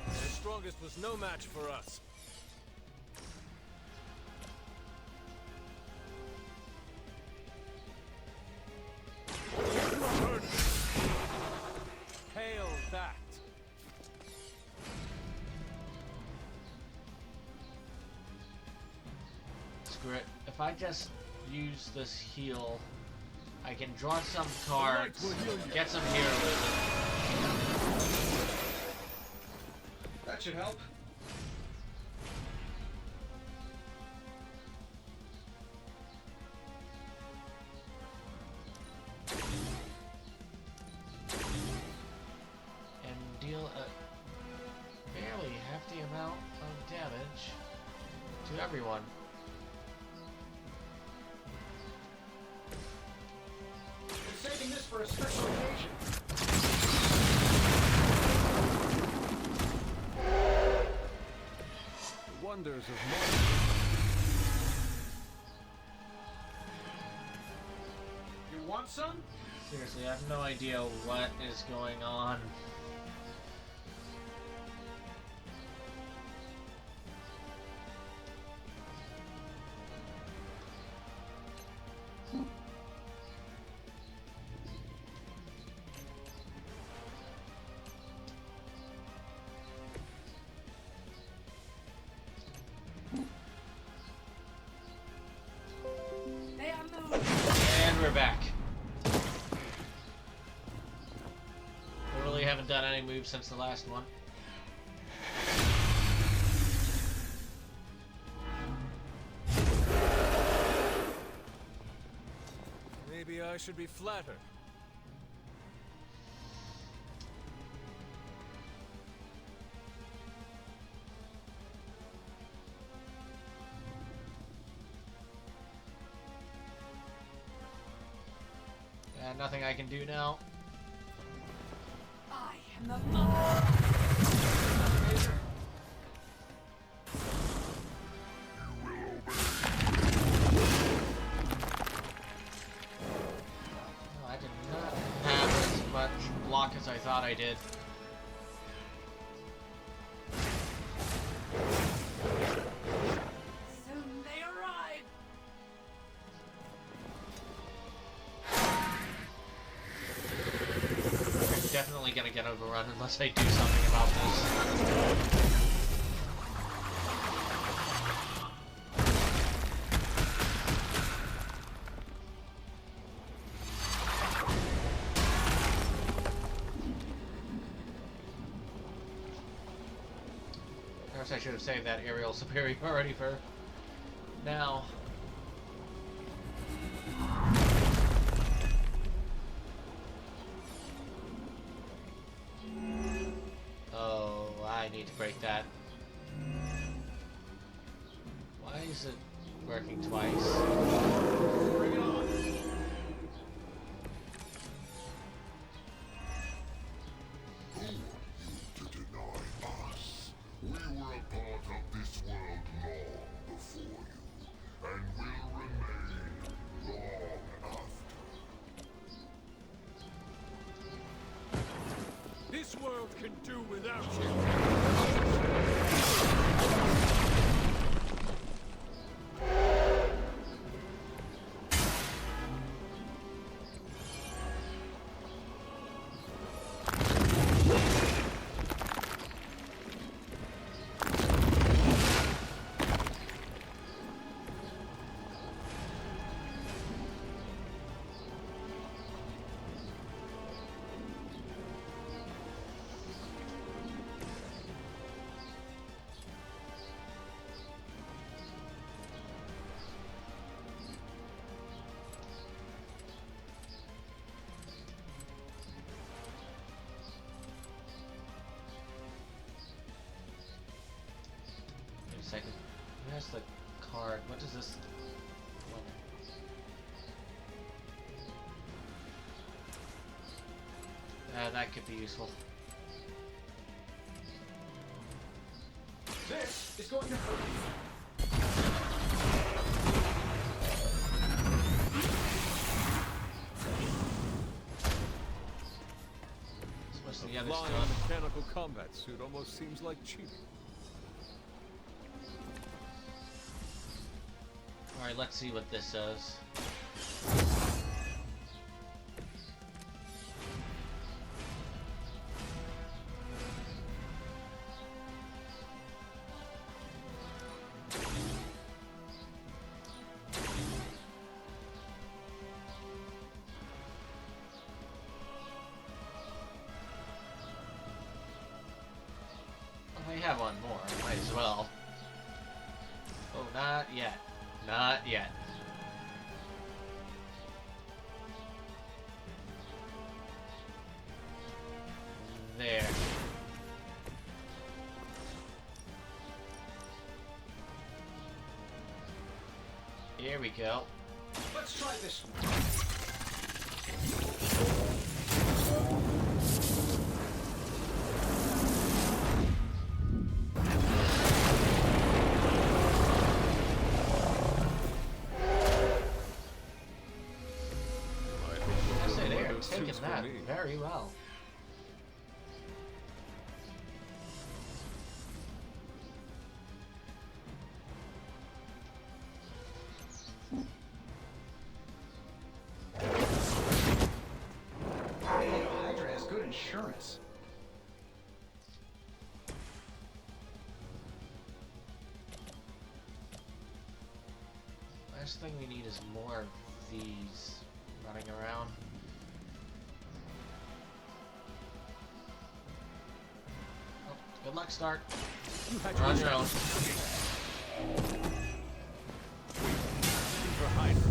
Their strongest was no match for us. Hail that! Screw it. If I just use this heal, I can draw some cards, get some heroism. That should help. And deal a fairly hefty amount of damage to everyone. We're saving this for a special occasion. The wonders of modern. You want some? Seriously, I have no idea what is going on. And we're back. We really haven't done any moves since the last one. Maybe I should be flattered. Nothing I can do now. I am the mother. Oh, I did not have as much block as I thought I did. Soon they arrive. I'm definitely gonna get overrun unless I do something about this. Perhaps I should have saved that aerial superiority for now. Oh, I need to break that. Why is it working twice? Bring it on. To deny us. We were a part of this world long before you, and will remain long after. This world can do without you. technically. Where's the card? What does this... that could be useful. This is going to hurt you. A flying mechanical combat suit almost seems like cheating. Alright, let's see what this does. We have one more, might as well. Oh, not yet. Not yet. There. Here we go. Let's try this one. Taking that very well. Hydra has good insurance. Last thing we need is more of these running around. Good luck, Stark. You're on your own. For Hydra.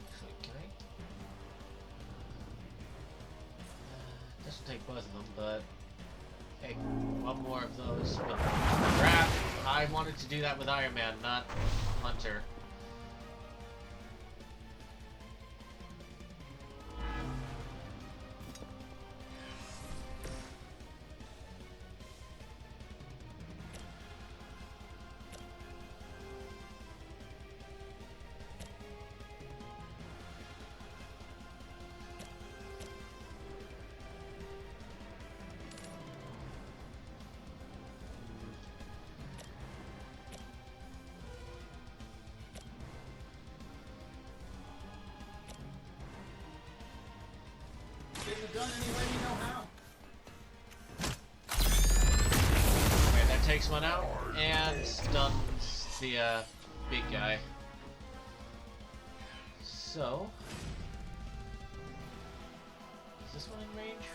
Actually, can I? This will take both of them, but. Hey, one more of those. But crap! I wanted to do that with Iron Man, not Hunter. Getting it done any way you know how. Okay, that takes one out and stuns the big guy. So, is this one in range?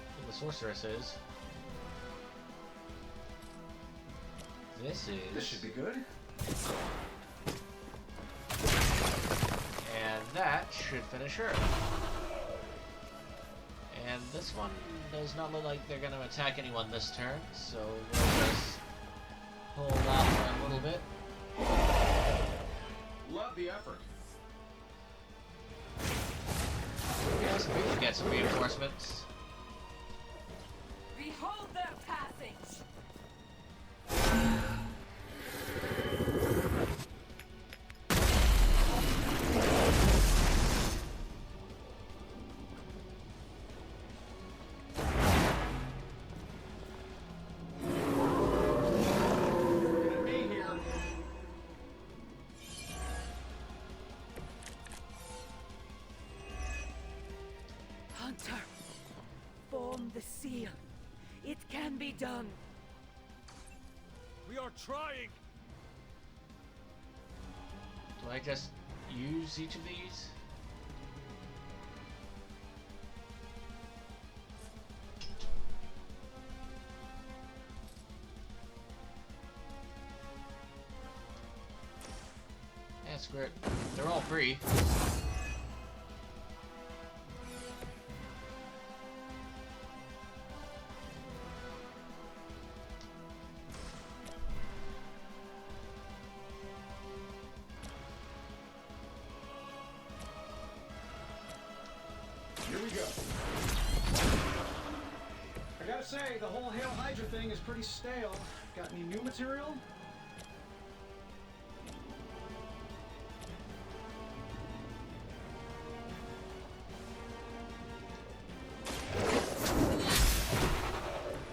I think the sorceress is. This is. This should be good. And that should finish her. And this one does not look like they're going to attack anyone this turn, so we'll just hold off for a little bit. Love the effort. Yes, we can get some reinforcements. Behold their passage! Hunter, form the seal. It can be done. We are trying. Do I just use each of these? They're all free. Here we go. I gotta say, the whole Hail Hydra thing is pretty stale. Got any new material?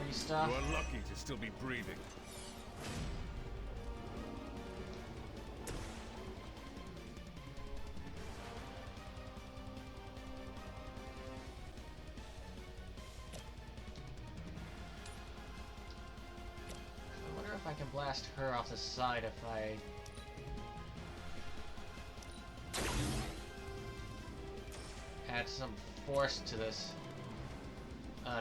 Free stuff. You are lucky to still be breathing. I wonder if I can blast her off the side if I... add some force to this.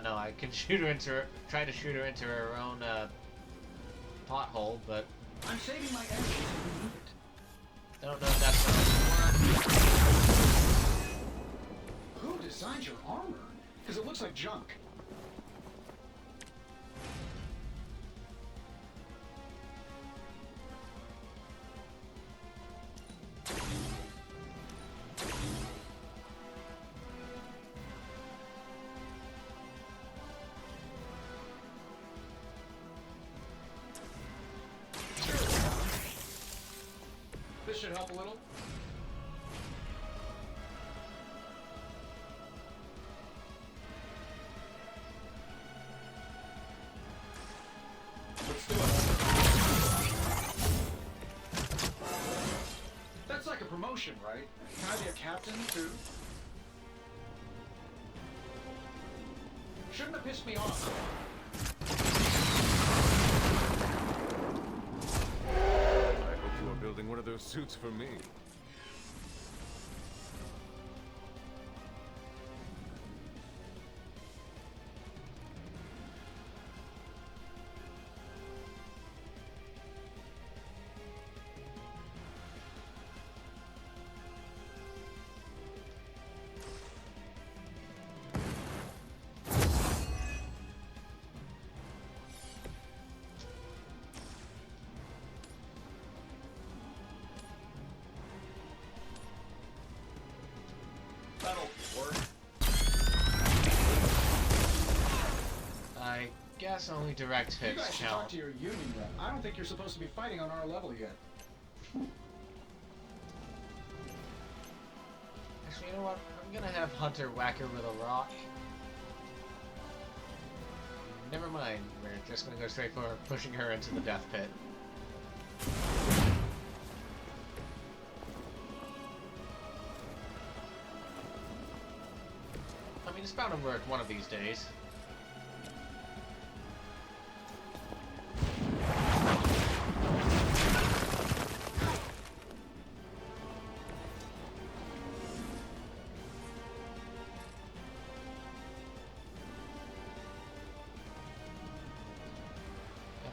No, I can shoot her into her, try to shoot her into her own pothole, but I'm saving my energy if we need it. don't know if that's gonna work. Who designed your armor? Because it looks like junk. This should help a little. Let's do it. That's like a promotion, right? Can I be a captain, too? Shouldn't have pissed me off. I hope you are building one of those suits for me. That'll work. I guess only direct You hits guys should talk count. to your union rep. I don't think you're supposed to be fighting on our level yet. Actually, you know what? I'm gonna have Hunter whack her with a rock. Never mind. We're just gonna go straight for pushing her into the death pit. I mean, it's bound to work one of these days.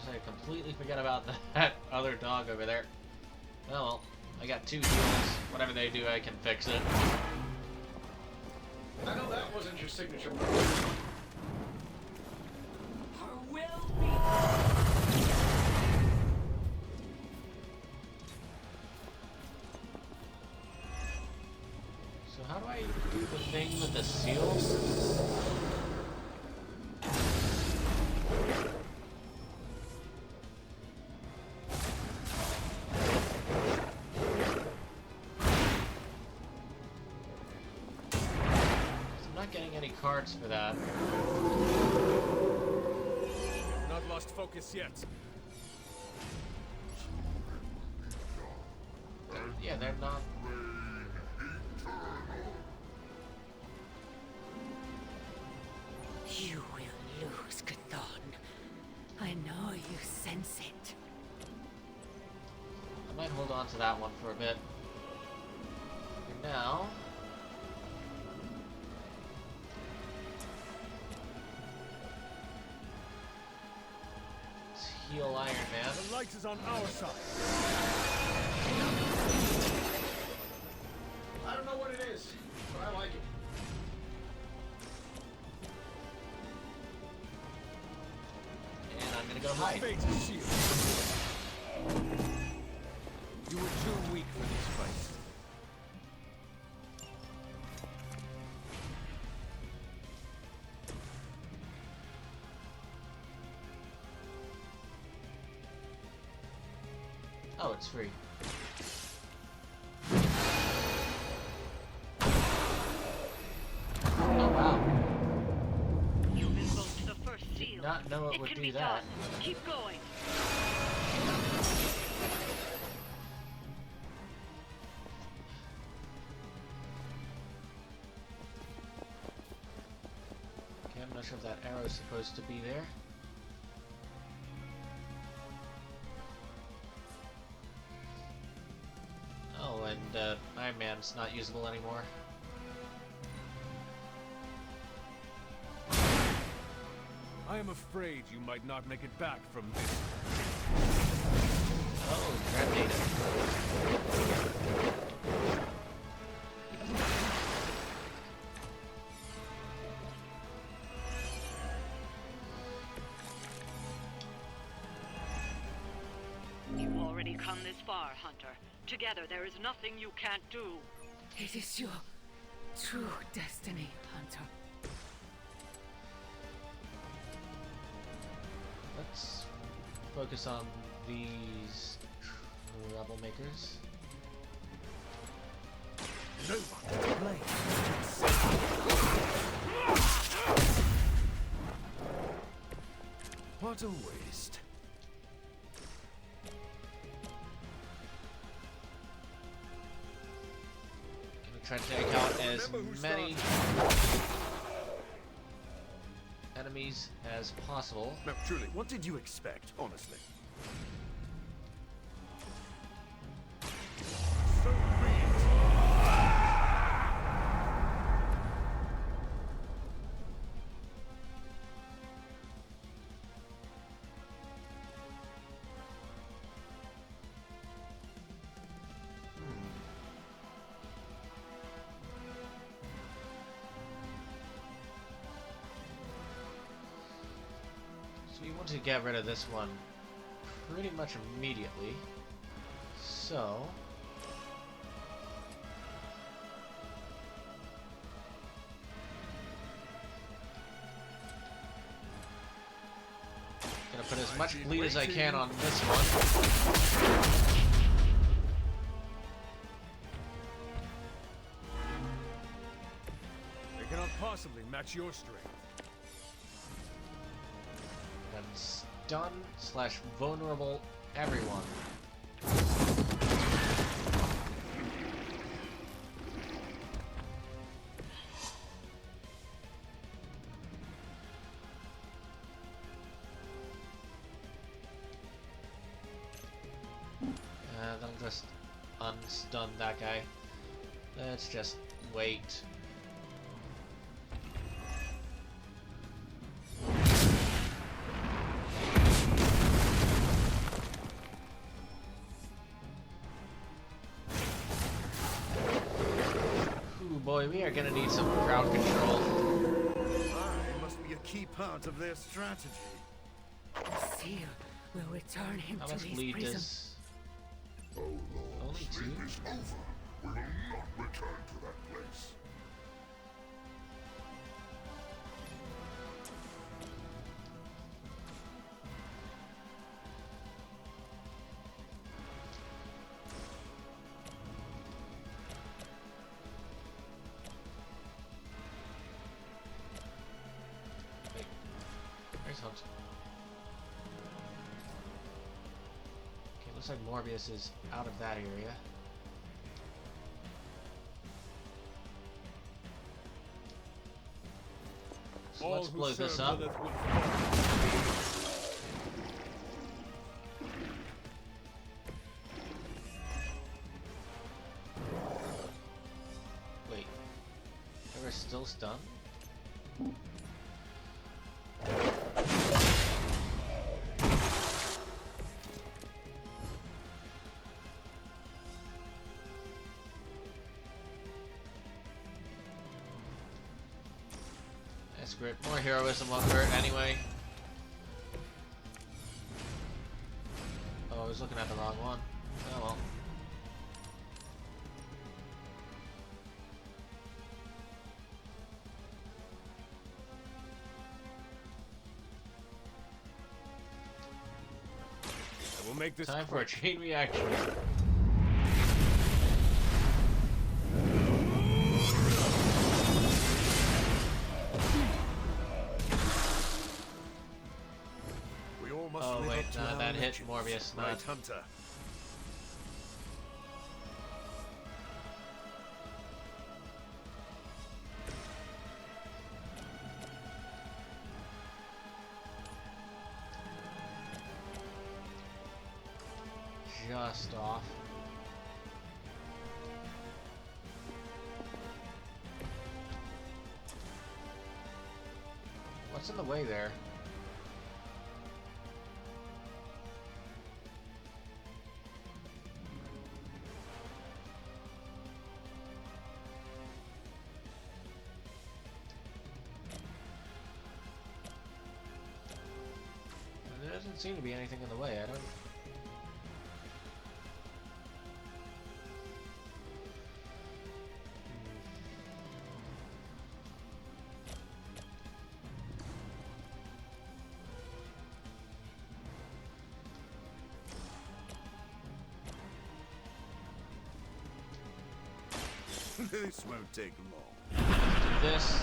I completely forgot about that other dog over there. Oh well, I got 2 heals. Whatever they do, I can fix it. I know that wasn't your signature move. So how do I do the thing with the seals? I'm not getting any cards for that. Not lost focus yet. Yeah, they're not. You will lose, Chthon. I know you sense it. I might hold on to that one for a bit. For now. Let's heal Iron Man. The light is on our side. to go hide. Fate's a shield. You were too weak for this fight. Oh, it's free. Oh wow. You invoked the first seal. Did not know it would can do be that. done. Keep going. Okay, I'm not sure if that arrow is supposed to be there. Oh, and Iron Man's not usable anymore. I am afraid you might not make it back from this. Oh, grenade. You've already come this far, Hunter. Together, there is nothing you can't do. It is your true destiny, Hunter. Let's focus on these troublemakers. No one to blame. What a waste. Gonna try to take out as many enemies as possible. No, truly, what did you expect, honestly? So you want to get rid of this one pretty much immediately. So gonna put as much bleed as I can on this one. They cannot possibly match your strength. And stun / vulnerable everyone. And I'll just unstun that guy. Let's just wait. Boy, we are gonna need some crowd control. I must be a key part of their strategy. The seal will return him How to much his bleed prison. does? Oh Lord, Only two? sleep is over. We will not return to that place. Wait, where's Hunt? Okay, looks like Morbius is out of that area. So let's blow this up. Wait, they were still stunned? That's great. More heroism won't hurt anyway. was looking at the wrong one. Oh well. I will make this time for a chain reaction. We all must Oh live wait, up to no, our that hit legends. Morbius, not Right, Hunter. just off. What's in the way there? There doesn't seem to be anything in the way. I don't. This won't take long. This.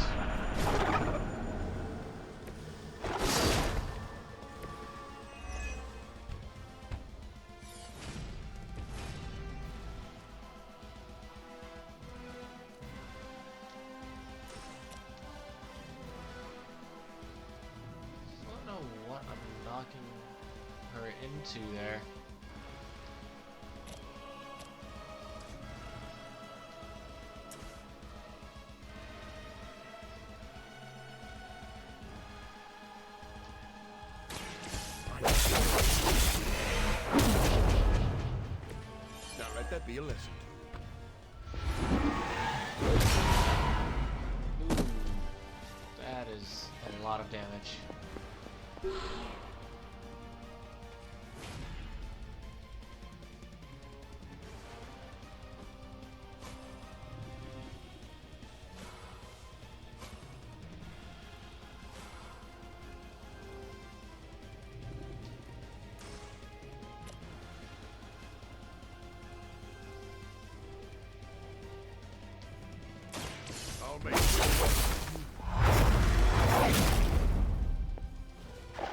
I don't know what I'm knocking her into there. Now let that be a lesson. Ooh, that is a lot of damage. I'll make sure.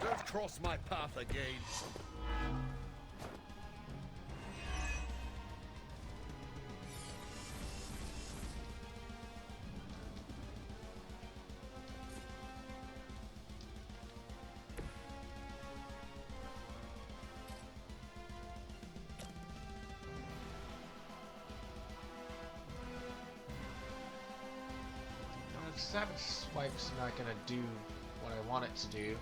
Don't cross my path again. Savage Swipe's not gonna do what I want it to do.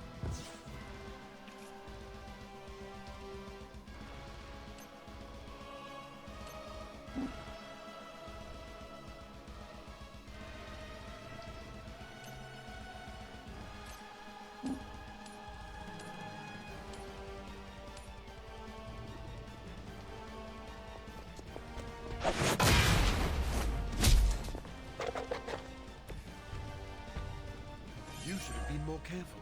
You should have been more careful.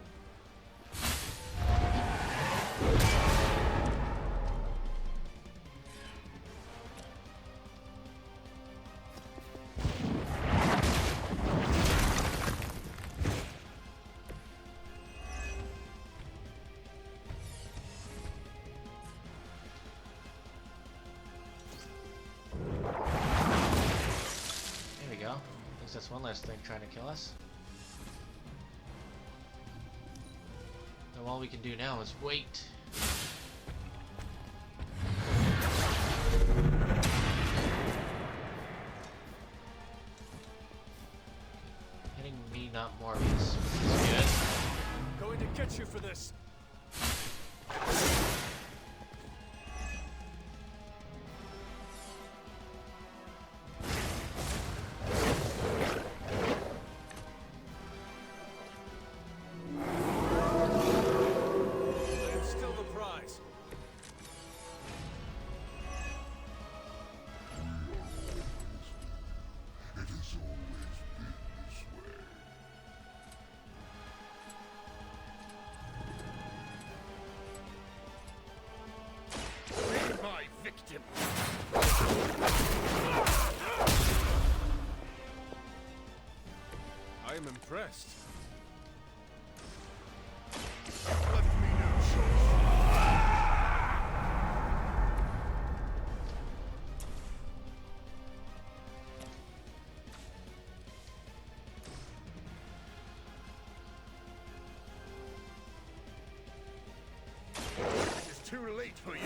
There we go. At least that's one less thing trying to kill us. And all we can do now is wait. Hitting me, not Morbius, which is good. Going to get you for this. I am still the prize. impressed. Left me no choice. It's too late for you.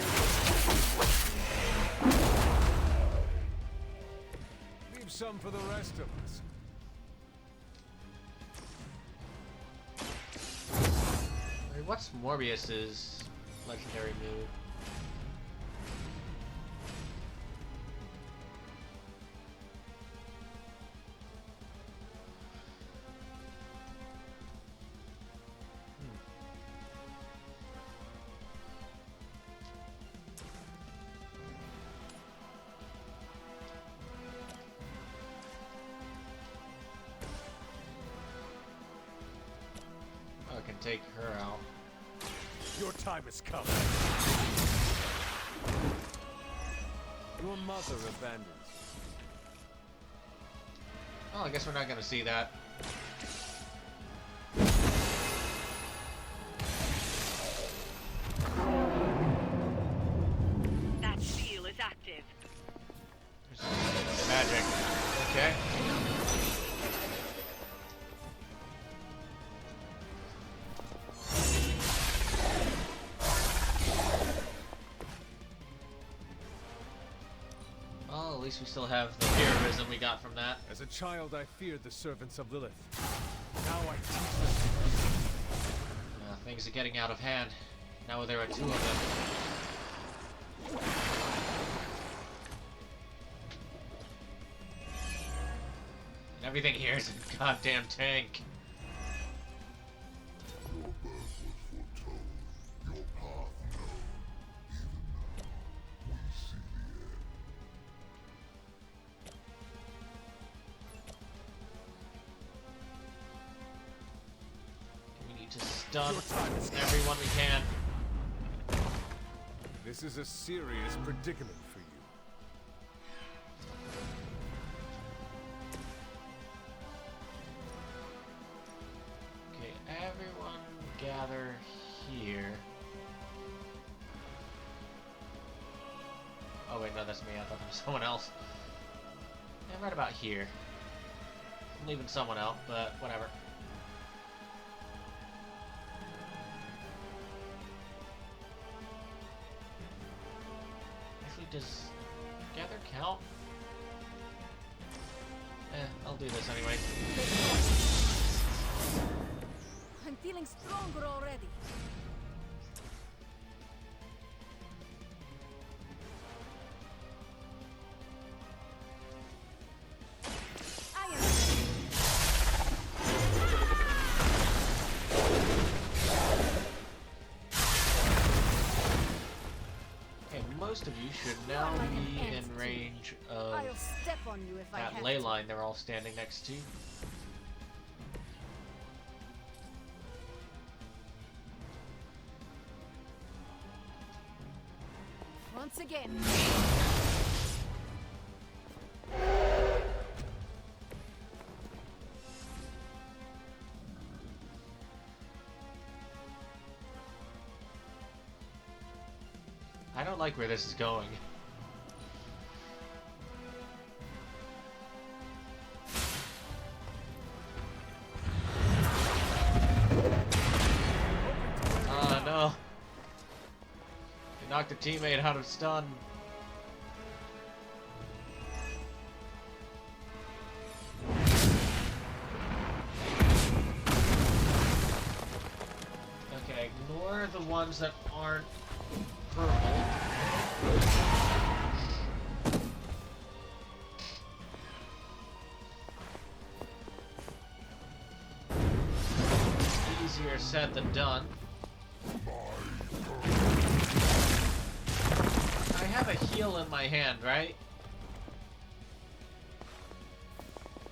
Leave some for the rest of us. Wait, what's Morbius's legendary move? I can take her out. Your time has come. Your mother abandons you. Oh, I guess we're not gonna see that. That seal is active. Magic. Okay. Well, at least we still have the heroism we got from that. As a child, I feared the servants of Lilith. Now I teach them. Things are getting out of hand. Now there are two of them. And everything here is a goddamn tank. We need to stun everyone we can. This is a serious predicament for you. Okay, everyone gather here. Oh wait, no, that's me. I thought there was someone else. Yeah, right about here. I'm leaving someone out, but whatever. Actually, does gather count? I'll do this anyway. I'm feeling stronger already. Most of you should now be in range of I'll step on you if I that have ley to. line they're all standing next to. Once again. I don't like where this is going. Oh no. You knocked a teammate out of stun. Okay, ignore the ones that aren't purple. Easier said than done. I have a heal in my hand, right?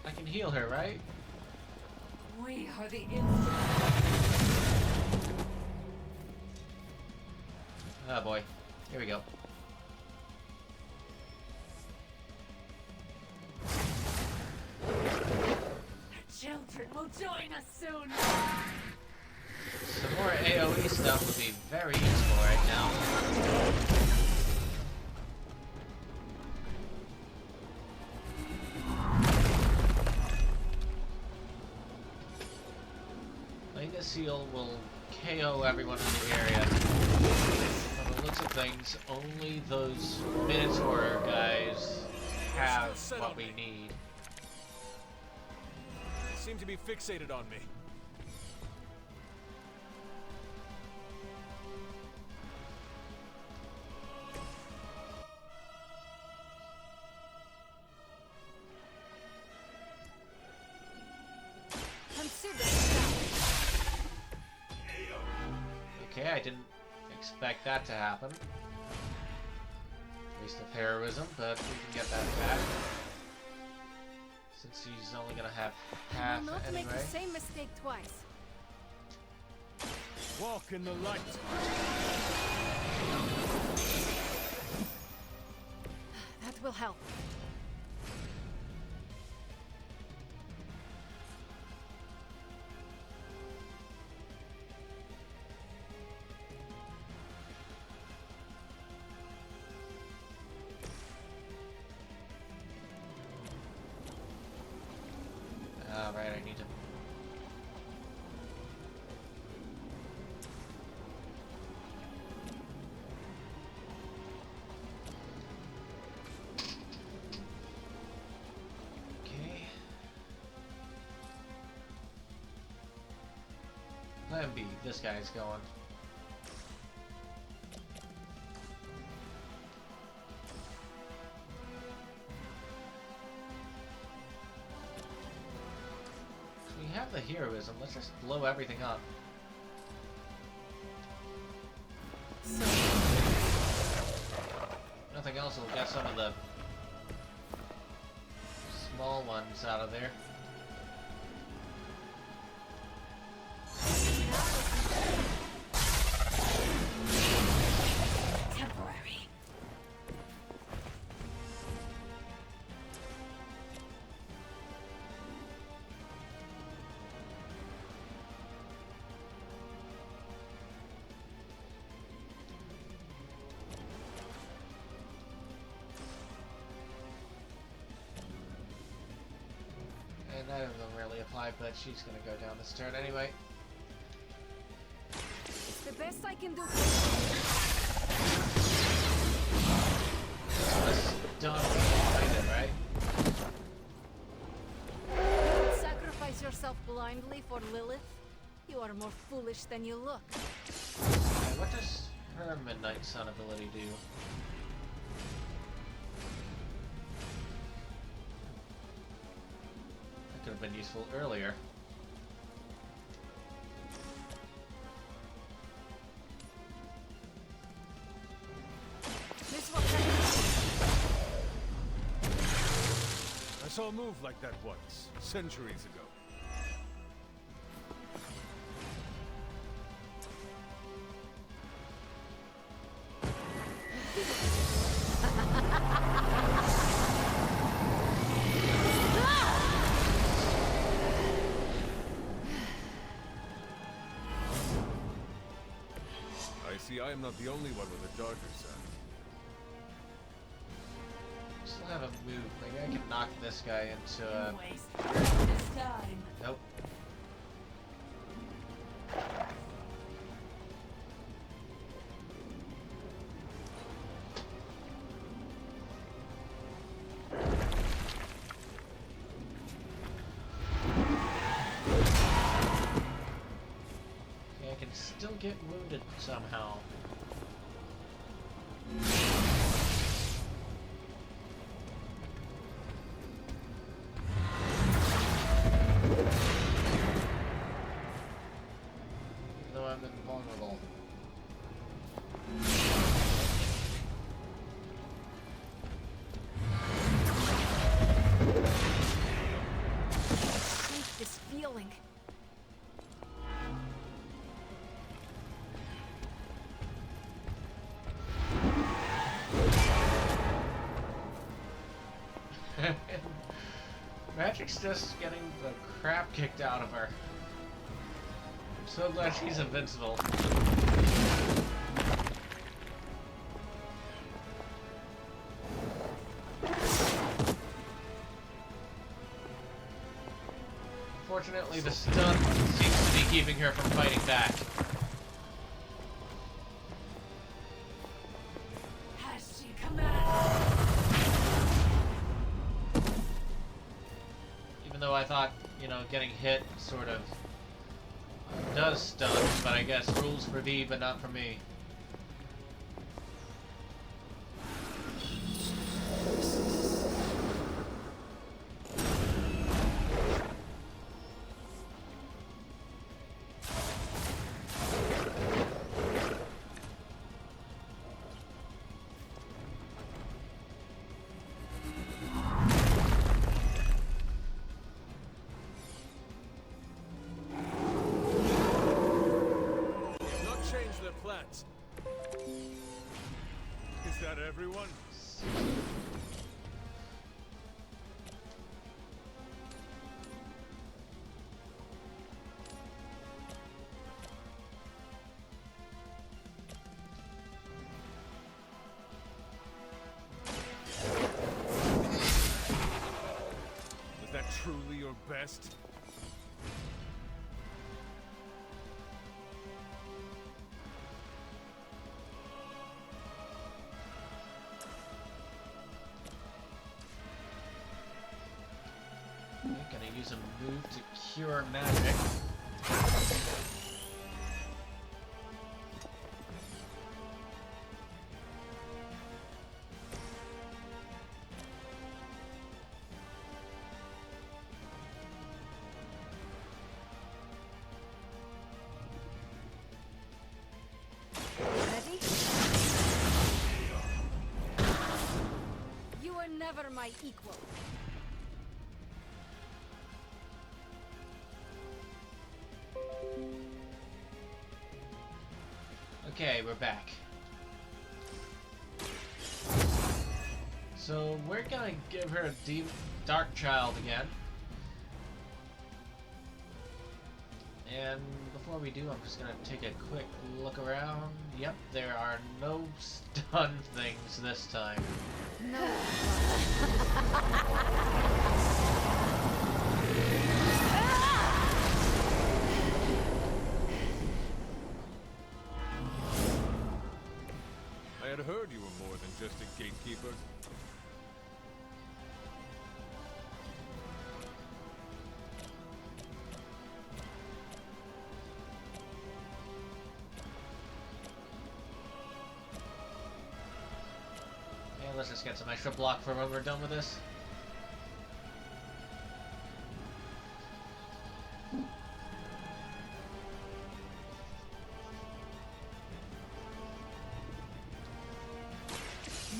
I can heal her, right? We are the Oh boy. Here we go. children will join us soon. Some more AoE stuff would be very useful right now. Lena Seal will KO everyone in the area. From the looks of things, only those Minotaur guys have what we need. They seem to be fixated on me. Okay, I didn't expect that to happen. Waste of heroism, but we can get that back. Since he's only gonna have half Do not anyway. make the same mistake twice. Walk in the light. That will help. Right, I need to. Okay. Plan B, this guy's going. We have the heroism, let's just blow everything up. Nothing else will get some of the small ones out of there. Temporary. And that doesn't really apply, but she's gonna go down this turn anyway. It's the best I can do. Done behind it, right? You would sacrifice yourself blindly for Lilith? You are more foolish than you look. What does her Midnight Sun ability do? That could have been useful earlier. This will I saw a move like that once, centuries ago. I see I am not the only one with a darker side. Still have a move. Maybe I can knock this guy into a... this time. Nope. Okay, I can still get wounded somehow. Though I'm invulnerable. Hate this feeling. Patrick's just getting the crap kicked out of her. I'm so glad she's invincible. Unfortunately, the stun seems to be keeping her from fighting back. Has she come out? Even though I thought, you know, getting hit sort of does stun, but I guess rules for thee, but not for me. Is that everyone? Was that truly your best? Gonna use a move to cure magic. Ready? You were never my equal. Okay, we're back. So we're gonna give her a deep dark child again. And before we do, I'm just gonna take a quick look around. Yep, there are no stun things this time. No. I had heard you were more than just a gatekeeper. And let's just get some extra block for when we're done with this.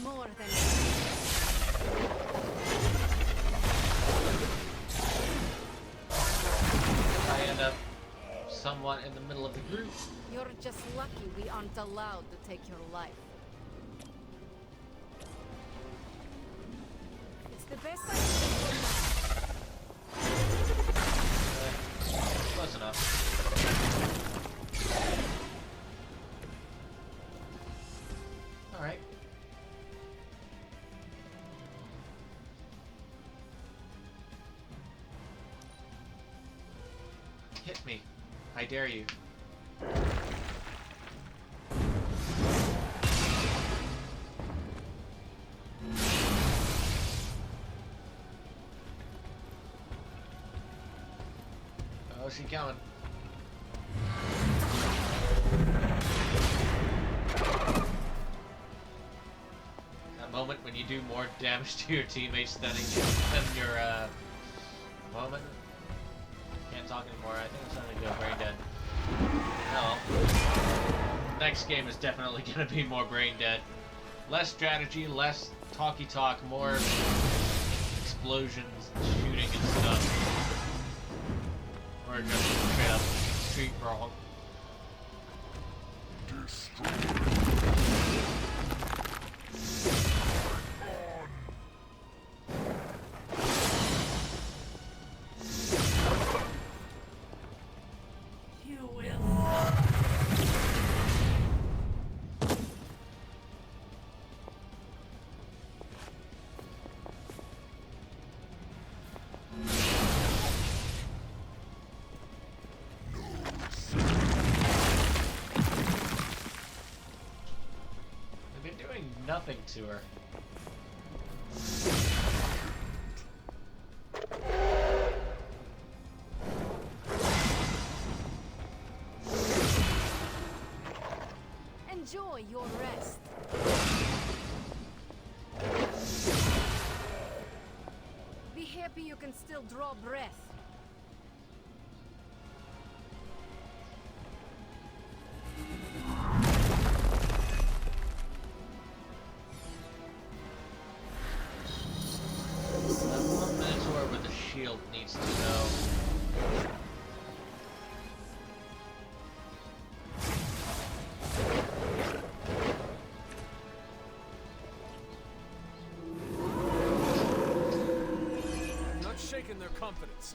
More than I end up somewhat in the middle of the group. You're just lucky we aren't allowed to take your life. It's the best I can do for Close enough. Alright. Hit me. I dare you. Oh, she coming. That moment when you do more damage to your teammates than your moment. Can't talk anymore. I think I'm starting to go brain dead. No. Next game is definitely going to be more brain dead. Less strategy, less talky talk, more explosions and shooting and stuff. Or just straight up street brawl. nothing to her. Enjoy your rest. Be happy you can still draw breath. So that one Minotaur with the shield needs to go. I'm not shaking their confidence.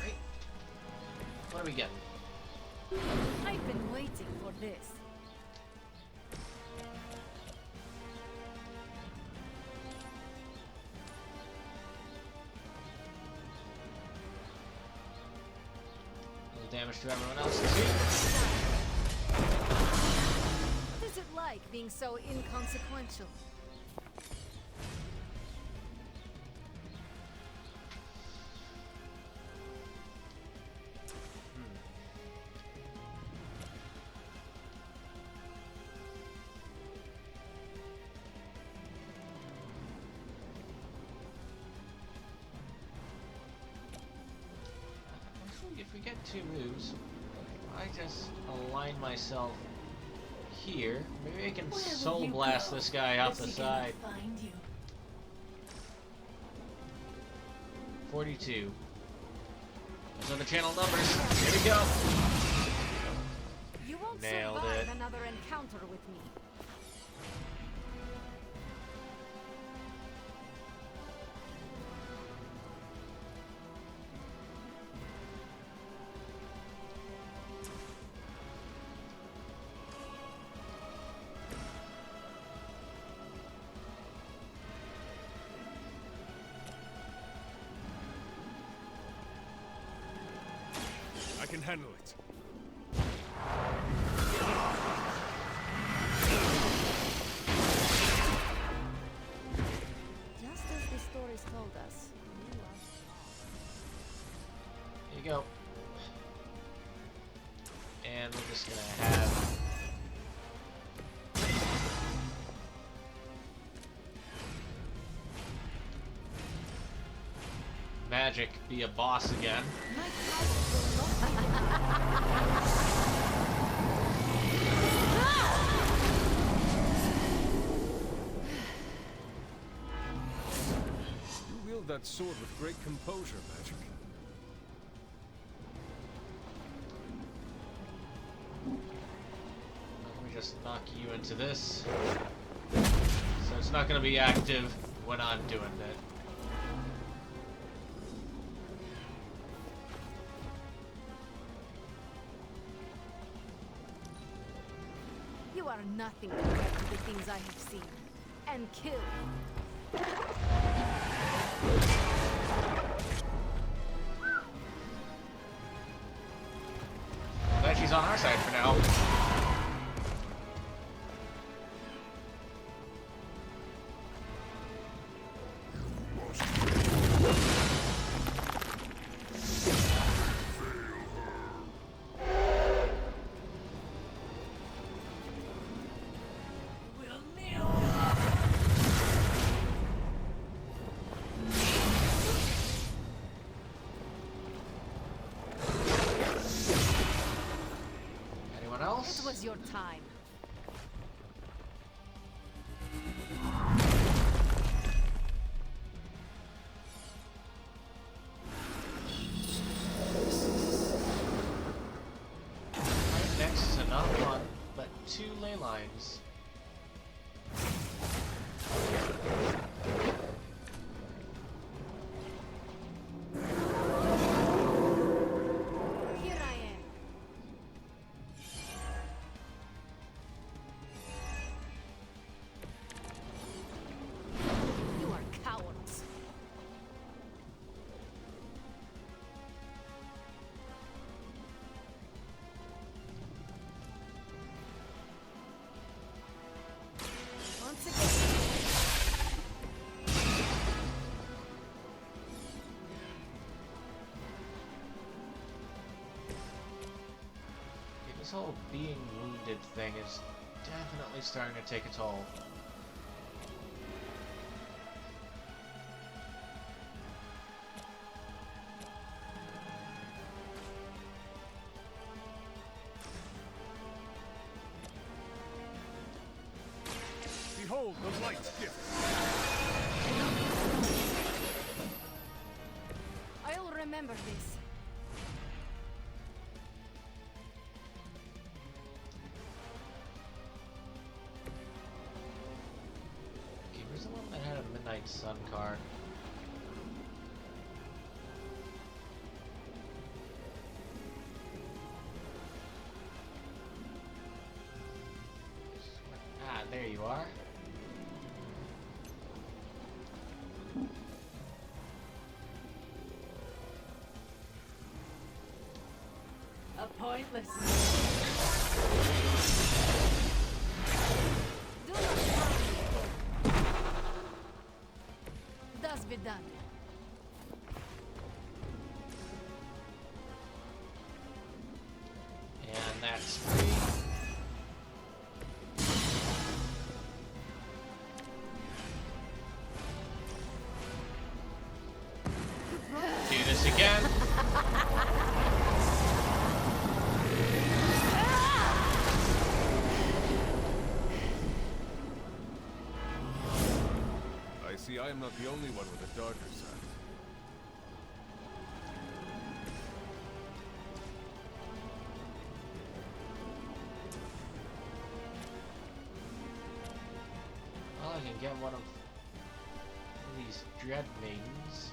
Right. What are we getting? I've been waiting for this. A little damage to everyone else too. What is it like being so inconsequential? If we get 2 moves, I just align myself here. Maybe I can soul blast this guy off the side. 42. Those are the channel numbers. Here we go. You won't Nailed survive it. another encounter with me. I can handle it. Just as the stories told us. Here you go. And we're just gonna have Magic be a boss again. You wield that sword with great composure, Magic. Let me just knock you into this. So it's not going to be active when I'm doing it. You are nothing compared to the things I have seen and killed. Glad she's on our side for now. Anyone else? It was your time. Right next to not one, but 2 ley lines. Here I am. You are cowards. This whole being wounded thing is definitely starting to take a toll. Behold the light's gift. I'll remember this. Okay, where's the one that had a Midnight Sun card? Ah, there you are. A pointless. Do not harm me. Does be done. And that's free. Do this again. I see I am not the only one with a darker side. Well, I can get one of these Dread Maidens.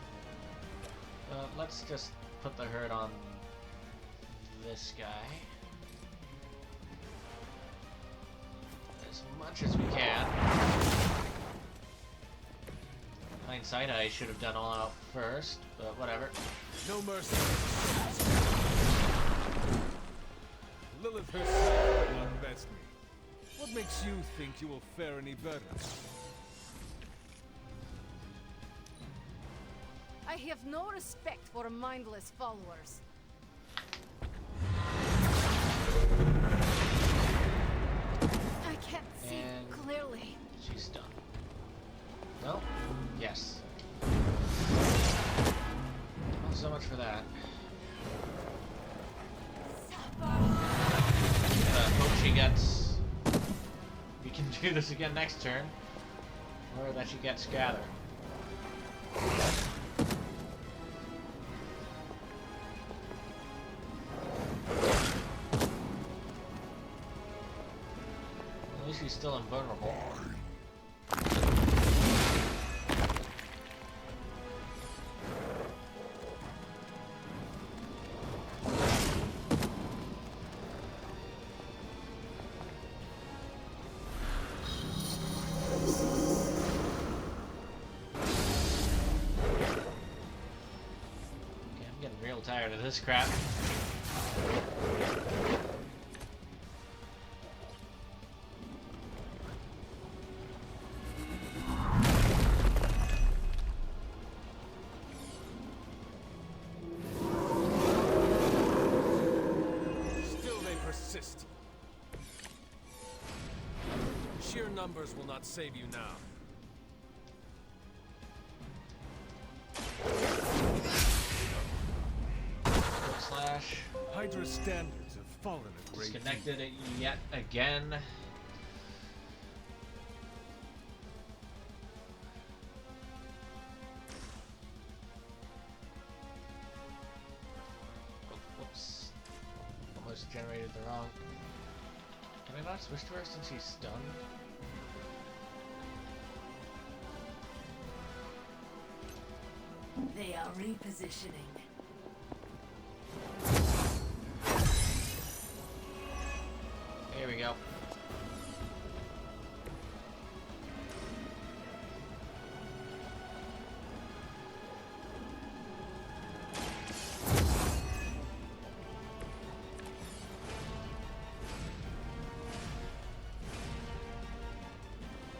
Let's just put the hurt on this guy. As much as we can. Hindsight, I should have done all out first, but whatever. No mercy. Lilith herself will not best me. What makes you think you will fare any better? I have no respect for mindless followers. I can't see And clearly. she's done. No? Yes. Well, so much for that. Hope she gets... We can do this again next turn. Or that she gets Gather. At least he's still invulnerable. Tired of this crap. Still they persist. Sheer numbers will not save you now. Slash. Hydra's standards have fallen a great Disconnected it yet again. Oh, whoops. Almost generated the wrong. Can I not switch to her since she's stunned? They are repositioning. Here we go.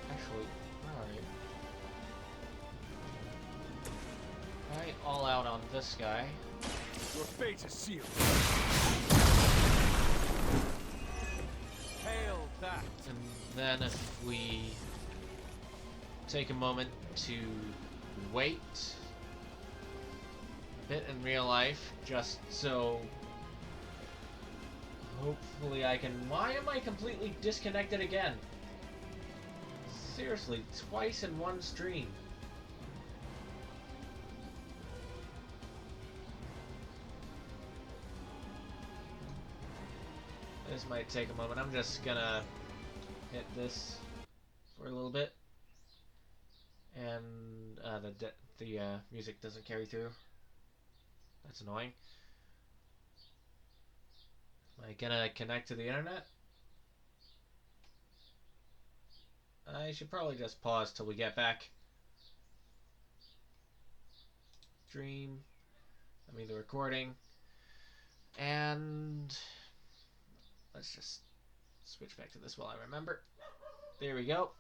Actually, alright. Alright, all out on this guy. Your fate is sealed. then if we take a moment to wait a bit in real life, just so hopefully I can... Why am I completely disconnected again? Seriously, twice in one stream. This might take a moment. I'm just gonna hit this for a little bit, and the music doesn't carry through. That's annoying. Am I gonna connect to the internet? I should probably just pause till we get back. Stream. I mean the recording. And let's just switch back to this while I remember. There we go.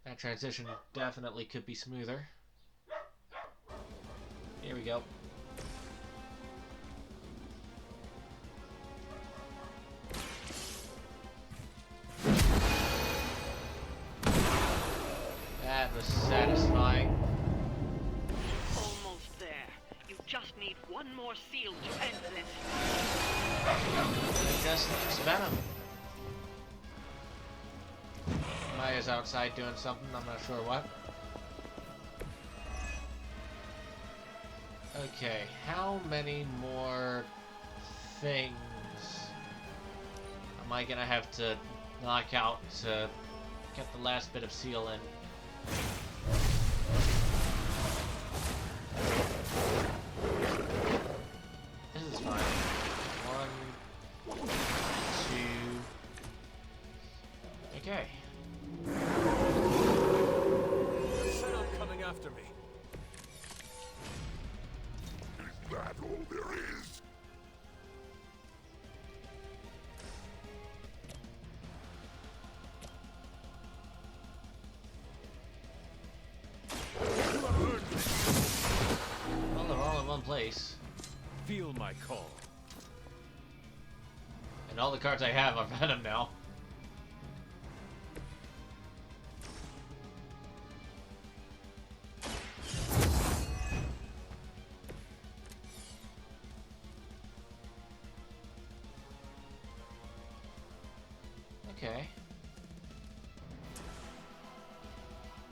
That transition definitely could be smoother. Here we go. That was satisfying. Almost there. You just need one more seal to end this. I just use Venom. Maya's outside doing something, I'm not sure what. Okay, how many more things am I gonna have to knock out to get the last bit of seal in? This is fine. 1, 2. Okay. Set up coming after me. Is that all there is? Well, they're all in one place. Feel my call. And all the cards I have are Venom now. Okay.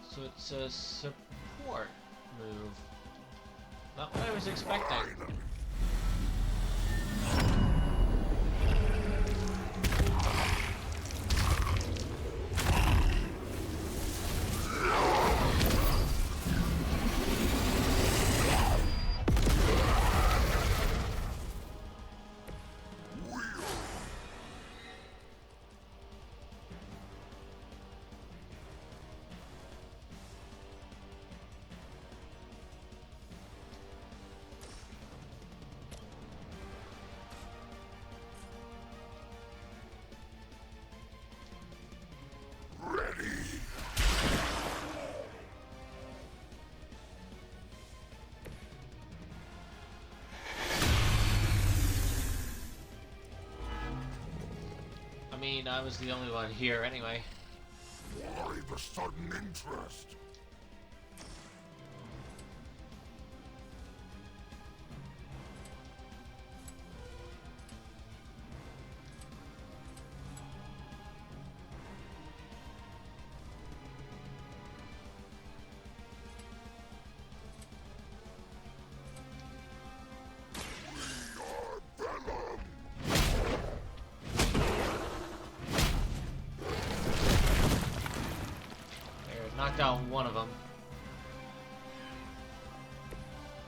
So it's a support move. Not what I was expecting. I mean, I was the only one here anyway. Why the sudden interest? Knocked down one of them.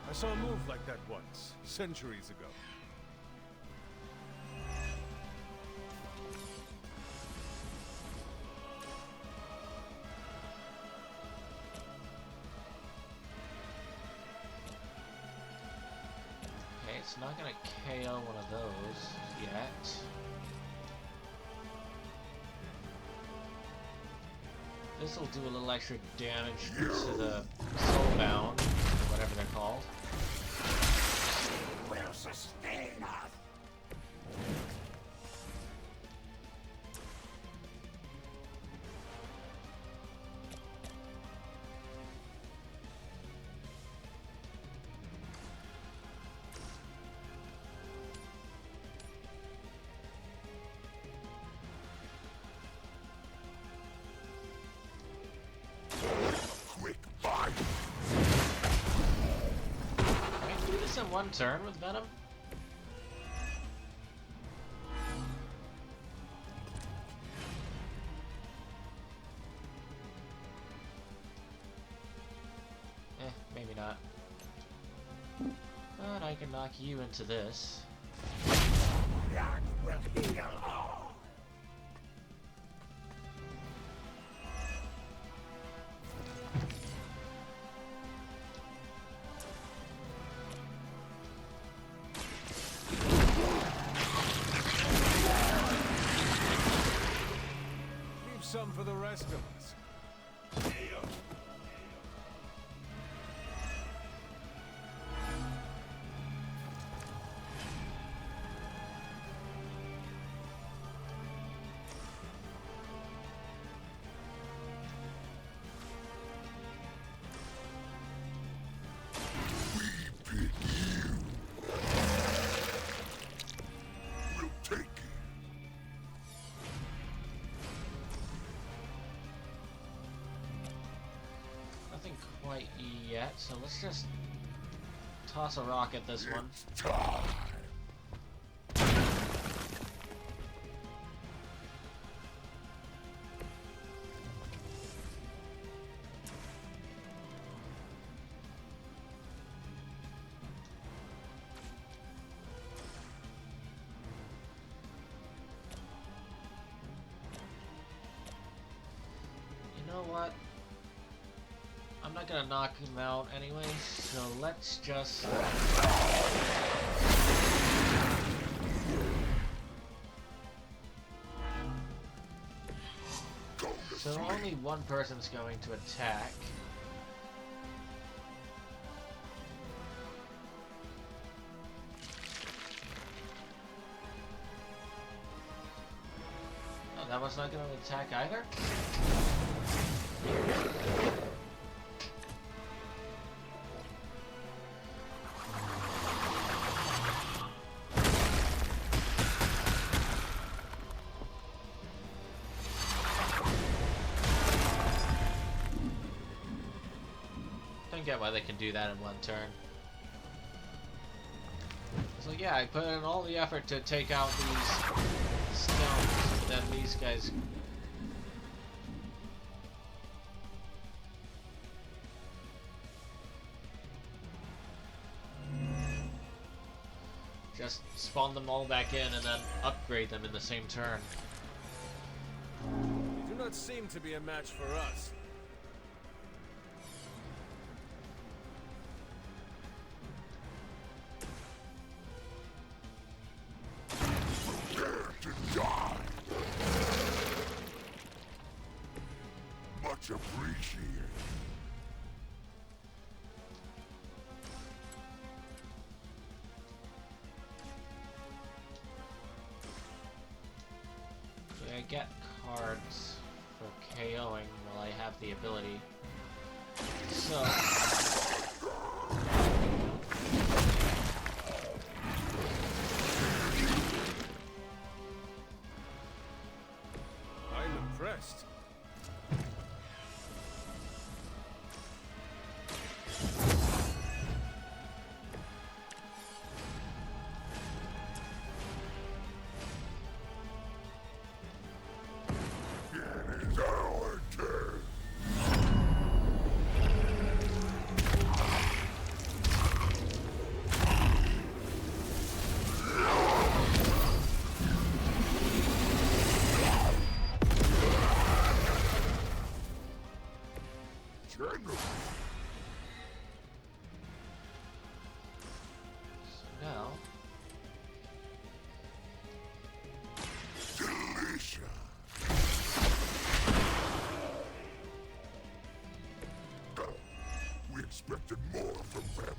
I saw a move like that once, centuries ago. Okay, it's not gonna KO one of those yet. This will do a little extra damage to the soulbound, or whatever they're called. Will sustain us. one turn with Venom? Maybe not. But I can knock you into this. Leave some for the rest of us. Nothing quite yet, so let's just toss a rock at this one. You know what? I'm not gonna knock him out anyway, so let's just... So only one person's going to attack. Oh, that one's not going to attack either? Don't get why they can do that in one turn. So yeah, I put in all the effort to take out these stones, but then these guys... just spawn them all back in and then upgrade them in the same turn. You do not seem to be a match for us. Much appreciated. So I get cards for KOing while I have the ability. So... I'm impressed. It is our turn. General. So now... Delicious. We expected more from them.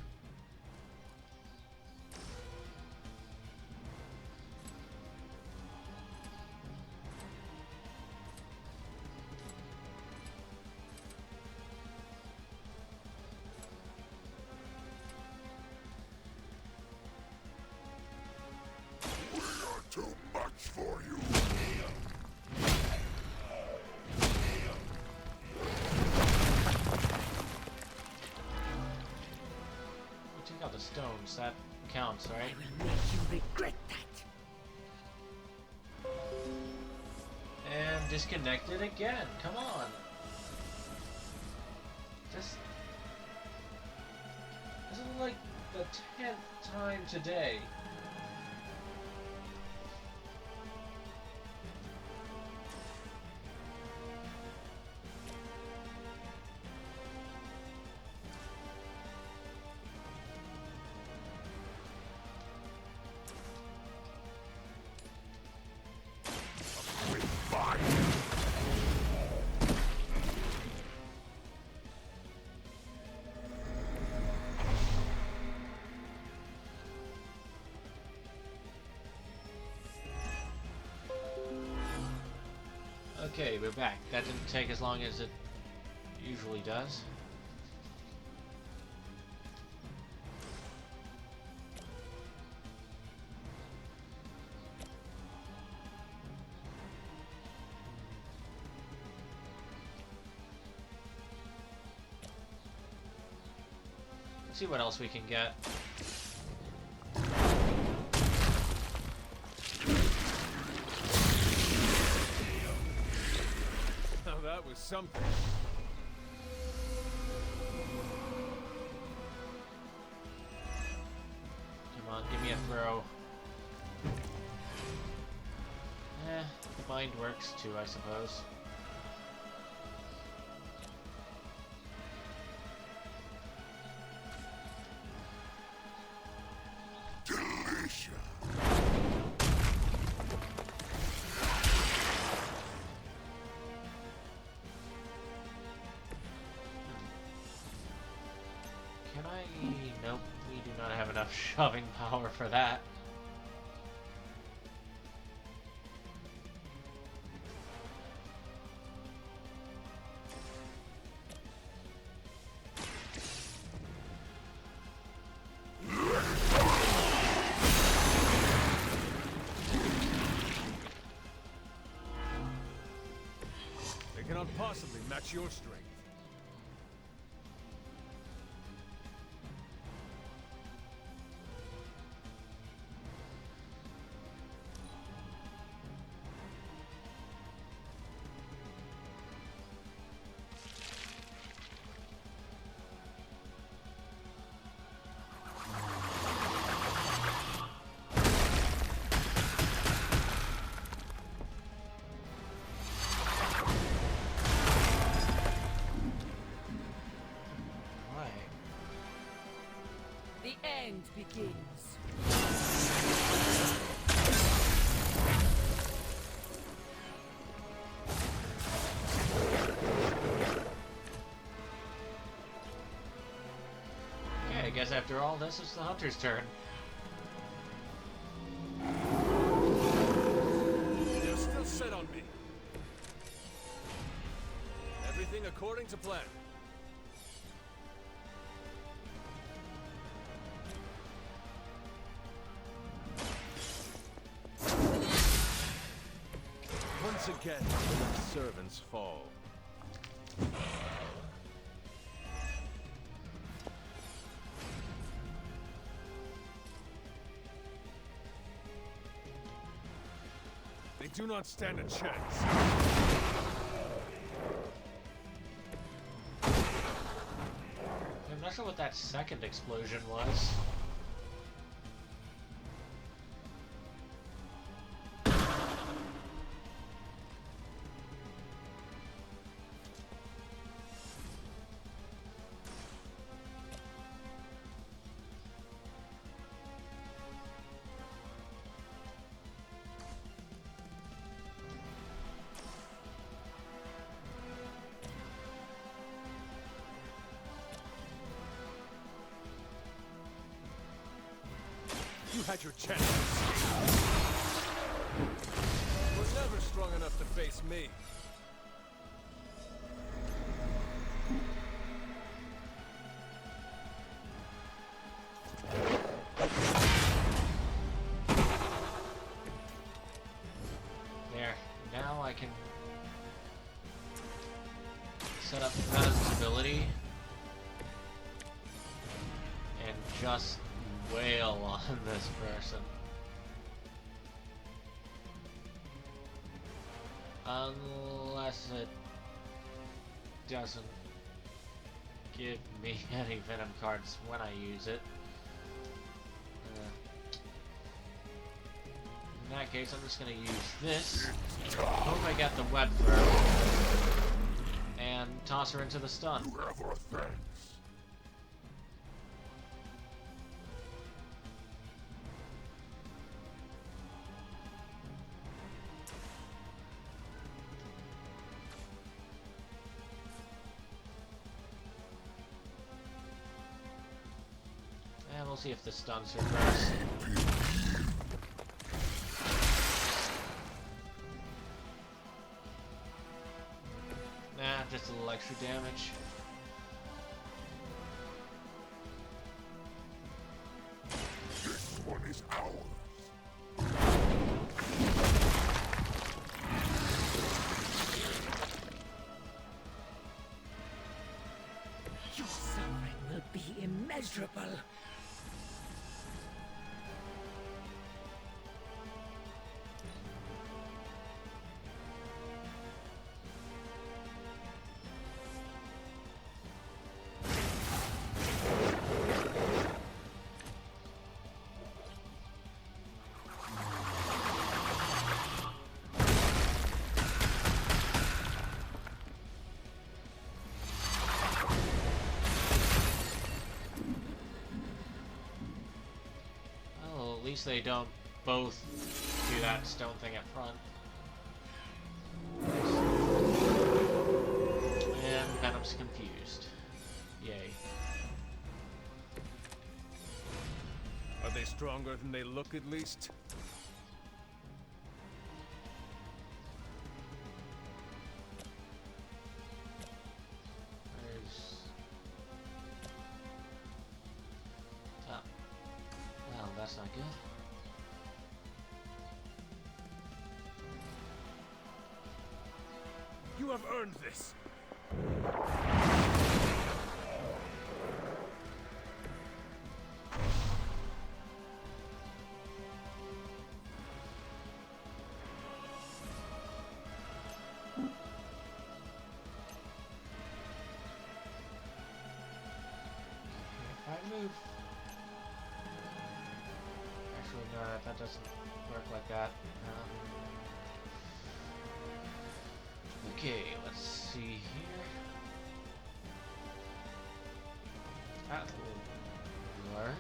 We are too much for you. We took out the stone, items. That counts, right? I will make you regret that. And disconnected again. Come on. This is like the 10th time today. Okay, we're back. That didn't take as long as it usually does. Let's see what else we can get. That was something. Come on, give me a throw. The mind works too, I suppose. Delicious. Can I? Nope, we do not have enough shoving power for that. They cannot possibly match your strength. The end begins. Okay, I guess after all this, it's the hunter's turn. They're still set on me. Everything according to plan. Once again, the servants fall. They do not stand a chance. I'm not sure what that second explosion was. You had your chance. You're never strong enough to face me. There. Now I can set up Venom's ability and just wail on this person. Unless it doesn't give me any Venom cards when I use it. In that case, I'm just gonna use this. Hope I got the web throw. And toss her into the stun. And we'll see if this stuns her first. Nah, just a little extra damage. This one is ours. Your suffering will be immeasurable. At least they don't both do that stone thing up front. And Venom's confused. Yay. Are they stronger than they look, at least? That's not good. You have earned this. If I move. Actually, no, that doesn't work like that. Okay, let's see here. That will work.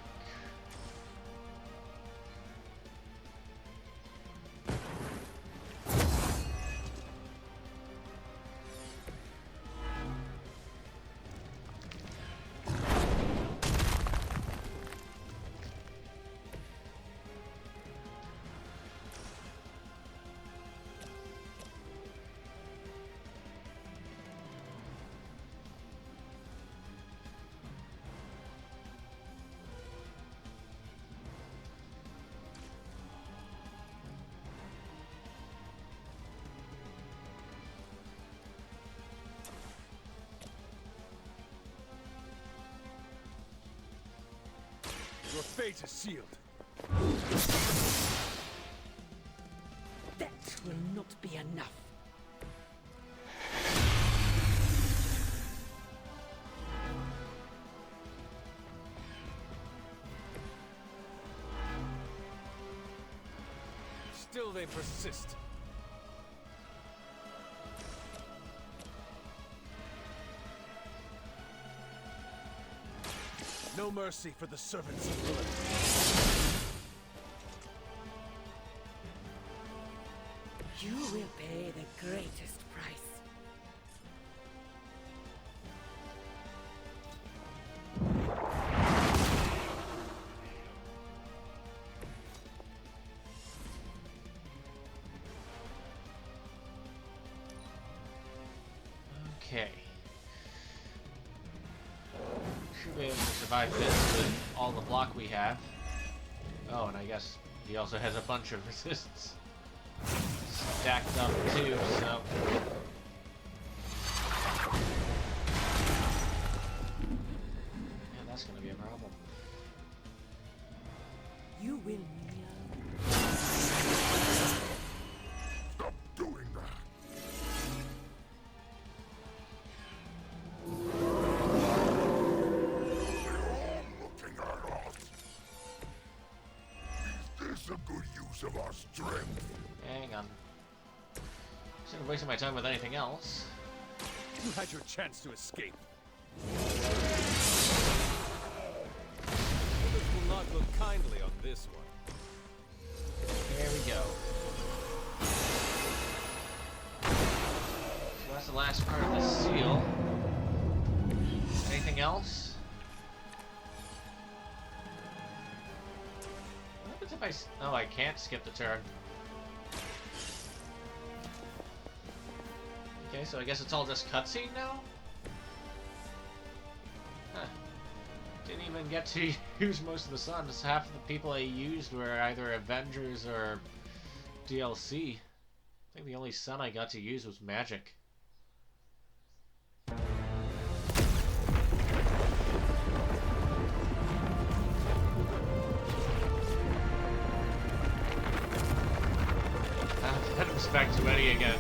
Your fate is sealed. That will not be enough. Still they persist. No mercy for the servants of Lilith. You will pay the greatest price. Okay. Should be able to survive this with all the block we have. Oh, and I guess he also has a bunch of resists stacked up too, so. Yeah, that's gonna be a problem. use of our strength. Hang on. Instead of wasting my time with anything else. You had your chance to escape. Others will not look kindly on this one. There we go. So that's the last part of the seal. Anything else? What happens if I... Oh, I can't skip the turn. Okay, so I guess it's all just cutscene now? Huh. Didn't even get to use most of the suns. Half of the people I used were either Avengers or DLC. I think the only sun I got to use was magic. That was back to Eddie again.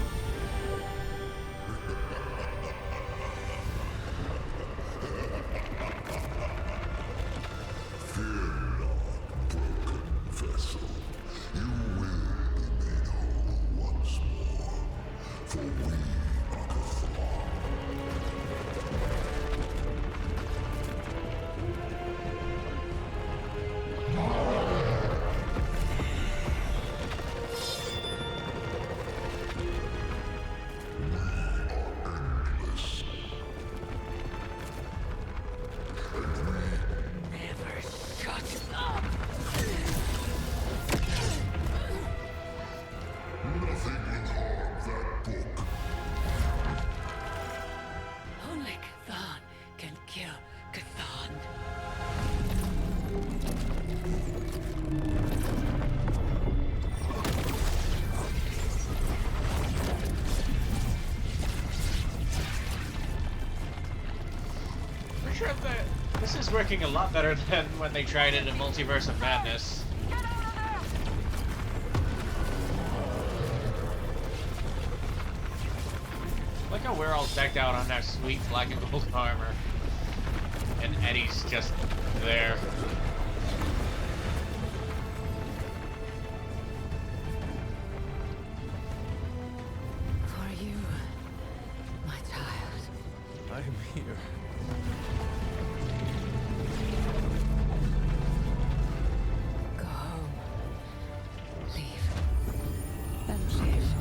Only Chthon can kill Chthon. Pretty sure that this is working a lot better than when they tried it in Multiverse of Madness. Look how we're all decked out on our sweet black and gold armor. And Eddie's just there. For you, my child. I am here. Go home. Leave. And live.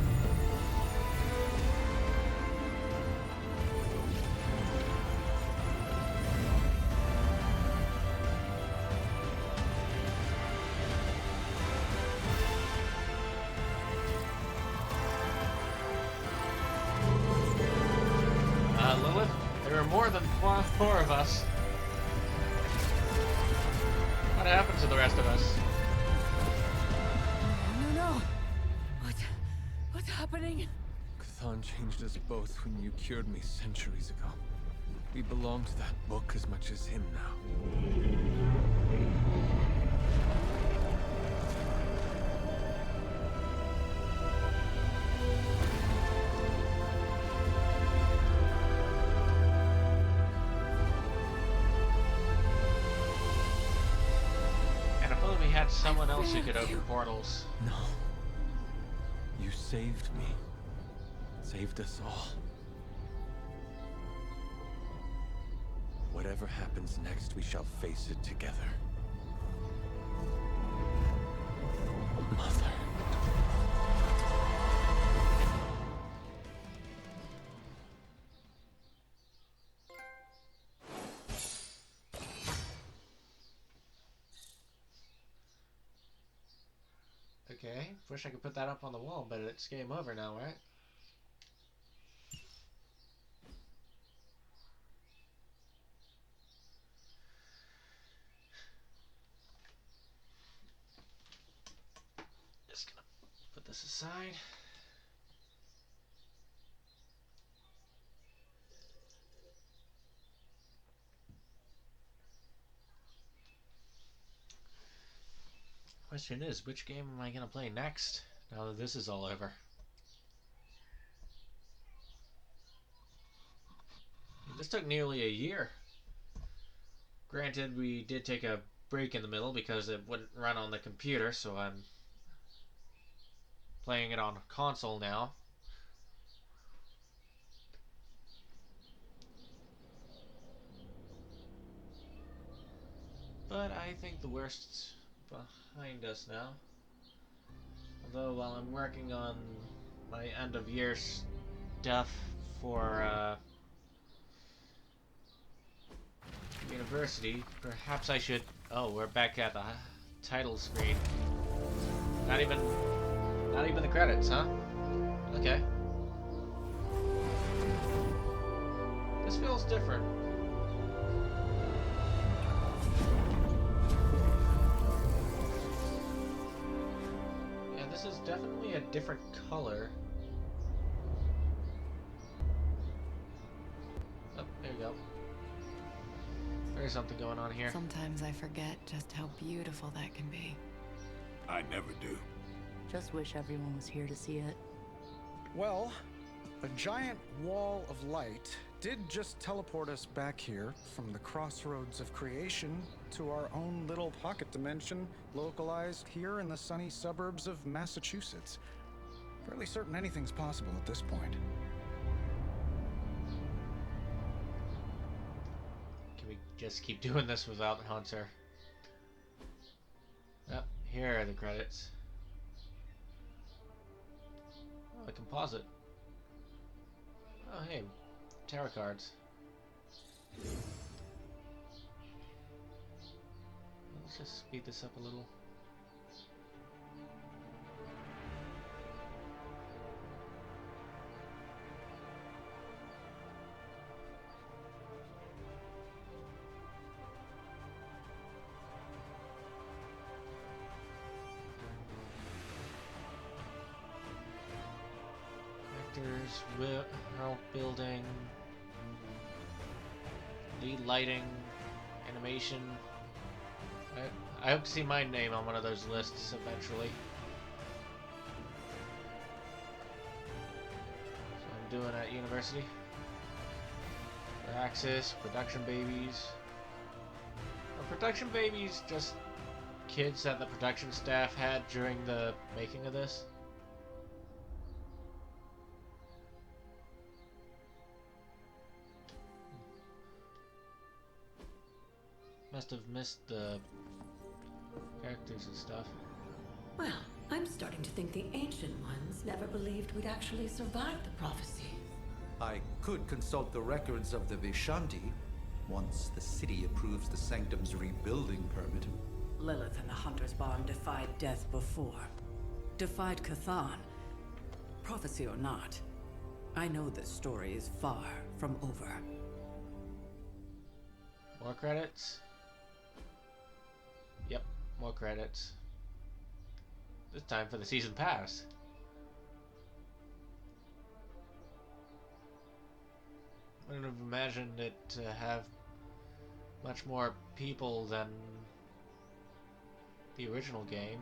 Lilith, there are more than four of us. What happened to the rest of us? No. What's happening? Chthon changed us both when you cured me centuries ago. We belong to that book as much as him now. And if only we had someone else who could open portals. No. You saved me. Saved us all. Whatever happens next, we shall face it together. Mother. Okay, wish I could put that up on the wall, but it's game over now, right? Just gonna put this aside. Question is, which game am I gonna play next, now that this is all over? This took nearly a year. Granted, we did take a break in the middle because it wouldn't run on the computer, so I'm playing it on console now. But I think the worst's behind us now. Although while I'm working on my end of year stuff for university, perhaps I should... Oh, we're back at the title screen. Not even the credits, huh? Okay. This feels different. Yeah, this is definitely a different color. Oh, there you go. There's something going on here. Sometimes I forget just how beautiful that can be. I never do. Just wish everyone was here to see it. Well, a giant wall of light did just teleport us back here from the crossroads of creation to our own little pocket dimension localized here in the sunny suburbs of Massachusetts. Fairly certain anything's possible at this point. Can we just keep doing this without Hunter? Yep, here are the credits. Oh, a composite. Oh, hey, tarot cards. Let's just speed this up a little. Actors, world building, lead lighting, animation. I hope to see my name on one of those lists eventually. So I'm doing at university. For Axis, Production Babies. Are Production Babies just kids that the production staff had during the making of this? Must have missed the characters and stuff. Well, I'm starting to think the Ancient Ones never believed we'd actually survive the prophecy. I could consult the records of the Vishanti once the city approves the Sanctum's rebuilding permit. Lilith and the Hunter's Barn defied death before. Defied Cthon. Prophecy or not, I know this story is far from over. More credits? Yep, more credits. This time for the season pass. I wouldn't have imagined it to have much more people than the original game.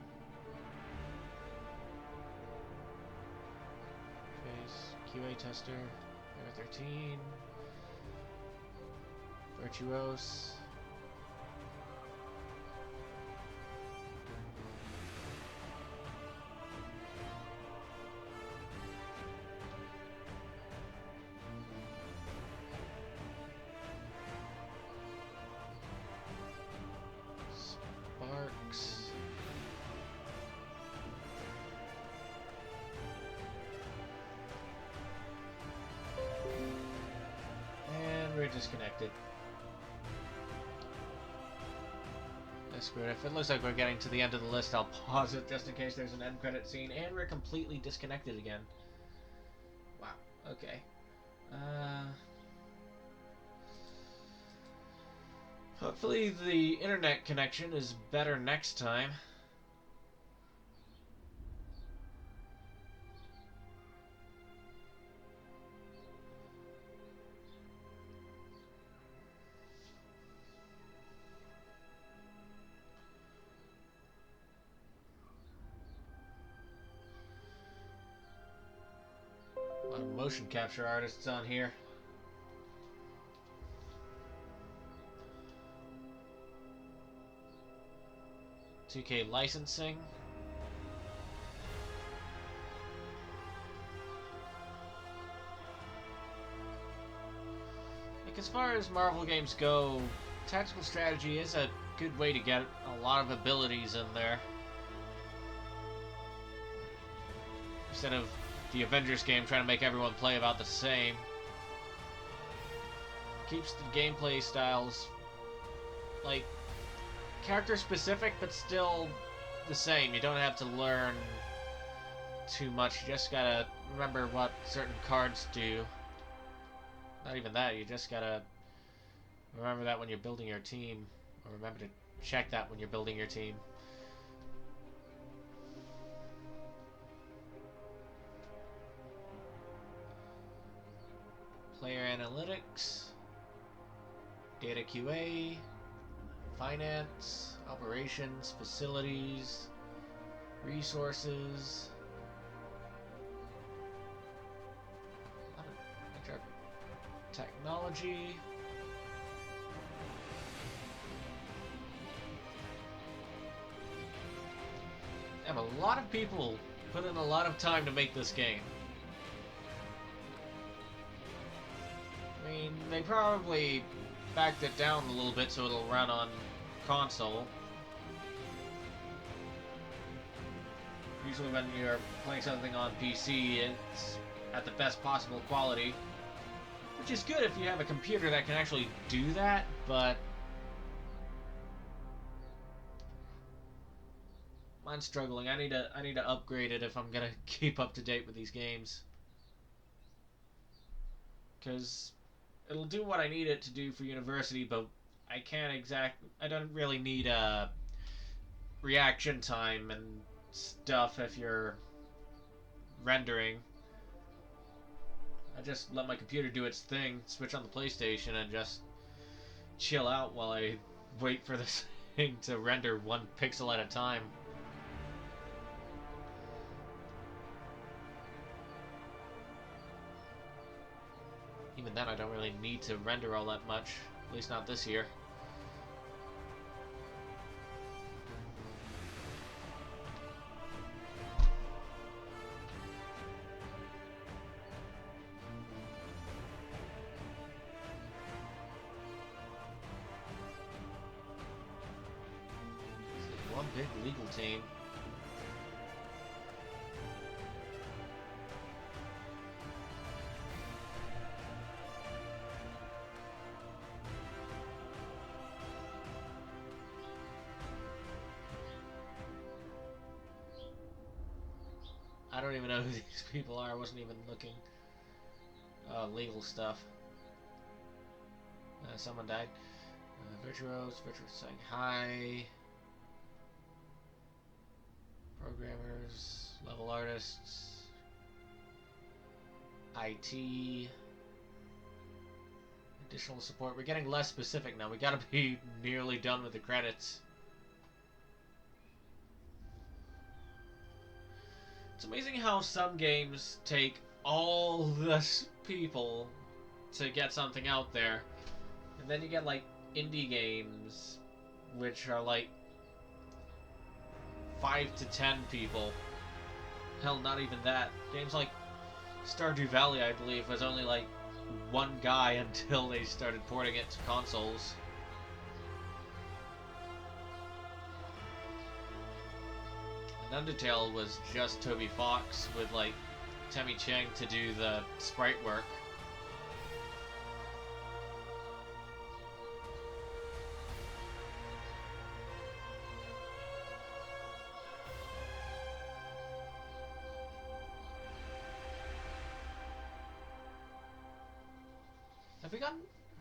QA tester, Area 13, Virtuose. Sparks. And we're disconnected. That's good. If it looks like we're getting to the end of the list, I'll pause it just in case there's an end credit scene. And we're completely disconnected again. Wow. Okay. Hopefully the internet connection is better next time. A lot of motion capture artists on here. $2K licensing. as far as Marvel games go, tactical strategy is a good way to get a lot of abilities in there. Instead of the Avengers game trying to make everyone play about the same. Keeps the gameplay styles, like, character specific, but still the same. You don't have to learn too much. You just gotta remember what certain cards do. Not even that, you just gotta remember that when you're building your team, or remember to check that when you're building your team. Player analytics, data QA, finance, operations, facilities, resources, technology, and a lot of people put in a lot of time to make this game. I mean, they probably backed it down a little bit so it'll run on console. Usually when you're playing something on PC, it's at the best possible quality. Which is good if you have a computer that can actually do that, but mine's struggling. I need to upgrade it if I'm gonna keep up to date with these games. 'Cause it'll do what I need it to do for university, but I don't really need reaction time and stuff if you're rendering. I just let my computer do its thing, switch on the PlayStation, and just chill out while I wait for this thing to render 1 pixel at a time. Even then, I don't really need to render all that much, at least not this year. One big legal team. I don't even know who these people are. I wasn't even looking. Legal stuff. Someone died. Virtuos saying hi. Programmers, level artists, IT, additional support. We're getting less specific now. We gotta be nearly done with the credits. It's amazing how some games take all this people to get something out there. And then you get like indie games, which are like 5 to 10 people. Hell, not even that. Games like Stardew Valley, I believe, was only like 1 guy until they started porting it to consoles. And Undertale was just Toby Fox with like Temmie Chang to do the sprite work.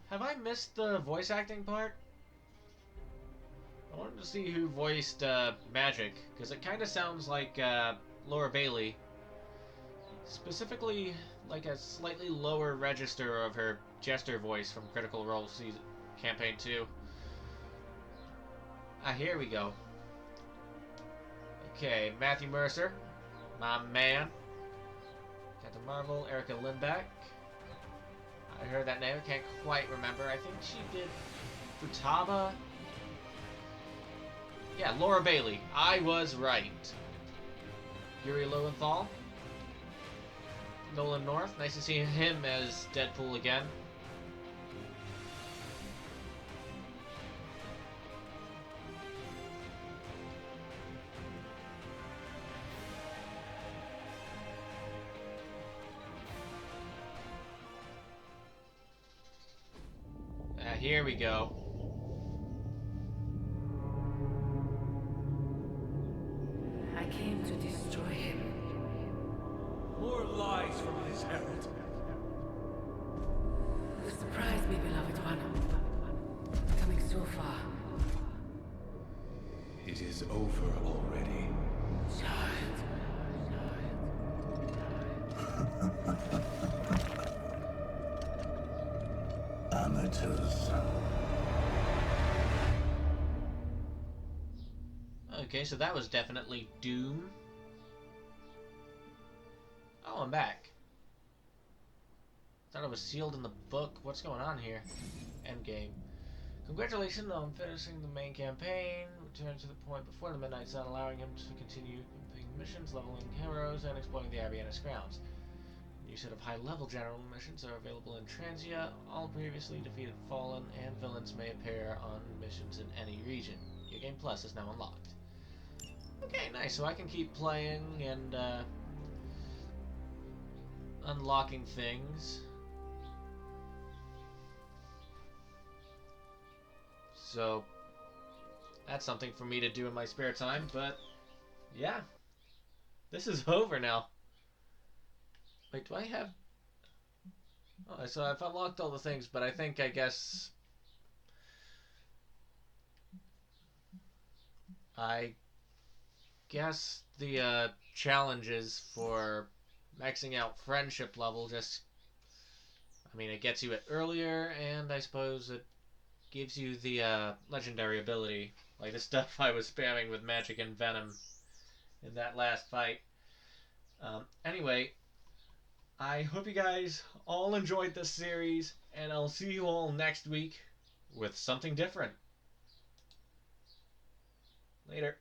Have I missed the voice acting part? I wanted to see who voiced Magic, because it kind of sounds like Laura Bailey. Specifically, like a slightly lower register of her Jester voice from Critical Role season, Campaign 2. Ah, here we go. Okay, Matthew Mercer, my man. Captain Marvel, Erica Lindbeck. I heard that name, I can't quite remember. I think she did Futaba. Yeah, Laura Bailey. I was right. Yuri Lowenthal. Nolan North. Nice to see him as Deadpool again. here we go. I came to destroy him. More lies from his herald. You surprised me, beloved one. Coming so far. It is over already. Child. Amateurs. Okay, so that was definitely Doom. Oh, I'm back. Thought I was sealed in the book. What's going on here? Endgame. Congratulations on finishing the main campaign. Return to the point before the Midnight Sun, allowing him to continue completing missions, leveling heroes, and exploring the Abianus grounds. A new set of high-level general missions are available in Transia. All previously defeated fallen and villains may appear on missions in any region. Your Game Plus is now unlocked. Okay, nice. So I can keep playing and unlocking things. So that's something for me to do in my spare time, but yeah. This is over now. Wait, do I have... Oh, so I've unlocked all the things, but I guess... the challenges for maxing out friendship level just... I mean, it gets you it earlier, and I suppose it gives you the legendary ability. Like the stuff I was spamming with Magic and Venom in that last fight. Anyway, I hope you guys all enjoyed this series, and I'll see you all next week with something different. Later.